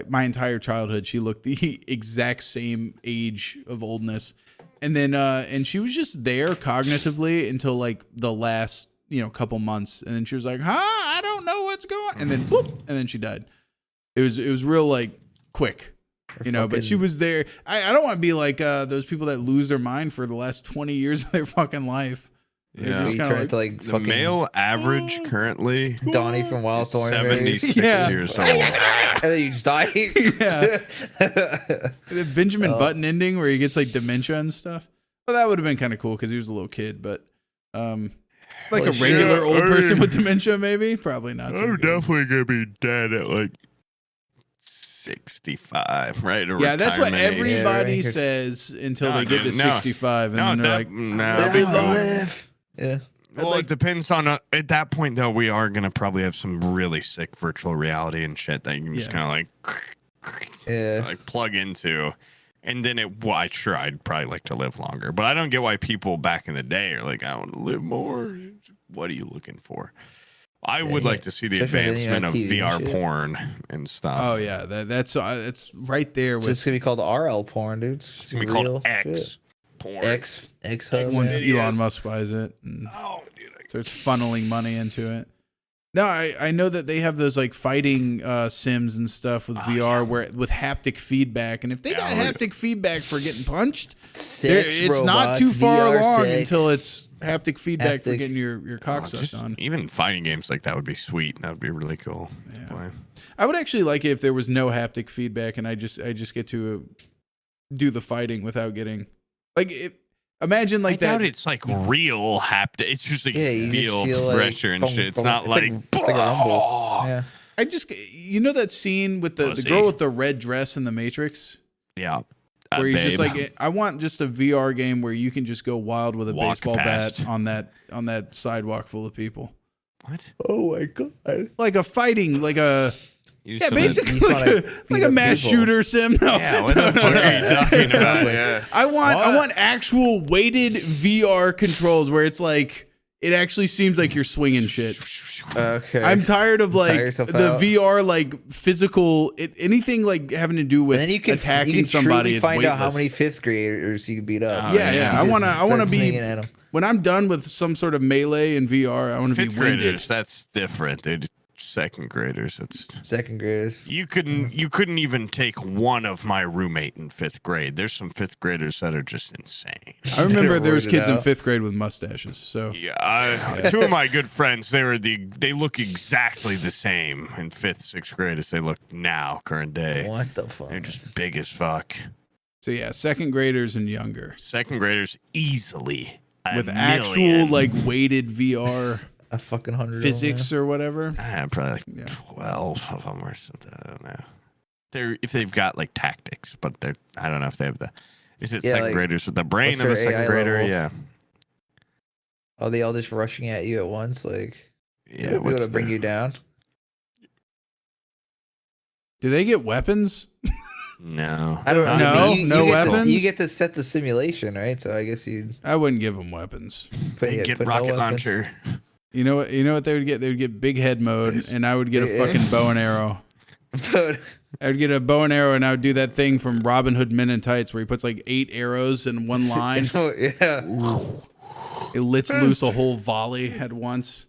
My entire childhood, she looked the exact same age of oldness, and then and she was just there cognitively until like the last couple months, and then she was like, I don't know what's going, and then boop, and then she died. It was real like quick, but she was there. I don't want to be like those people that lose their mind for the last 20 years of their fucking life. They're Yeah. just He kinda turned to like The fucking male average currently Donnie from Wild is Thornberrys. 76 Yeah. years old. And then you just die. Yeah. The Benjamin Button ending where he gets like dementia and stuff. Well, that would have been kind of cool because he was a little kid, but like a regular old person with dementia, maybe probably not. So I'm good. definitely gonna be dead at like 65, right? Yeah, that's what Retirement age. everybody Yeah, says until No, they get to dude, no. 65, and No, then they're that- like, no. "Let me know." live. Yeah. Well, it depends on at that point though. We are gonna probably have some really sick virtual reality and shit that you can just Yeah. kind of Yeah. like plug into, and then I'd probably like to live longer, but I don't get why people back in the day are like, I want to live more. What are you looking for? I would like to see the especially when you advancement have of TV and VR shit. porn and stuff. Oh yeah, that's right there So with it's gonna be called RL porn, dude. It's gonna be called X porn. X Hub. once Yeah. Elon Musk buys it and Oh, dude. starts funneling money into it. No, I know that they have those like fighting sims and stuff with VR where with haptic feedback, and if they got Yeah. haptic feedback for getting punched, Sex it's not robots, too far VR along sex. until it's haptic feedback for Haptic. getting your cock sucked Just on. even fighting games like that would be sweet. That would be really cool. Yeah. I would actually like it if there was no haptic feedback and I just get to do the fighting without getting like it. Imagine like I that. doubt it's like real haptic. It's just like Yeah, you just feel feel like pressure and boom, shit. It's boom. not It's like, it's like a rumble. Yeah. I just that scene with the Pussy. girl with the red dress in the Matrix. yeah. Where he's just babe. like, I want just a VR game where you can just go wild with a Walk baseball past. bat on that sidewalk full of people, What? Oh my god. like a fighting, like a You yeah, just basically you just like wanna a, beat like a up mass people. shooter sim. No, Yeah, what the fuck are you talking about? Yeah. I want What? actual weighted VR controls where it's like it actually seems like you're swinging shit. Okay. I'm tired of Tire like yourself the out. VR like physical anything like having to do with and then you can attacking somebody truly is find weightless. out how many fifth graders you can beat up. Oh, Yeah, yeah. I You wanna just I wanna start be swinging at 'em. when I'm done with some sort of melee in VR. I want to be Fifth winded. graders, that's different. They're just second graders. It's Second graders. you couldn't even take one of my roommate in fifth grade. There's some fifth graders that are just insane. I remember there was Roided kids in out. fifth grade with mustaches. So Yeah, two of my good friends, they look exactly the same in fifth, sixth grade as they look now, current day. What the fuck? They're just big as fuck. yeah, second graders and younger Second graders easily a with million. actual like weighted VR a fucking 100 physics or whatever. Probably like Yeah. 12 12 of them or something. I don't know. If they've got like tactics, but I don't know if they have the. Is it Yeah, second like, graders with the brain what's of a their second AI grader? level? Yeah. Are they all just rushing at you at once? Like, Yeah. be able what's to bring the- you down? Do they get weapons? No. I don't know. No, I mean, no you weapons? you get to set the simulation, right? So I guess you'd I wouldn't give them weapons. put, They yeah, get put no rocket weapons. launcher. You know what they would get? They would get big head mode, and I would get a fucking bow and arrow. I would get a bow and arrow, and I would do that thing from Robin Hood Men in Tights where he puts like 8 arrows in one line. Yeah. It lets loose a whole volley at once.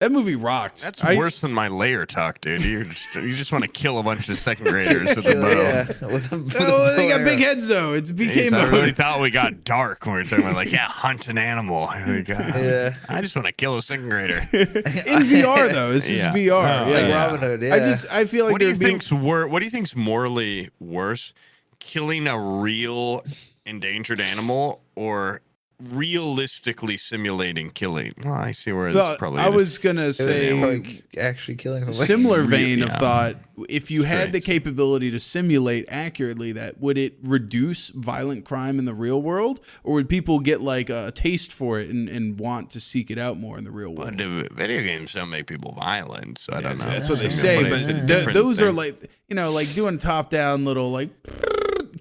That movie rocked. That's worse than my Lair talk, dude. You just want to kill a bunch of second graders with a bow. Yeah, They got big heads though. It's BK I mode. really thought we got dark when we were talking about like, hunt an animal. Yeah. I just want to kill a second grader. In VR though. This is VR. Oh, Like yeah. Robin Hood. Yeah. I feel like What do you think's morally worse? Killing a real endangered animal or realistically simulating killing? Well, I see where it's probably. I was gonna say like actually killing somebody. similar vein of thought. If you had the capability to simulate accurately that, would it reduce violent crime in the real world, or would people get like a taste for it and want to seek it out more in the real world? But video games don't make people violent, so I don't know. That's what they say, it's a but different those are thing. like, like doing top down little like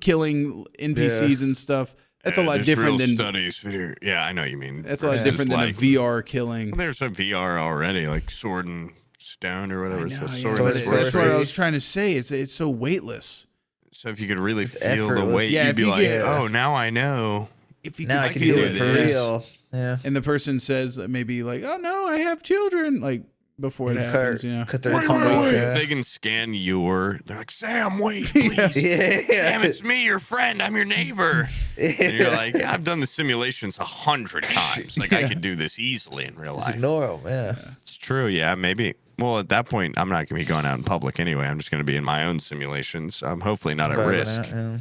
killing NPCs and stuff. That's a lot there's different real than studies video. Yeah, I know what you mean. that's a lot Versus, different than like, a VR killing. Well, there's a VR already, like Sword and Stone or whatever. I know, So yeah, Sword but and that's Sorcery. what I was trying to say. It's so weightless. So if you could really feel the effortless. weight, Yeah, you'd if be you like, get- oh, now I know. If you Now I could can feel do it it for this. real. Yeah. and the person says maybe like, oh no, I have children, like before it You happens, cut their Wait, tongue wait, off, wait. yeah. They can scan your. They're like, Sam, wait, please. Yeah. Damn, it's me, your friend. I'm your neighbor. And you're like, yeah, I've done the simulations 100 times. Like, I could do this easily in real Just life. ignore them. Yeah. It's true. Yeah, maybe. Well, at that point, I'm not going to be going out in public anyway. I'm just going to be in my own simulations. I'm hopefully not at risk. Yeah.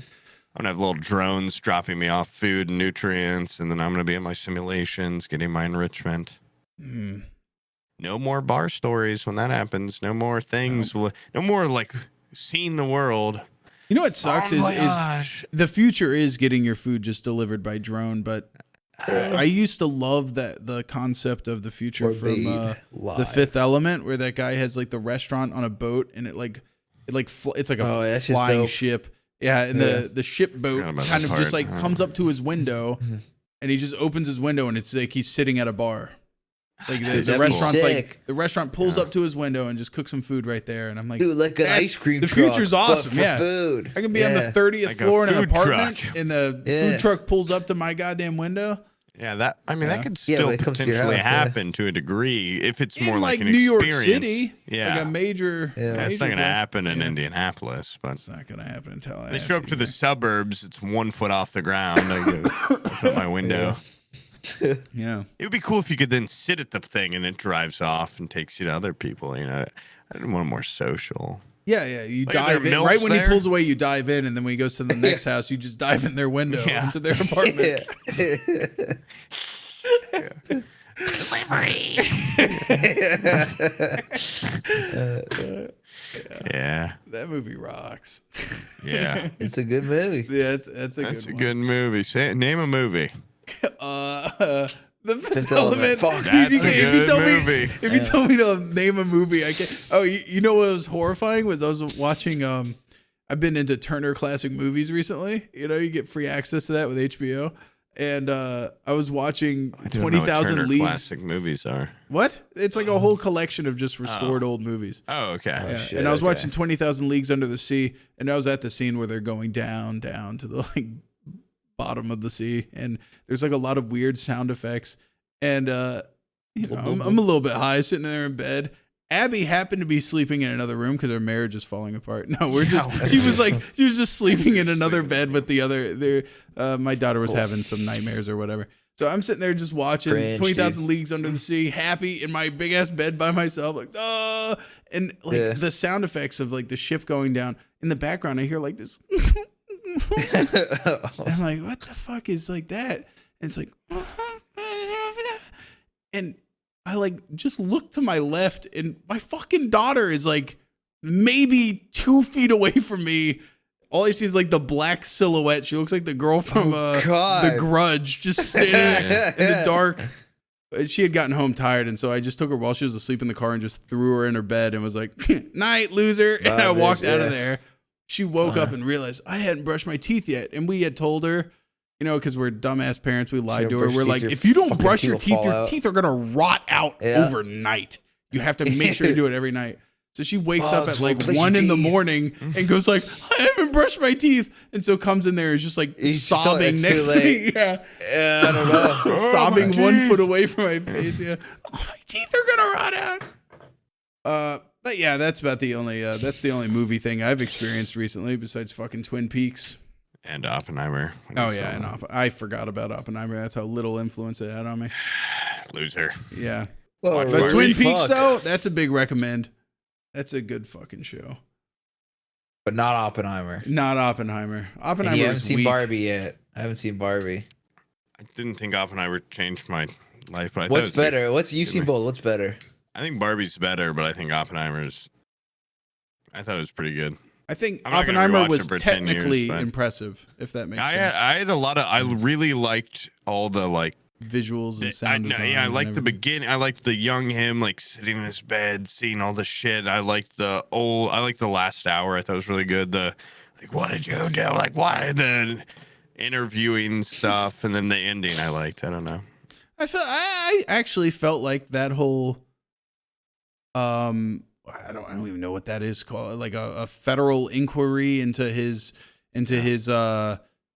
I'm going to have little drones dropping me off food and nutrients, and then I'm going to be in my simulations getting my enrichment. Mm. No more bar stories when that happens. No more things. No more, like, seeing the world. You know what sucks Bon is voyage. the future is getting your food just delivered by drone, but I used to love the concept of the future Or from made The live. Fifth Element, where that guy has like the restaurant on a boat, and it's like it's like Oh, a that's just flying dope. ship. Yeah, and the ship boat Forgot about kind that of just part. like comes up to his window, and he just opens his window, and it's like he's sitting at a bar. Like the That'd be restaurant's sick. like the restaurant pulls up to his window and just cooks some food right there, and I'm like, Dude, like an that's- ice cream The truck, future's but awesome. for Yeah, food. I can be on the 30th Like a floor in an food apartment, truck. and the Yeah. food truck pulls up to my goddamn window. Yeah, that that could Yeah, still when it comes to your potentially house, yeah. happen to a degree if it's more In like like an New York experience. City, Yeah, like a major. Yeah. it's major not going to place. happen in Yeah. Indianapolis, but It's not gonna happen in they Tallahassee. show up to the either. suburbs. It's 1 foot off the ground. I go up at my window. Yeah. It would be cool if you could then sit at the thing and it drives off and takes you to other people. You know, I didn't want more social. Yeah, yeah. You Like, are there dive in milfs right when there? he pulls away. You dive in, and then when he goes to the next house, you just dive in their window Yeah. into their apartment. Delivery. Yeah, That movie rocks. yeah. It's a good movie. Yeah, that's a That's good a one. good movie. Name a movie. The Fifth Fifth Element. Element. Fuck. Dude, That's a if you good tell movie. me, if you tell me to name a movie, I can. Oh, you know what was horrifying was I was watching. I've been into Turner Classic Movies recently. You know, you get free access to that with HBO. And I was watching I don't know what 20,000 Turner Leagues. classic movies are. What? It's like a whole collection of just restored old movies. Oh, okay. Yeah, shit, and I was okay. watching 20,000 Leagues Under the Sea, and I was at the scene where they're going down to the like bottom of the sea, and there's like a lot of weird sound effects, and you know, I'm a little bit high, sitting there in bed. Abby happened to be sleeping in another room because her marriage is falling apart. No, she was just sleeping in another bed with the other. My daughter was having some nightmares or whatever. So I'm sitting there just watching Cringe, 20,000 Leagues Under the Sea, happy in my big ass bed by myself, like, and like the sound effects of like the ship going down in the background. I hear like this. I'm like, what the fuck is like that? And it's like, and I like just look to my left, and my fucking daughter is like maybe 2 feet away from me. All I see is like the black silhouette. She looks like the girl from God. The Grudge, just standing in the dark. She had gotten home tired, and so I just took her while she was asleep in the car and just threw her in her bed and was like, "Night, loser." And I walked out of there. She woke up and realized I hadn't brushed my teeth yet, and we had told her You know, because we're dumbass parents, we lied to Don't her. brush We're your like, teeth, if you don't your brush your fucking teeth, teeth will your fall teeth are gonna rot out Yeah. overnight. You have to make sure you do it every night. So she wakes up Bugs at will like replace 1 your in the teeth. morning and goes like, I haven't brushed my teeth. And so comes in there and is just like He's just sobbing it's next too to me. late. Yeah. Yeah, I don't know. Sobbing my 1 teeth. foot away from my face. Yeah. Oh, my teeth are gonna rot out. But yeah, that's about the only movie thing I've experienced recently besides fucking Twin Peaks. And Oppenheimer. Oh yeah, and I forgot about Oppenheimer. That's how little influence it had on me. Loser. Yeah. Well, Watch But Barbie. Twin Peaks Fuck. though, that's a big recommend. That's a good fucking show. But not Oppenheimer. Not Oppenheimer. And Oppenheimer you haven't was seen weak. Barbie yet. I haven't seen Barbie. I didn't think Oppenheimer changed my life, but I thought it What's was better? You've seen me. both. What's better? I think Barbie's better, but I think Oppenheimer's. I thought it was pretty good. I think I'm not gonna Oppenheimer rewatch was it for 10 years, technically but- impressive, if that makes I sense. had a lot of. I really liked all the like. Visuals and sound design. I and liked the everything. beginning. I liked the young him like sitting in his bed, seeing all the shit. I liked the old. I liked the last hour. I thought it was really good. The like, what did you do? Like, why the interviewing stuff, and then the ending. I liked. I don't know. I actually felt like that whole I don't even know what that is called, like a federal inquiry into his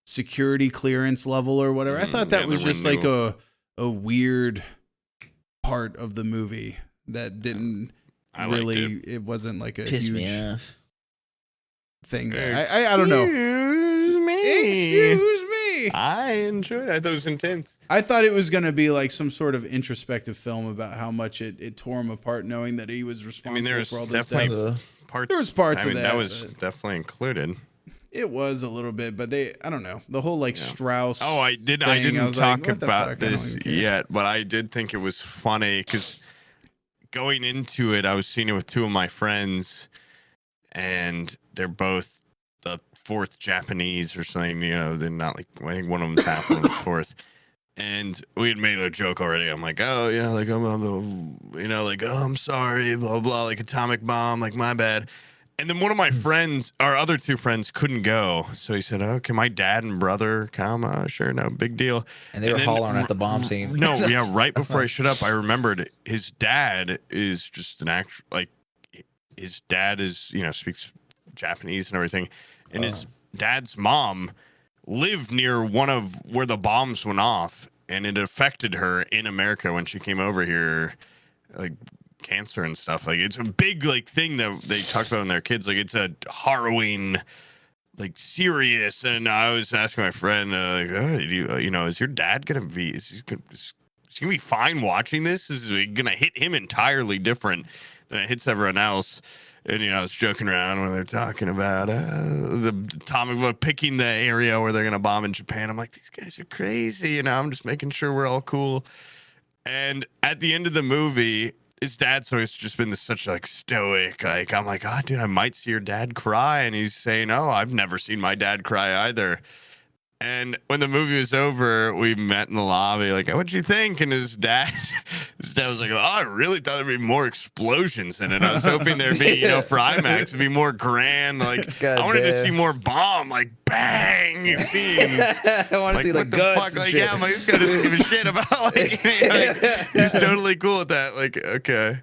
security clearance level or whatever. I thought that yeah, was the just like renewal. a weird part of the movie that didn't I liked really it. it wasn't like a Piss me huge off. thing. I don't know. Excuse me. Excuse me. I enjoyed it. I thought it was intense. I thought it was going to be like some sort of introspective film about how much it tore him apart, knowing that he was responsible there's for all those definitely- deaths. Parts. There was parts I of mean, that, was but- definitely included. It was a little bit, but I don't know, the whole like Yeah. Strauss. Oh, I didn't was like, talk what the about fuck? I don't this even care. yet, but I did think it was funny because going into it, I was seeing it with two of my friends, and they're both the fourth Japanese or something. You know, they're not like, I think one of them's half, one of them's fourth. And we had made a joke already. I'm like, oh yeah, like I'm sorry, blah blah, like atomic bomb, like my bad. And then one of my friends, our other two friends, couldn't go, so he said, "Oh, can my dad and brother come?" Sure, no big deal. And they were then hollering at the bomb scene. No, yeah, right before I shut up, I remembered his dad is just an actual, like, his dad is, speaks Japanese and everything, and his dad's mom lived near one of where the bombs went off, and it affected her in America when she came over here, like cancer and stuff. Like, it's a big like thing that they talked about in their kids. Like, it's a harrowing, like, serious. And I was asking my friend, like, oh, is your dad gonna be? Is he gonna be fine watching this? Is it gonna hit him entirely different than it hits everyone else? And, I was joking around when they're talking about the atomic, picking the area where they're going to bomb in Japan. I'm like, these guys are crazy. I'm just making sure we're all cool. And at the end of the movie, his dad's always just been such like stoic. Like, I'm like, oh, dude, I might see your dad cry. And he's saying, oh, I've never seen my dad cry either. And when the movie was over, we met in the lobby, like, what'd you think? And his dad was like, oh, I really thought there'd be more explosions in it. I was hoping there'd be, for IMAX, it'd be more grand. Like, God I wanted to damn. see more bomb, like, bang scenes. I want to see like what the guts. fuck? and Like, shit. yeah, I'm like, this guy doesn't give a shit about, like, he's totally cool with that. Like, okay.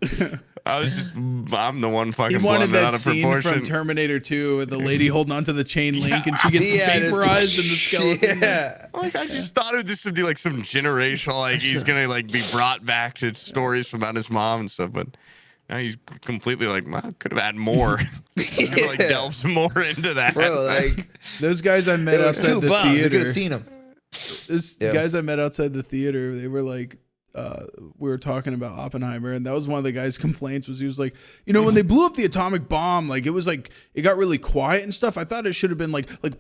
I'm the one fucking He wanted blowing it out that of scene proportion. from Terminator 2 with the lady holding onto the chain link and she gets Yeah, vaporized in the skeleton. Yeah. Like, I just thought this would be like some generational, like he's gonna like be brought back to stories about his mom and stuff, but now he's completely like, well, could have had more. Could have like delved more into that. Bro, like Those guys I met there were outside two the bombs. You could theater. have seen them. The guys I met outside the theater, they were like, we were talking about Oppenheimer, and that was one of the guys' complaints. Was he was like, when they blew up the atomic bomb, like it was like it got really quiet and stuff. I thought it should have been like like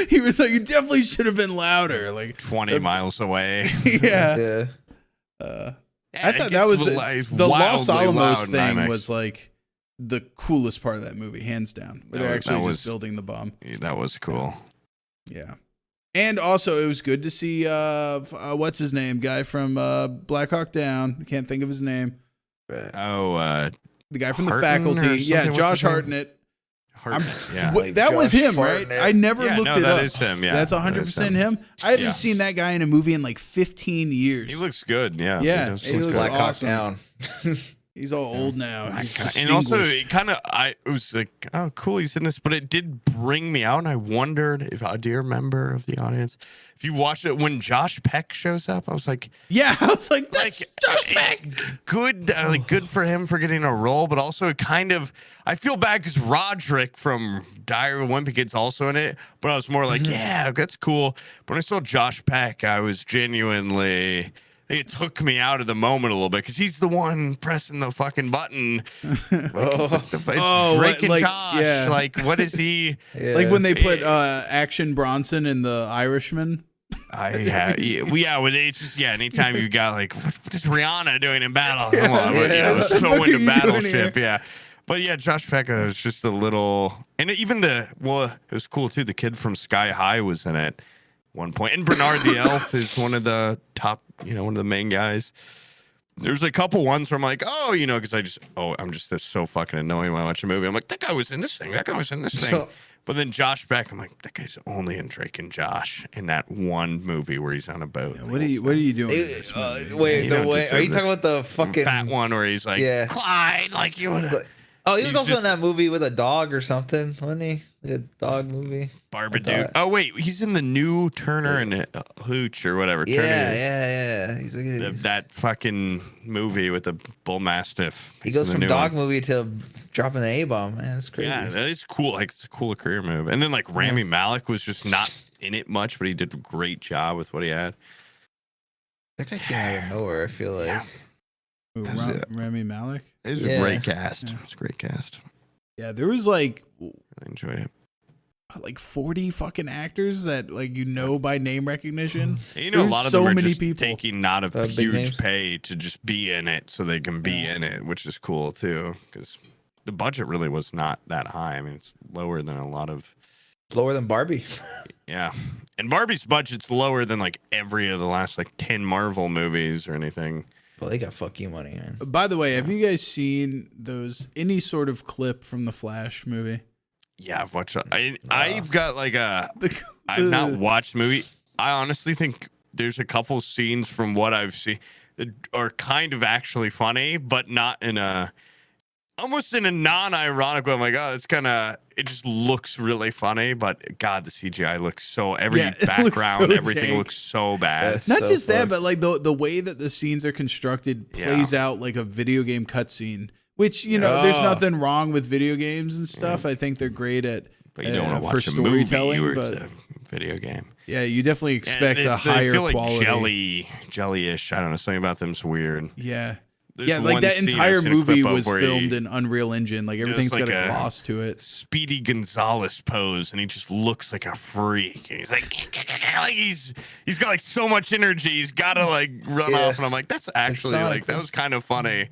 he was like, it definitely should have been louder, like 20 miles away. yeah. Yeah. I thought that was the Los Alamos thing was like the coolest part of that movie, hands down. Where they're actually just building the bomb. That was cool. Yeah. And also, it was good to see what's his name, guy from Black Hawk Down. I can't think of his name. Oh, The guy from the Hartnett or faculty. Yeah, something? Josh What's his name? Hartnett. Hartnett, yeah. Like that was Josh him, right? Hartnett. I never Yeah, looked no, it that up. is him, yeah. That's That is 100% him. I haven't Yeah. seen that guy in a movie in like 15 years. He looks good, yeah. Yeah, does he look looks good. Black Hawk awesome. Down. He's all old now. He's And also, distinguished. it kind of, it was like, oh, cool, he's in this, but it did bring me out, and I wondered if a dear member of the audience, if you watched it when Josh Peck shows up, I was like, Yeah, I was like, that's Josh Peck. it's good, like good for him for getting a role, but also it kind of, I feel bad because Roderick from Diary of a Wimpy Kid's also in it, but I was more like, yeah, that's cool. But when I saw Josh Peck, I was genuinely. It took me out of the moment a little bit because he's the one pressing the fucking button. It's Drake and like, Josh. yeah. Like, what is he? Yeah. Like when they put Action Bronson in The Irishman. With it's just anytime you got like, what is Rihanna doing in battle? Come on, Yeah. but, What the so fuck are into you Battleship, doing yeah. But yeah, Josh Peck was just a little, and even it was cool too. The kid from Sky High was in it. One point, and Bernard the Elf is one of the top, one of the main guys. There's a couple ones where I'm like, oh, because I'm just so fucking annoying when I watch a movie. I'm like, that guy was in this thing, that guy was in this thing. But then Josh Beck, I'm like, that guy's only in Drake and Josh in that one movie where he's on a boat. Yeah, what are you doing? in this movie? Wait, You the don't way deserve are you this. talking about the fucking fat one where he's like, Yeah. Clyde, like you would. Oh, he was He's also just- in that movie with a dog or something, wasn't he? Like a dog movie. Barbie I thought- dude. Oh wait, he's in the new Turner and Hooch or whatever. Yeah, Turner, yeah. He's like, that fucking movie with the bull mastiff. he He's goes in the from new dog one. movie to dropping the A-bomb. Man, that's crazy. Yeah, that is cool. Like it's a cool career move. And then like Rami Malek was just not in it much, but he did a great job with what he had. That guy came out of nowhere, I feel like. Yeah. Ooh, That's it. Rami Malek. It was Yeah. a great cast. Yeah. It was a great cast. Yeah, there was like I enjoyed it. 40 fucking actors that by name recognition. And, a There's lot of so them are many just people. taking not a Big huge names. pay to just be in it so they can be in it, which is cool too. Because the budget really was not that high. I mean, it's lower than a lot of. Lower than Barbie. Yeah. And Barbie's budget's lower than like every of the last 10 Marvel movies or anything. Well, they got fuck you money, man. By the way, have you guys seen any sort of clip from the Flash movie? Yeah, I've watched. I've got The- I've not watched the movie. I honestly think there's a couple scenes from what I've seen that are kind of actually funny, but not almost in a non-ironic way. I'm like, oh, it just looks really funny, but God, the CGI looks so, every Yeah, it looks background, so everything jank. looks so bad. Yes. Not So just that, fucked. but the way that the scenes are constructed plays out like a video game cutscene. Which there's Oh. nothing wrong with video games and stuff. I think they're great at But you don't want to for watch a movie storytelling. or But it's a video game. yeah, you definitely expect And a I higher feel like quality. jelly-ish. I don't know. Something about them's weird. Yeah. There's Yeah, like one that scene I've entire seen a movie clip of was where he filmed in Unreal Engine. Like everything's like got a a- gloss to it. Speedy Gonzalez pose, and he just looks like a freak. And he's like he's got like so much energy. He's got to run Yeah. off, and I'm like, that's actually Sonic. that was kind of funny.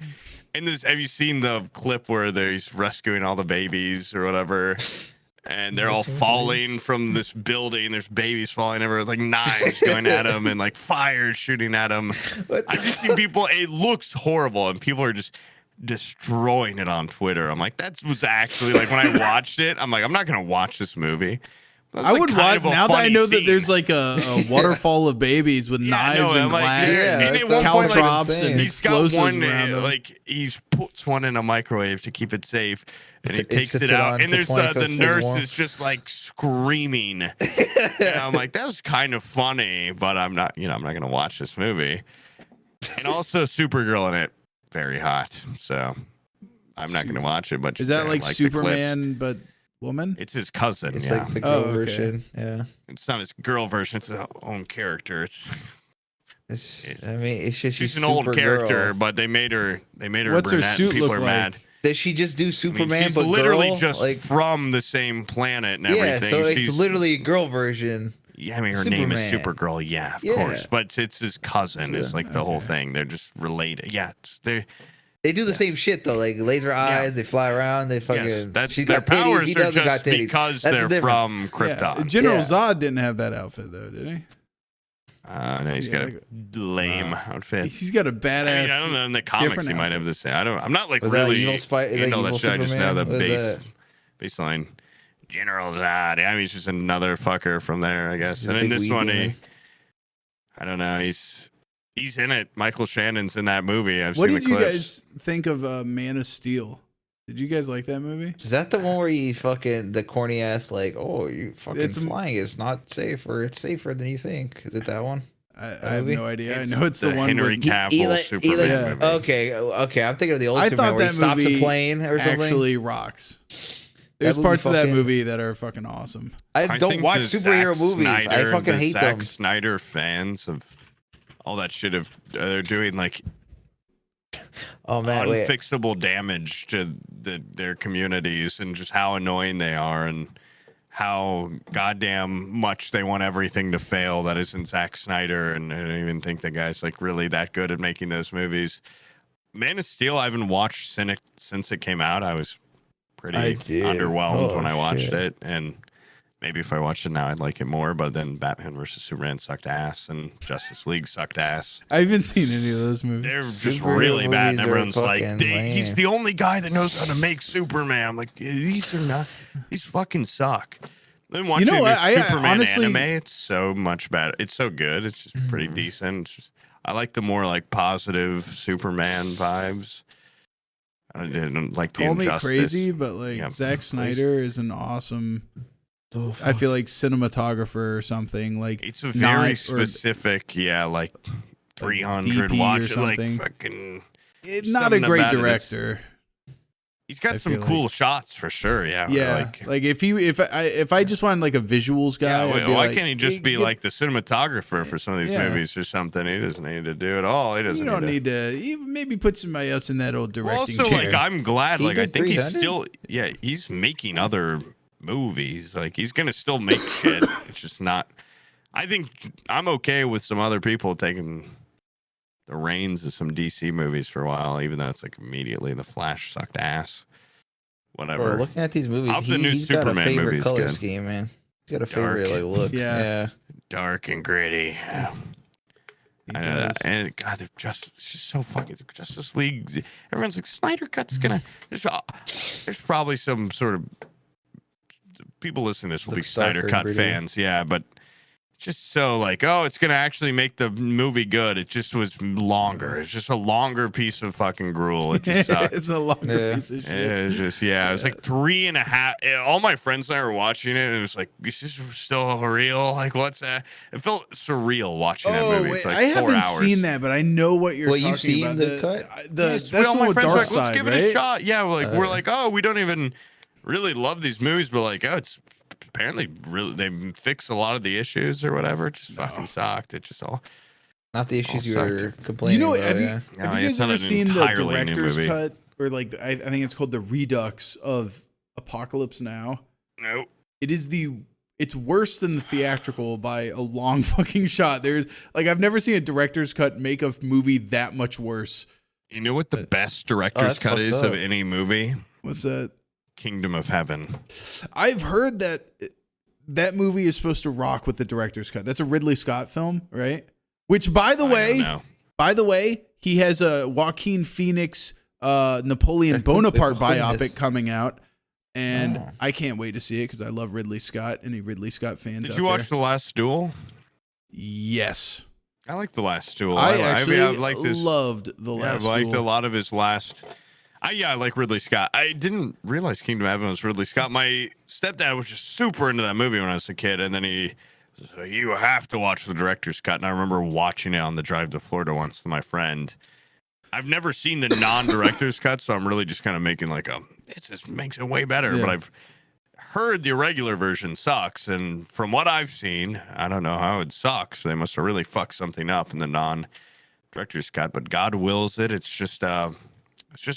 And have you seen the clip where he's rescuing all the babies or whatever? And they're all falling from this building. There's babies falling everywhere, with knives going at them and fire shooting at them. What I've just seen people. It looks horrible, and people are just destroying it on Twitter. I'm like, that was actually when I watched it. I'm like, I'm not gonna watch this movie. But it's, I would kind watch of a now that I funny know that scene. there's a waterfall of babies with knives no, and I'm like, glass yeah, and and at one point, caltrops insane. and he's got explosives one, around them. he puts one in a microwave to keep it safe, and he It takes sits it it out, on and to there's 20 so it the stays nurse warm. is just screaming, and I'm like, that was kind of funny, but I'm not gonna watch this movie. And also Supergirl in it, very hot, so I'm not gonna watch it. But Is that yeah, like the clips. Superman but woman? It's his cousin. It's Yeah, like the Oh, girl okay. version. Yeah. it's not his girl version. It's his own character. It's just She's an old character, but they made her What's her brunette. suit and people look are mad. like? Does she just do I mean, Superman? she's but literally girl? just from the same planet and yeah. everything. So she's it's literally a girl version. yeah. I mean, her name is Superman. Supergirl. Yeah, of Yeah. course. But it's his cousin. Is So, the whole okay. thing. They're just related. Yeah, they. They do the same shit though, like laser eyes. They fly around. They fucking. Yes, that's she's their got titties, powers he are doesn't got just titties. because That's the they're difference. from Krypton. Yeah. General Yeah. Zod didn't have that outfit though, did he? No, he's Yeah, got a lame outfit. He's got a I badass. mean, I don't know. In the comics, different he might outfit. have the same. I'm not Was that really evil into all that Superman? shit. I just know the What is base. that? baseline. General Zod. I mean, he's just another fucker from there, I guess. He's And a in big this weed one, demon. I don't know. He's in it. Michael Shannon's in that movie. I've What seen the did you clips. guys think of Man of Steel? Did you guys like that movie? Is that the one where you fucking the corny ass like, oh, you fucking It's flying is not safe, or it's safer than you think? Is it that one? I have movie? no idea. I know it's the one Henry with Cavill Superman Yeah. movie. Okay. I'm thinking of the old I Superman thought where that he stops a movie plane or something. actually rocks. There's movie parts of that fucking- movie that are fucking awesome. I don't think watch the superhero Zack movies. I Snyder- fucking the hate Zack them. Snyder fans of all that shit of they're doing like Oh man, wait. unfixable damage to their communities and just how annoying they are and how goddamn much they want everything to fail that isn't Zack Snyder, and I don't even think the guy's like really that good at making those movies. Man of Steel I haven't watched since it came out. I was pretty I did. underwhelmed Oh, when I watched shit. it, and maybe if I watched it now I'd like it more, but then Batman versus Superman sucked ass and Justice League sucked ass. I haven't seen any of those movies. They're just Superhero really bad, and movies are everyone's like, fucking he's lame. the only guy that knows how to make Superman. I'm like, these are not, these fucking suck. Then watching know what? I Superman honestly- anime, it's so much better. It's so good. It's just pretty decent. It's just, I like the more like positive Superman vibes. I didn't like the Call me injustice. crazy, but like Yeah, Zack please. Snyder is an awesome. Oh, I fuck. feel like cinematographer or something. Like It's a not- very or specific, like 300 DP or watch it, like something. fucking. not a something great about it that's- director. He's got I some feel cool shots for sure. Yeah. Yeah, like if I just wanted like a visuals guy, Yeah, I'd be why like, can't he just be get- like the cinematographer for some of these Yeah. movies or something? He doesn't need to do it all. He doesn't You don't need need to. You maybe put somebody else in that old to. directing Also, chair. like, I'm glad. He Like, I did think he's 300? still, he's making other movies. Like, he's gonna still make shit. It's just not. I think I'm okay with some other people taking the reins of some DC movies for a while, even though it's like immediately the Flash sucked ass. Whatever. Bro, looking at these movies, I hope the new he's got a Superman favorite movie's color good. scheme, man. He's got a favorite Dark. like look. Yeah. Dark and gritty. He I know that. does. And God, they're just it's just so fucking Justice League. Everyone's like Snyder Cut's gonna. There's probably some sort of people listening to this will be Looks darker Snyder and Cut grittier. fans, yeah, but just so like, oh, it's gonna actually make the movie good. It just was longer. It's just a longer piece of fucking gruel. It just sucked. It's a longer Yeah. piece of shit. It was just, it was like 3.5. All my friends and I were watching it, and it was like, is this still real? Like, what's that? It felt surreal watching that movie. It's like I 4 haven't hours. seen that, but I know what you're Wait, talking you've seen about. the cut? Yes, That's all the my one with friends were Dark like, Side, let's give right? it a shot. Yeah, we're like, oh, we don't even really love these movies, but like, oh, it's apparently really they fix a lot of the issues or whatever. It just fucking sucked. It just all. Not the issues you All were sucked. complaining You know, about. have you yeah. No, have you it's guys not ever an seen the entirely new director's movie. cut, or like I think it's called the Redux of Apocalypse Now? Nope. It's worse than the theatrical by a long fucking shot. There's like I've never seen a director's cut make a movie that much worse. You know what the best director's that's cut fucked is up. of any movie? What's that? Kingdom of Heaven. I've heard that that movie is supposed to rock with the director's cut. That's a Ridley Scott film, right? Which, by the way, he has a Joaquin Phoenix Napoleon Who Bonaparte is this? biopic coming out, and Oh. I can't wait to see it because I love Ridley Scott. Any Ridley Scott fans? Did out you watch there? The Last Duel? Yes, I like The Last Duel. I actually I've liked his, loved the last. I've liked Duel. a lot of his last. I like Ridley Scott. I didn't realize Kingdom of Heaven was Ridley Scott. My stepdad was just super into that movie when I was a kid, and then he was like, you have to watch the director's cut. And I remember watching it on the drive to Florida once with my friend. I've never seen the non-director's cut, so I'm really just kind of making like it just makes it way better. Yeah. But I've heard the irregular version sucks, and from what I've seen, I don't know how it sucks. They must have really fucked something up in the non-director's cut. But God wills it. It's just an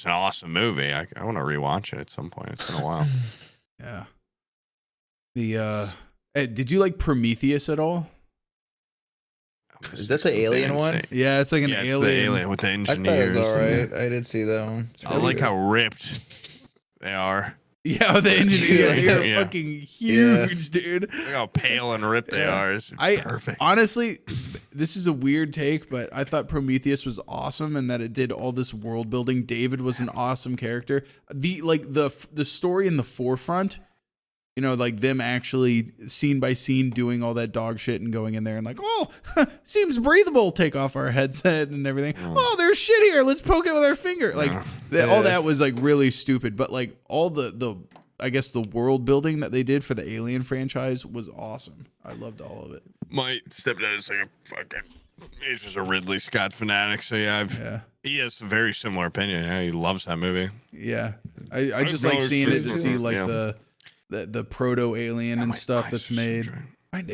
awesome movie. I want to rewatch it at some point. It's been a while. Yeah. Did you like Prometheus at all? Is that the alien one? Yeah, it's like an It's the alien. alien with the I thought it engineers. was all and right. I did see that one. It's I pretty like good. how ripped they are. Yeah, the engineer. They're Yeah. fucking huge, dude. Look how pale and ripped they Yeah. are. It's I perfect. honestly, this is a weird take, but I thought Prometheus was awesome and that it did all this world building. David was an awesome character. The story in the forefront, you know, like them actually scene by scene doing all that dog shit and going in there and like, oh, seems breathable. Take off our headset and everything. Oh, there's shit here. Let's poke it with our finger. Like all that was like really stupid. But like all the I guess the world building that they did for the Alien franchise was awesome. I loved all of it. My stepdad is like a fucking, he's just a Ridley Scott fanatic. So he has a very similar opinion. Yeah, he loves that movie. Yeah, I just like seeing it to see like the proto alien and stuff that's made.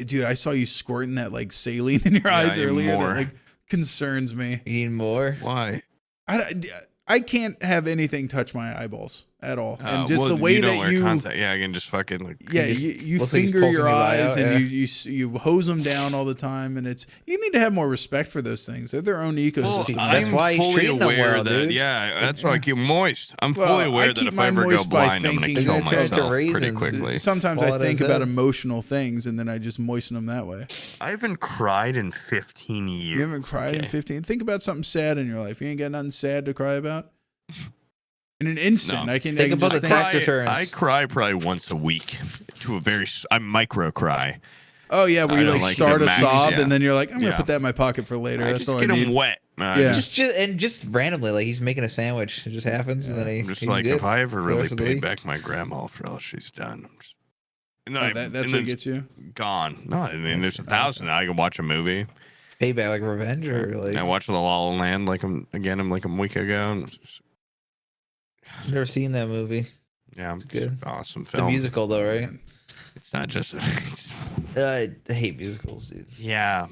Dude, I saw you squirting that like saline in your eyes earlier. That like concerns me. You need more? Why? I can't have anything touch my eyeballs at all, and just the way that you, I can just fucking like, you finger your eyes and you hose them down all the time, and you need to have more respect for those things. They're their own ecosystem. That's why he's treating them well, dude. That's why I keep them moist. I'm fully aware that if I ever go blind, I'm gonna kill myself pretty quickly. Sometimes I think about emotional things, and then I just moisten them that way. I haven't cried in 15 years. You haven't cried in 15? Think about something sad in your life. You ain't got nothing sad to cry about? In an instant, I can think about the tax returns. I cry probably once a week I micro cry. Oh yeah, where you like start a sob and then you're like, I'm gonna put that in my pocket for later. That's all I need. Get him wet. Just randomly, like he's making a sandwich. It just happens, and then I'm just like, if I ever really paid back my grandma for all she's done, I'm just. And then that's what gets you gone. No, I mean there's 1,000. I can watch a movie. Payback, like revenge, or like I watched La La Land like a week ago. And never seen that movie. Yeah, it's good. Awesome film. The musical though, right? It's not just. I hate musicals, dude. Yeah.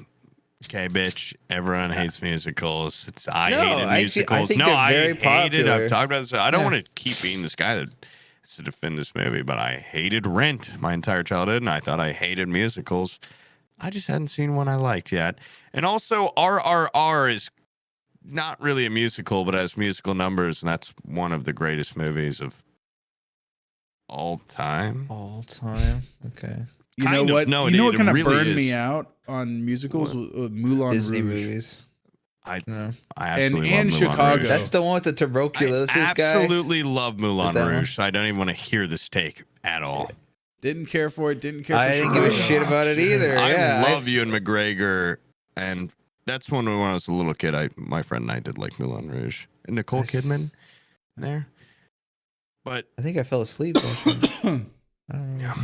Okay, bitch. Everyone hates musicals. I hated musicals. I think they're very popular. I've talked about this. I don't want to keep being this guy that to defend this movie, but I hated Rent my entire childhood, and I thought I hated musicals. I just hadn't seen one I liked yet. And also, RRR is not really a musical, but has musical numbers, and that's one of the greatest movies of all time. All time? Okay. You know what? No, you know what kind of really burned me out on musicals? Moulin Disney Rouge. Movies. I absolutely love Chicago. Rouge. That's the one with the tuberculosis guy. I absolutely love Moulin Rouge. I don't even want to hear this take at all. Didn't care for it. Didn't care for it. I didn't give a shit about it either. I love Ewan McGregor, and that's when I was a little kid. My friend and I did like Moulin Rouge. And Nicole Kidman there. But I think I fell asleep. I don't know. Yeah.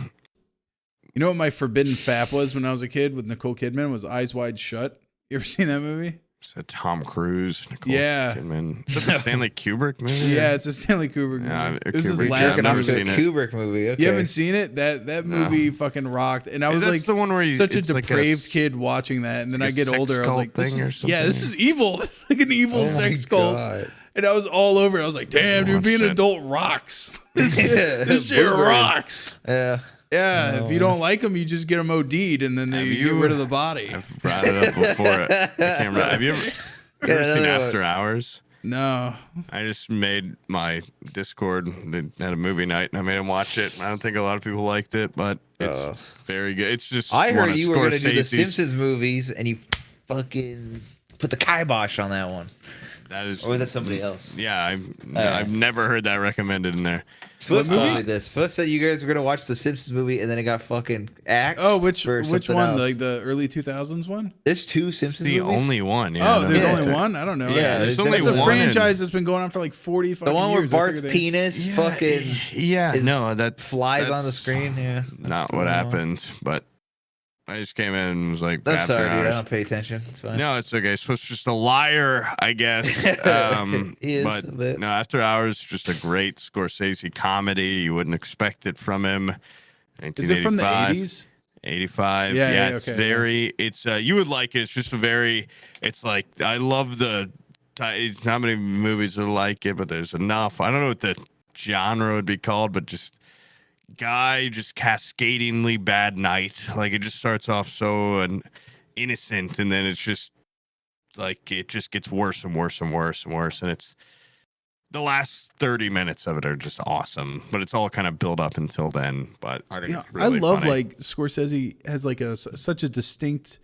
You know what my forbidden fap was when I was a kid with Nicole Kidman? Was Eyes Wide Shut. You ever seen that movie? It's a Tom Cruise, Nicole yeah. Kidman. Is that a Stanley Kubrick movie? Yeah, it's a Stanley Kubrick movie. This is his last movie. Kubrick movie. Okay. You haven't seen it? That movie fucking rocked. And I was like, the one where such a depraved kid watching that. And then I get older, I was like, this is evil. This is like an evil sex cult. And I was all over it. I was like, damn, dude, being an adult rocks. This shit rocks. Yeah. Yeah, if you don't like them, you just get them OD'd, and then they get rid of the body. I've brought it up before. Have you ever seen After Hours? No. I just made my Discord at a movie night, and I made him watch it. I don't think a lot of people liked it, but it's very good. It's just I heard you were going to do the Simpsons movies, and you fucking put the kibosh on that one. That is, or was that somebody else? Yeah, I've never heard that recommended in there. Swift told me this. Swift said you guys were gonna watch the Simpsons movie, and then it got fucking axed. Oh, which one? Else. Like the early 2000s one? There's two Simpsons movies. The only one. Yeah, there's only one. I don't know. Yeah, there's only one. It's a franchise that's been going on for like 40 fucking years. The one where Bart's penis fucking that flies on the screen. Yeah, not what happened, but. I just came in and was like, I'm sorry, dude. I don't pay attention. It's fine. No, it's okay. So it's just a liar, I guess. But no, After Hours, just a great Scorsese comedy. You wouldn't expect it from him. Is it from the 80s? 85. Yeah, it's very. It's you would like it. It's just it's like I love it's not many movies that like it, but there's enough. I don't know what the genre would be called, but just. Guy just cascadingly bad night. Like it just starts off so innocent, and then it's just like it just gets worse and worse and worse and worse. And it's the last 30 minutes of it are just awesome, but it's all kind of built up until then. But I think it's really I love funny. Like Scorsese has like such a distinct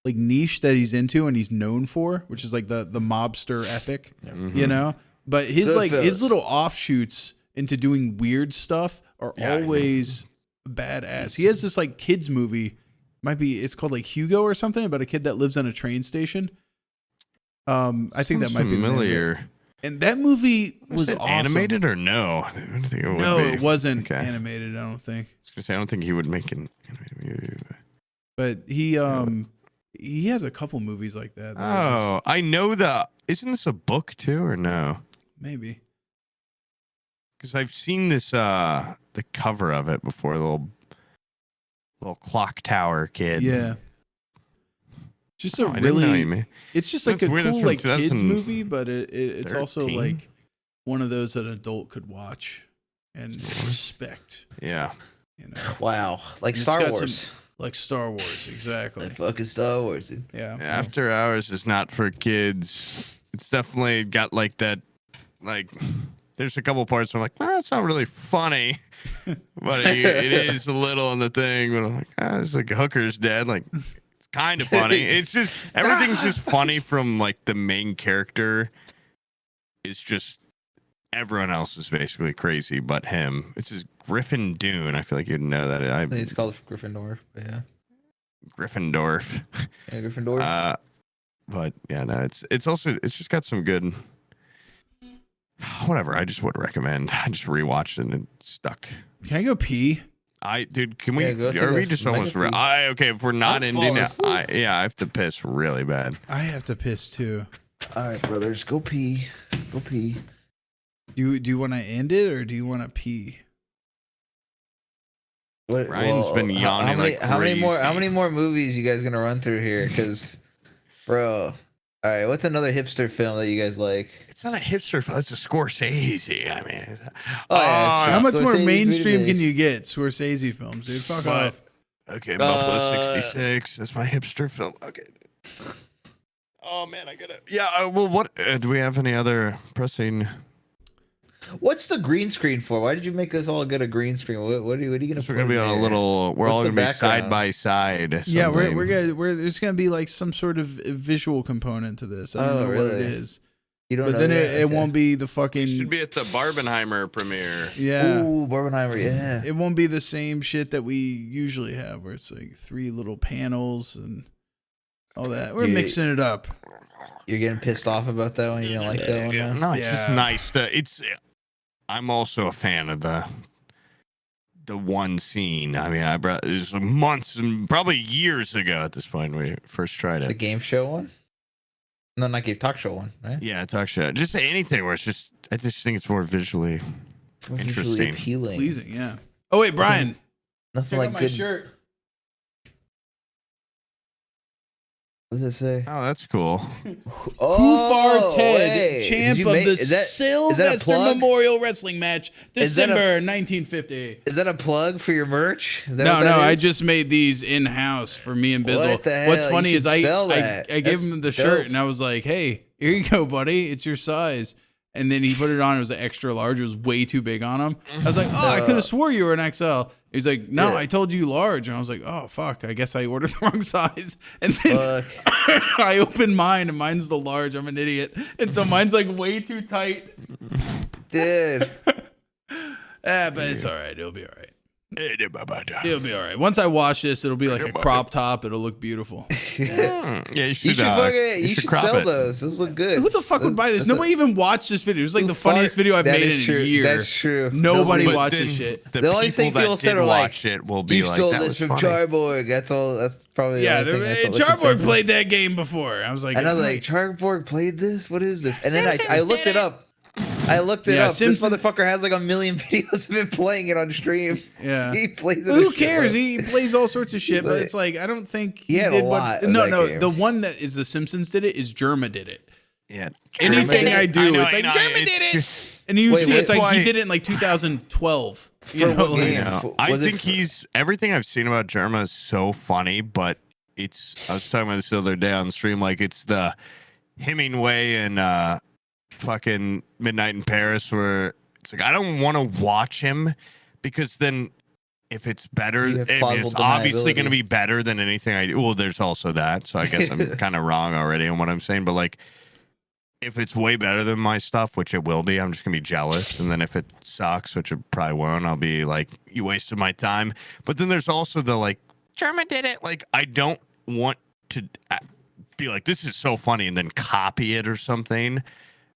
like niche that he's into and he's known for, which is like the mobster epic, you know. But his his little offshoots into doing weird stuff are always badass. He has this like kids movie, it's called like Hugo or something, about a kid that lives on a train station. I think that might be familiar. And that movie was awesome. Animated or no? I don't think it would No, be. it wasn't animated. I don't think. I was gonna say I don't think he would make an animated movie. But he has a couple movies like that. Oh, I know isn't this a book too or no? Maybe. Because I've seen this the cover of it before. The little clock tower kid. Yeah. Just a I didn't know you mean. It's just like That's a weird, cool that's like from kids movie, but it's also 13? like one of those that an adult could watch and respect. Yeah. You know. Wow, like And Star Wars. Like Star Wars, exactly. Like fucking Star Wars. Dude. Yeah. After Hours is not for kids. It's definitely got like that. Like, there's a couple parts where I'm like, well, it's not really funny, but it is a little in the thing. But I'm like, it's like a hooker's dead. Like, it's kind of funny. It's just everything's just funny from like the main character. It's just everyone else is basically crazy, but him. It's his Griffin Dune. I feel like you'd know that. I think it's called Gryffindor. But yeah. Gryffindorf. Yeah, Gryffindor. But yeah, no, it's just got some good. Whatever, I just would recommend. I just rewatched it and it stuck. Can I go pee? Dude, can we? Yeah, Are we just almost? Okay, if we're not ending it, I have to piss really bad. I have to piss too. All right, brothers, go pee. Go pee. Do you want to end it or do you want to pee? Ryan's been yawning like crazy. How many more movies you guys gonna run through here? Because, bro. All right, what's another hipster film that you guys like? It's not a hipster film. It's a Scorsese. I mean, how much more Scorsese's mainstream really can you get? Scorsese films, dude. Fuck off. Okay, Buffalo 66. That's my hipster film. Okay. Oh man, I gotta. Yeah. Well, what do we have? Any other pressing? What's the green screen for? Why did you make us all get a green screen? What are you gonna? We're gonna be on a little. We're all gonna be side by side. Yeah, there's gonna be like some sort of visual component to this. I don't know what it is. You don't. But know then yet? it won't be the fucking. It should be at the Barbenheimer premiere. Yeah. Ooh, Barbenheimer. Yeah. It won't be the same shit that we usually have, where it's like 3 little panels and all that. We're mixing it up. You're getting pissed off about that one. You don't like that one. Yeah. Now? No, it's just nice to. I'm also a fan of the one scene. I mean, I brought it was months and probably years ago at this point when we first tried it. The game show one? No, not game talk show one, right? Yeah, talk show. Just say anything where it's just. I just think it's more visually interesting, appealing, pleasing. Yeah. Oh wait, Brian. Nothing Check like out my good. shirt. What does it say? Oh, that's cool. Kufar Ted, wait. champ of the Sylvester Memorial Wrestling Match, December 1950. Is that a plug for your merch? No, I just made these in house for me and Bizzle. What the hell? What's funny You is should I sell that. gave him the shirt and I was like, "Hey, here you go, buddy. It's your size." And then he put it on. It was an extra large. It was way too big on him. I was like, "Oh, I could have swore you were an XL." He's like, "No, I told you large." And I was like, "Oh, fuck. I guess I ordered the wrong size." And then I opened mine, and mine's the large. I'm an idiot. And so mine's like way too tight. Dude. But it's all right. It'll be all right. It'll be all right. Once I wash this, it'll be like a crop top. It'll look beautiful. Yeah, you should sell those. Those look good. Who the fuck would buy this? Nobody even watched this video. It was like the funniest video I've made in a year. That's true. Nobody watched this shit. The only thing people said are like, it will be you like, stole that this was from funny. Charborg. That's all. That's probably Charborg played that game before. I was like, Charborg played this. What is this? And then I looked it up. This motherfucker has like 1 million videos of him playing it on stream. Yeah, he plays it. Who cares? He plays all sorts of shit, but it's like I don't think he had did a lot. No. The one that is The Simpsons did it is Germa did it. Yeah. Anything I do, it's like Germa did it. And you see, it's like he did it in like 2012. I think everything I've seen about Germa is so funny, but I was talking about this the other day on stream, like it's the Hemingway and fucking Midnight in Paris where it's like I don't want to watch him because then if it's better, You have if plausible it's obviously going to deniability. be better than anything I do. Well, there's also that. So I guess I'm kind of wrong already on what I'm saying. But like, if it's way better than my stuff, which it will be, I'm just going to be jealous. And then if it sucks, which it probably won't, I'll be like, you wasted my time. But then there's also the like, German did it. Like, I don't want to be like, this is so funny and then copy it or something.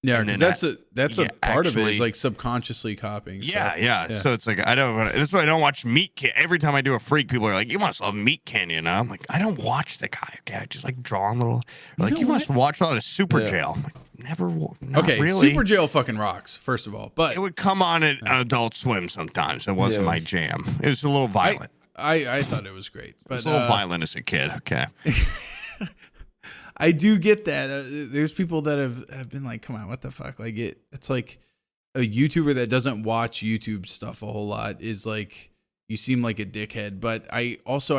Yeah, And because then that's a part of it actually- is like subconsciously copying. Yeah, stuff. yeah. So it's like, I don't want to, that's why I don't watch Meat Can. Every time I do a freak, people are like, you must love Meat Canyon. And I'm like, I don't watch the guy. Okay. I just like draw a little, like, know you must what? watch a lot of Super Yeah. Jail. I'm like, never, not Okay, really. Super Jail fucking rocks, first of all. But It would come on at Adult Swim sometimes. It wasn't Yeah. my jam. It was a little violent. I thought it was great. It But was a little violent as a kid. Okay. I do get that. There's people that have been like, come on, what the fuck? Like it's like a YouTuber that doesn't watch YouTube stuff a whole lot is like, you seem like a dickhead. But I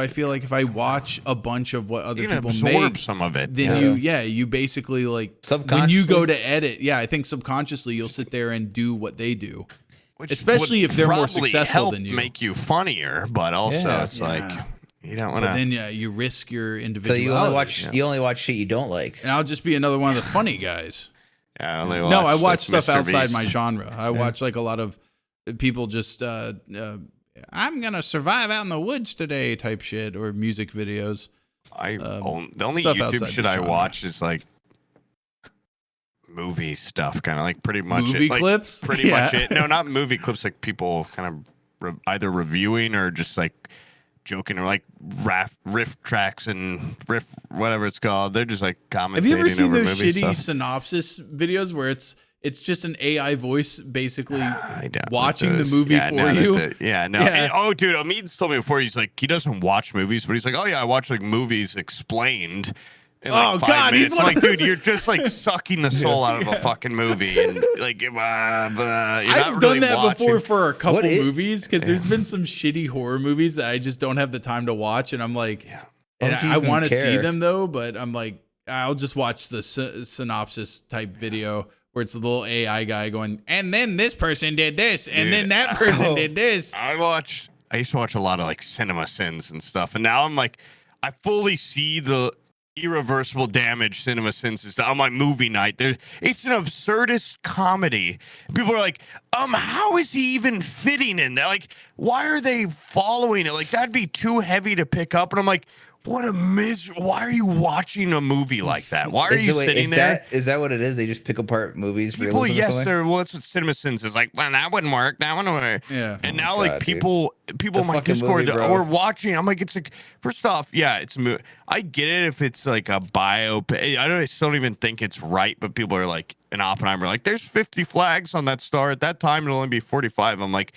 feel like if I watch a bunch of what other You can people absorb make, some of it. then you basically like when you Subconsciously? go to edit. Yeah, I think subconsciously you'll sit there and do what they do. Which especially would if they're more probably successful help than you. make you funnier, but also Yeah. it's like, you don't want But to. then you risk your So individuality. you only watch shit you don't like. And I'll just be another one of the funny guys. Yeah, only No, I watch, watch like, stuff Mr. outside Beast. my genre. I watch like a lot of people just I'm gonna survive out in the woods today type shit or music videos. The only stuff YouTube outside shit the I genre. watch is like movie stuff, kind of like pretty much Movie it, like, clips? Pretty Yeah. much it. No, not movie clips. Like people kind of either reviewing or just like joking or like riff tracks and riff whatever it's called. They're just like commentating. Have you ever seen over those movie shitty stuff. synopsis videos where it's just an AI voice basically I doubt watching the those. movie Yeah, for no, you? Yeah, no. Yeah. And, oh, dude, Amit's told me before. He's like, he doesn't watch movies, but he's like, oh yeah, I watch like movies explained. In like Oh, 5 God, he's minutes. one of Like, those- dude, you're just like sucking the soul out of a fucking movie, and like, you're I've not done really that watching. before for a couple What is- movies because there's been some shitty horror movies that I just don't have the time to watch, and I'm like, and Why do you I even want to see care? them though, but I'm like, I'll just watch the synopsis type video where it's the little AI guy going, and then this person did this, and Dude, then that person oh. did this. I used to watch a lot of like Cinema Sins and stuff, and now I'm like, I fully see the irreversible damage Cinema Sins is on my movie night. It's an absurdist comedy. People are like, how is he even fitting in there? Like, why are they following it? Like, that'd be too heavy to pick up. And I'm like, what a why are you watching a movie like that? Why are you sitting there? Is that what it is? They just pick apart movies? People, realism or yes, something? sir. Well, that's what Cinema Sins is like. Well, that wouldn't work. That wouldn't work. Yeah. And Oh now, my like God, people The in my fucking Discord movie, bro. are watching. I'm like, it's like, first off, yeah, it's a movie. I get it if it's like a biopic. I still don't even think it's right, but people are like, in Oppenheimer, like, there's 50 flags on that star. At that time, it'll only be 45. I'm like,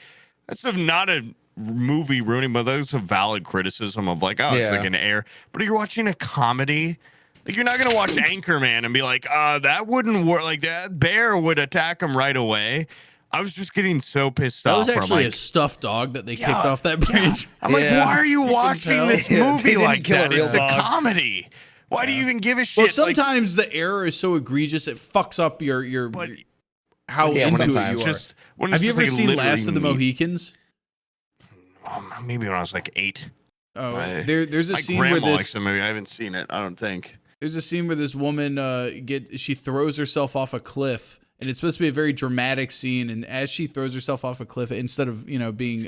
that's not a movie ruining, but that's a valid criticism of like, oh, it's Yeah. like an air. But if you're watching a comedy, like, you're not gonna watch Anchorman and be like, that wouldn't work. Like, that bear would attack him right away. I was just getting so pissed That off. was where I'm actually like, a stuffed dog that they kicked Yeah, off that bridge. I'm like, Yeah. why are you watching tell. this Yeah, movie they didn't like kill a that? real It's a dog. comedy. Why do you even give a shit? Well, Like, sometimes the error is so egregious it fucks up your but how Yeah, into it sometimes. you are. just when Have it's you just, ever like, seen literally Last of the meat. Mohicans? Maybe when I was like 8. Oh, My- there's a My scene where grandma likes this the movie. I haven't seen it. I don't think. there's a scene where this woman she throws herself off a cliff, and it's supposed to be a very dramatic scene. And as she throws herself off a cliff, instead of being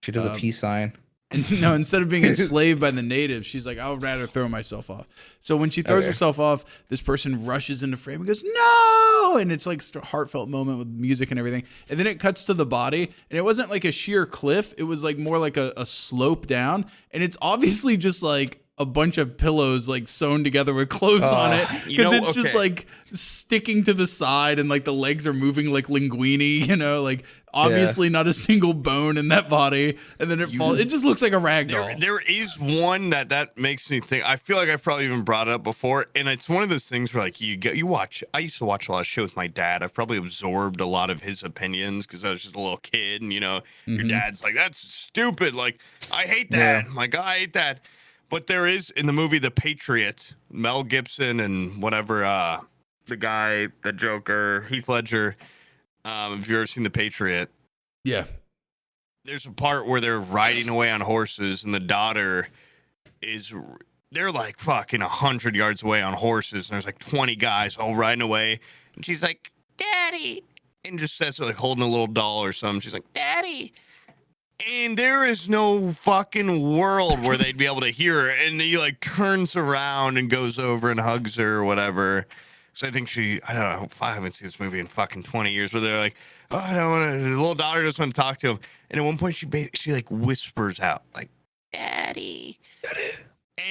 She does a peace sign. instead of being enslaved by the natives, she's like, I'd rather throw myself off. So when she throws Okay. herself off, this person rushes into frame and goes, no! And it's like a heartfelt moment with music and everything. And then it cuts to the body, and it wasn't like a sheer cliff. It was like more like a slope down. And it's obviously just like a bunch of pillows like sewn together with clothes on it. you Because know, it's just okay. like sticking to the side, and like the legs are moving like linguini, like obviously not a single bone in that body. And then it falls. It just looks like a rag doll. There is one that makes me think. I feel like I've probably even brought it up before, and it's one of those things where like you watch. I used to watch a lot of shit with my dad. I've probably absorbed a lot of his opinions because I was just a little kid, and your dad's like, "That's stupid." Like, I hate that. I'm like, I hate that. But there is in the movie The Patriot, Mel Gibson and whatever the guy, the Joker, Heath Ledger. Have you ever seen The Patriot? Yeah. there's a part where they're riding away on horses, and the daughter they're like fucking 100 yards away on horses, and there's like 20 guys all riding away, and she's like, "Daddy," and just says like holding a little doll or something. She's like, "Daddy." And there is no fucking world where they'd be able to hear her. And he like turns around and goes over and hugs her or whatever. So I think I don't know, I haven't seen this movie in fucking 20 years, but they're like, "Oh, I don't want to," the little daughter just want to talk to him. And at one point she like whispers out like, "Daddy."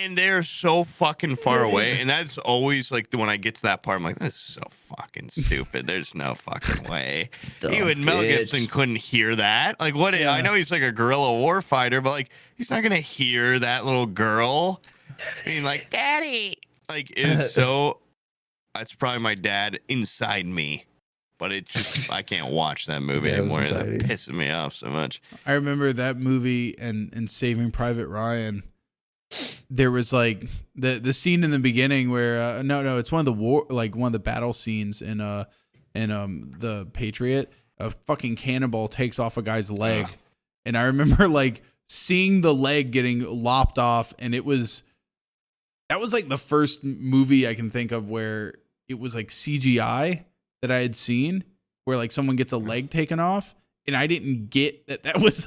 And they're so fucking far away. And that's always like when I get to that part, I'm like, this is so fucking stupid. There's no fucking way. Even Mel Gibson couldn't hear that. Like, what? Yeah. I know he's like a guerrilla war fighter, but like, he's not going to hear that little girl being like, "Daddy." Like, is so, that's probably my dad inside me. But it just, I can't watch that movie anymore. It's pissing me off so much. I remember that movie and Saving Private Ryan. There was like the scene in the beginning where no, it's one of the battle scenes in the Patriot. A fucking cannonball takes off a guy's leg, and I remember like seeing the leg getting lopped off, and that was like the first movie I can think of where it was like CGI that I had seen, where like someone gets a leg taken off, and I didn't get that was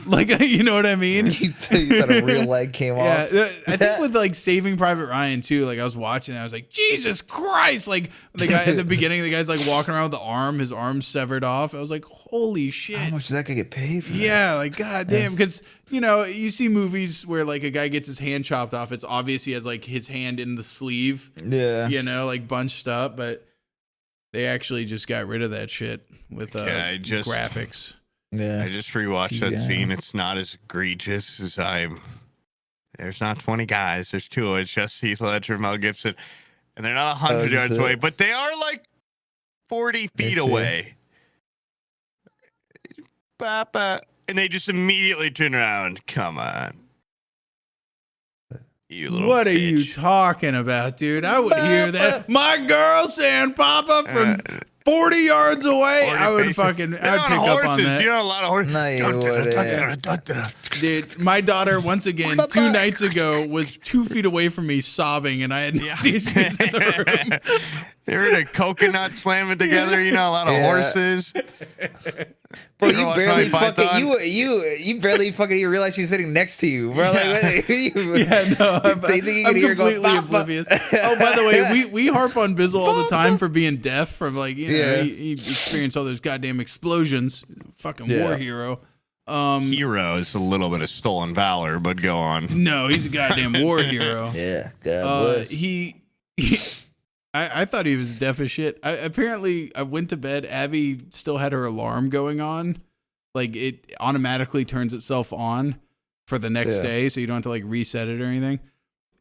like, you know what I mean? You thought a real leg came off? Yeah, I think with like Saving Private Ryan too, like I was watching it, I was like, Jesus Christ. Like the guy at the beginning, the guy's like walking around with his arm's severed off. I was like, holy shit. How much is that gonna get paid for? Yeah, like goddamn. Because, you know, you see movies where like a guy gets his hand chopped off. It's obvious he has like his hand in the sleeve. Yeah. You know, like bunched up, but they actually just got rid of that shit with graphics. Yeah, I just rewatched that scene. It's not as egregious as there's not 20 guys. There's 2. It's just Heath Ledger, Mel Gibson. And they're not 100 yards away, but they are like 40 feet away. Papa. And they just immediately turn around. Come on. You little What bitch. are you talking about, dude? I would hear that. My girl saying Papa from 40 yards away. I would I'd pick up on that. You know, a lot of horses. No, you wouldn't. Dude, my daughter, once again, 2 nights ago, was 2 feet away from me sobbing, and I had no issues in the room. They were the coconut slamming together, you know, a lot of horses. Bro, you barely fucking you barely fucking even realize she was sitting next to you, bro. Like, I'm completely oblivious. Oh, by the way, we harp on Bizzle all the time for being deaf from like, you know, he experienced all those goddamn explosions. Fucking war hero. Hero is a little bit of stolen valor, but go on. No, he's a goddamn war hero. Yeah, God bless. I thought he was deaf as shit. Apparently, I went to bed. Abby still had her alarm going on. Like, it automatically turns itself on for the next day, so you don't have to, like, reset it or anything.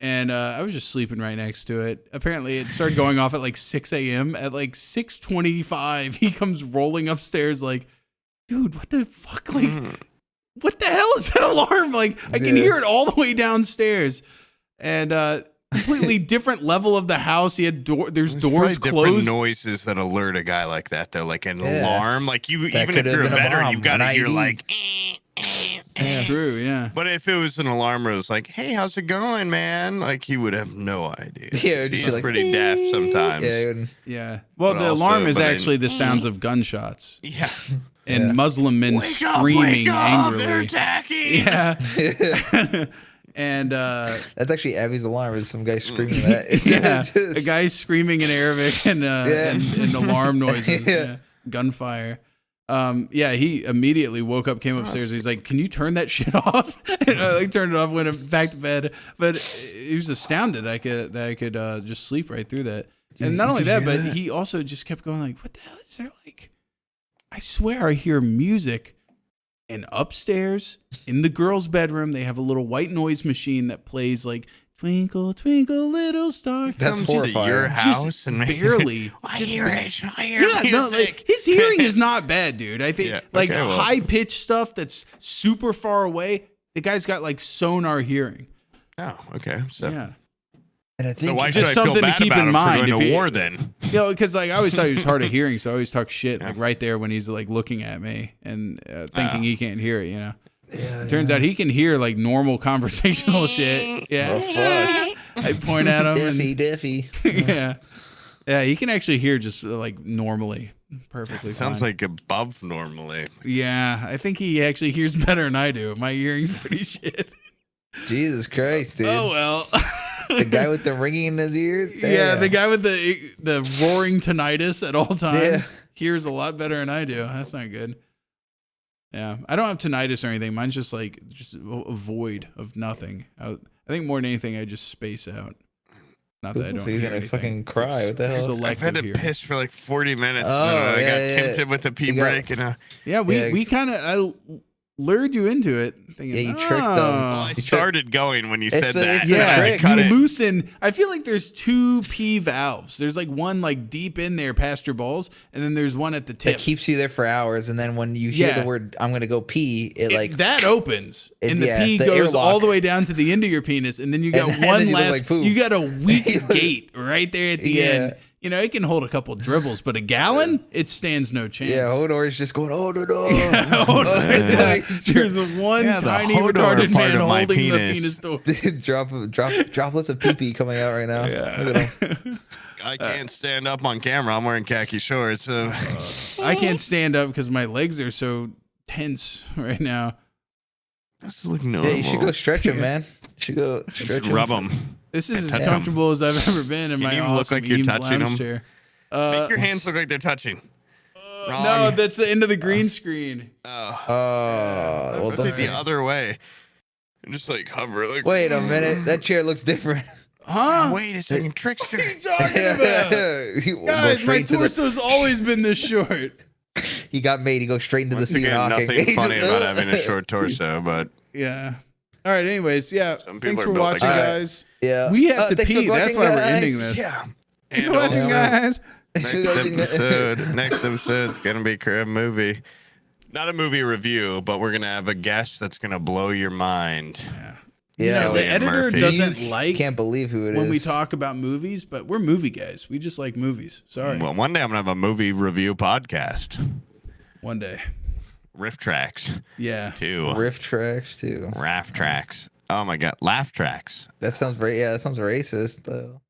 And I was just sleeping right next to it. Apparently, it started going off at, like, 6 a.m. At, like, 6:25, he comes rolling upstairs like, dude, what the fuck? Like, what the hell is that alarm? Like, I can hear it all the way downstairs. And, completely different level of the house. He had there's doors closed. Different noises that alert a guy like that, though, like an alarm. Like you, even if you're a veteran, you've got to hear like. That's true, yeah. But if it was an alarm where it was like, "Hey, how's it going, man?" Like he would have no idea. Yeah, he's like, pretty deaf sometimes. Yeah. Well, the alarm is actually the sounds of gunshots. Yeah. And Muslim men screaming angrily. They're attacking. Yeah. And that's actually Abby's alarm. Is some guy screaming that? A guy screaming in Arabic and alarm noises, gunfire. He immediately woke up, came upstairs. He's like, "Can you turn that shit off?" And I like turned it off, went back to bed. But he was astounded that I could just sleep right through that. And not only that, but he also just kept going like, "What the hell is there like?" I swear I hear music. And upstairs in the girls' bedroom, they have a little white noise machine that plays like "Twinkle, Twinkle, Little Star." That's horrifying. Your house just and barely. I hear music. No, like his hearing is not bad, dude. I think high pitched stuff that's super far away. The guy's got like sonar hearing. Oh, okay. So yeah. And I think why should just I feel something bad to keep about in him mind. For going If to he, war, then You know, because like I always thought he was hard of hearing, so I always talk shit like right there when he's like looking at me and thinking he can't hear it. You know. Yeah, Turns out he can hear like normal conversational shit. Yeah. Oh, fuck. I point at him. Diffy. Yeah. Yeah, he can actually hear just like normally, perfectly Sounds fine. like above normally. Yeah, I think he actually hears better than I do. My hearing's pretty shit. Jesus Christ, dude. Oh well. The guy with the ringing in his ears? Yeah, Damn. the guy with the roaring tinnitus at all times Yeah. hears a lot better than I do. That's not good. Yeah, I don't have tinnitus or anything. Mine's just like a void of nothing. I think more than anything, I just space out. Not that I don't So he's hear gonna anything. fucking It's cry. What the hell? I've Selective had to hearing. piss for like 40 minutes. Oh, and I yeah, got yeah. tempted with the pee You got- break. And Yeah, we kind of I lured you into it. Thinking, Yeah, you tricked them. well, I You started going when you It's said a- that. it's and a I trick. cut you it. loosen. I feel like there's two pee valves. There's like one like deep in there past your balls, and then there's one at the That tip. keeps you there for hours, and then when you hear Yeah. the word "I'm gonna go pee," it like that opens, It- and the yeah, pee the goes all airlock. the way down to the end of your penis, and then you got And then one you look last. like poop. You got a weak gate right there at the Yeah. end. You know, it can hold a couple dribbles, but a gallon, it stands no chance. yeah, Hodor's just going, "Oh no, no." There's one Yeah, the tiny Hodor retarded part man of my holding the penis. penis door. droplets of pee pee coming out right now. Yeah. Look at him. I can't stand up on camera. I'm wearing khaki shorts. So I can't stand up because my legs are so tense right now. this look normal. Yeah, you should go stretch him, man. You should go Just stretch him. rub them. This is as touch 'em. comfortable as I've ever been in Can my you look awesome like you're Eames touching lounge 'em? chair. Make your hands look like they're touching. No, Wrong. that's the end of the green screen. Oh, Oh, well, look like the don't- other way. And just like hover. Like, wait a minute. That chair looks different. Huh? Wait a second, trickster. What are you talking about? He go Guys, my straight to the- torso's always been this short. He got made. He goes straight into Once the Stephen again, Hawking. nothing He funny just- about having a short torso, but Yeah. All right. Anyways, yeah. Some people Thanks are for built like watching, that. guys. Yeah. We have to thanks for pee. That's watching, why we're guys. ending this. yeah. Thanks And for watching, also, guys. Next episode's gonna be crib movie. Not a movie review, but we're gonna have a guest that's gonna blow your mind. You Yeah. know, the Cillian editor Murphy. doesn't You like can't believe who it is. when we talk about movies, but we're movie guys. We just like movies. Sorry. Well, one day I'm gonna have a movie review podcast. One day. Riff tracks Yeah. too. Riff tracks too. Raff tracks. Oh my god, laugh tracks. That sounds very that sounds racist though.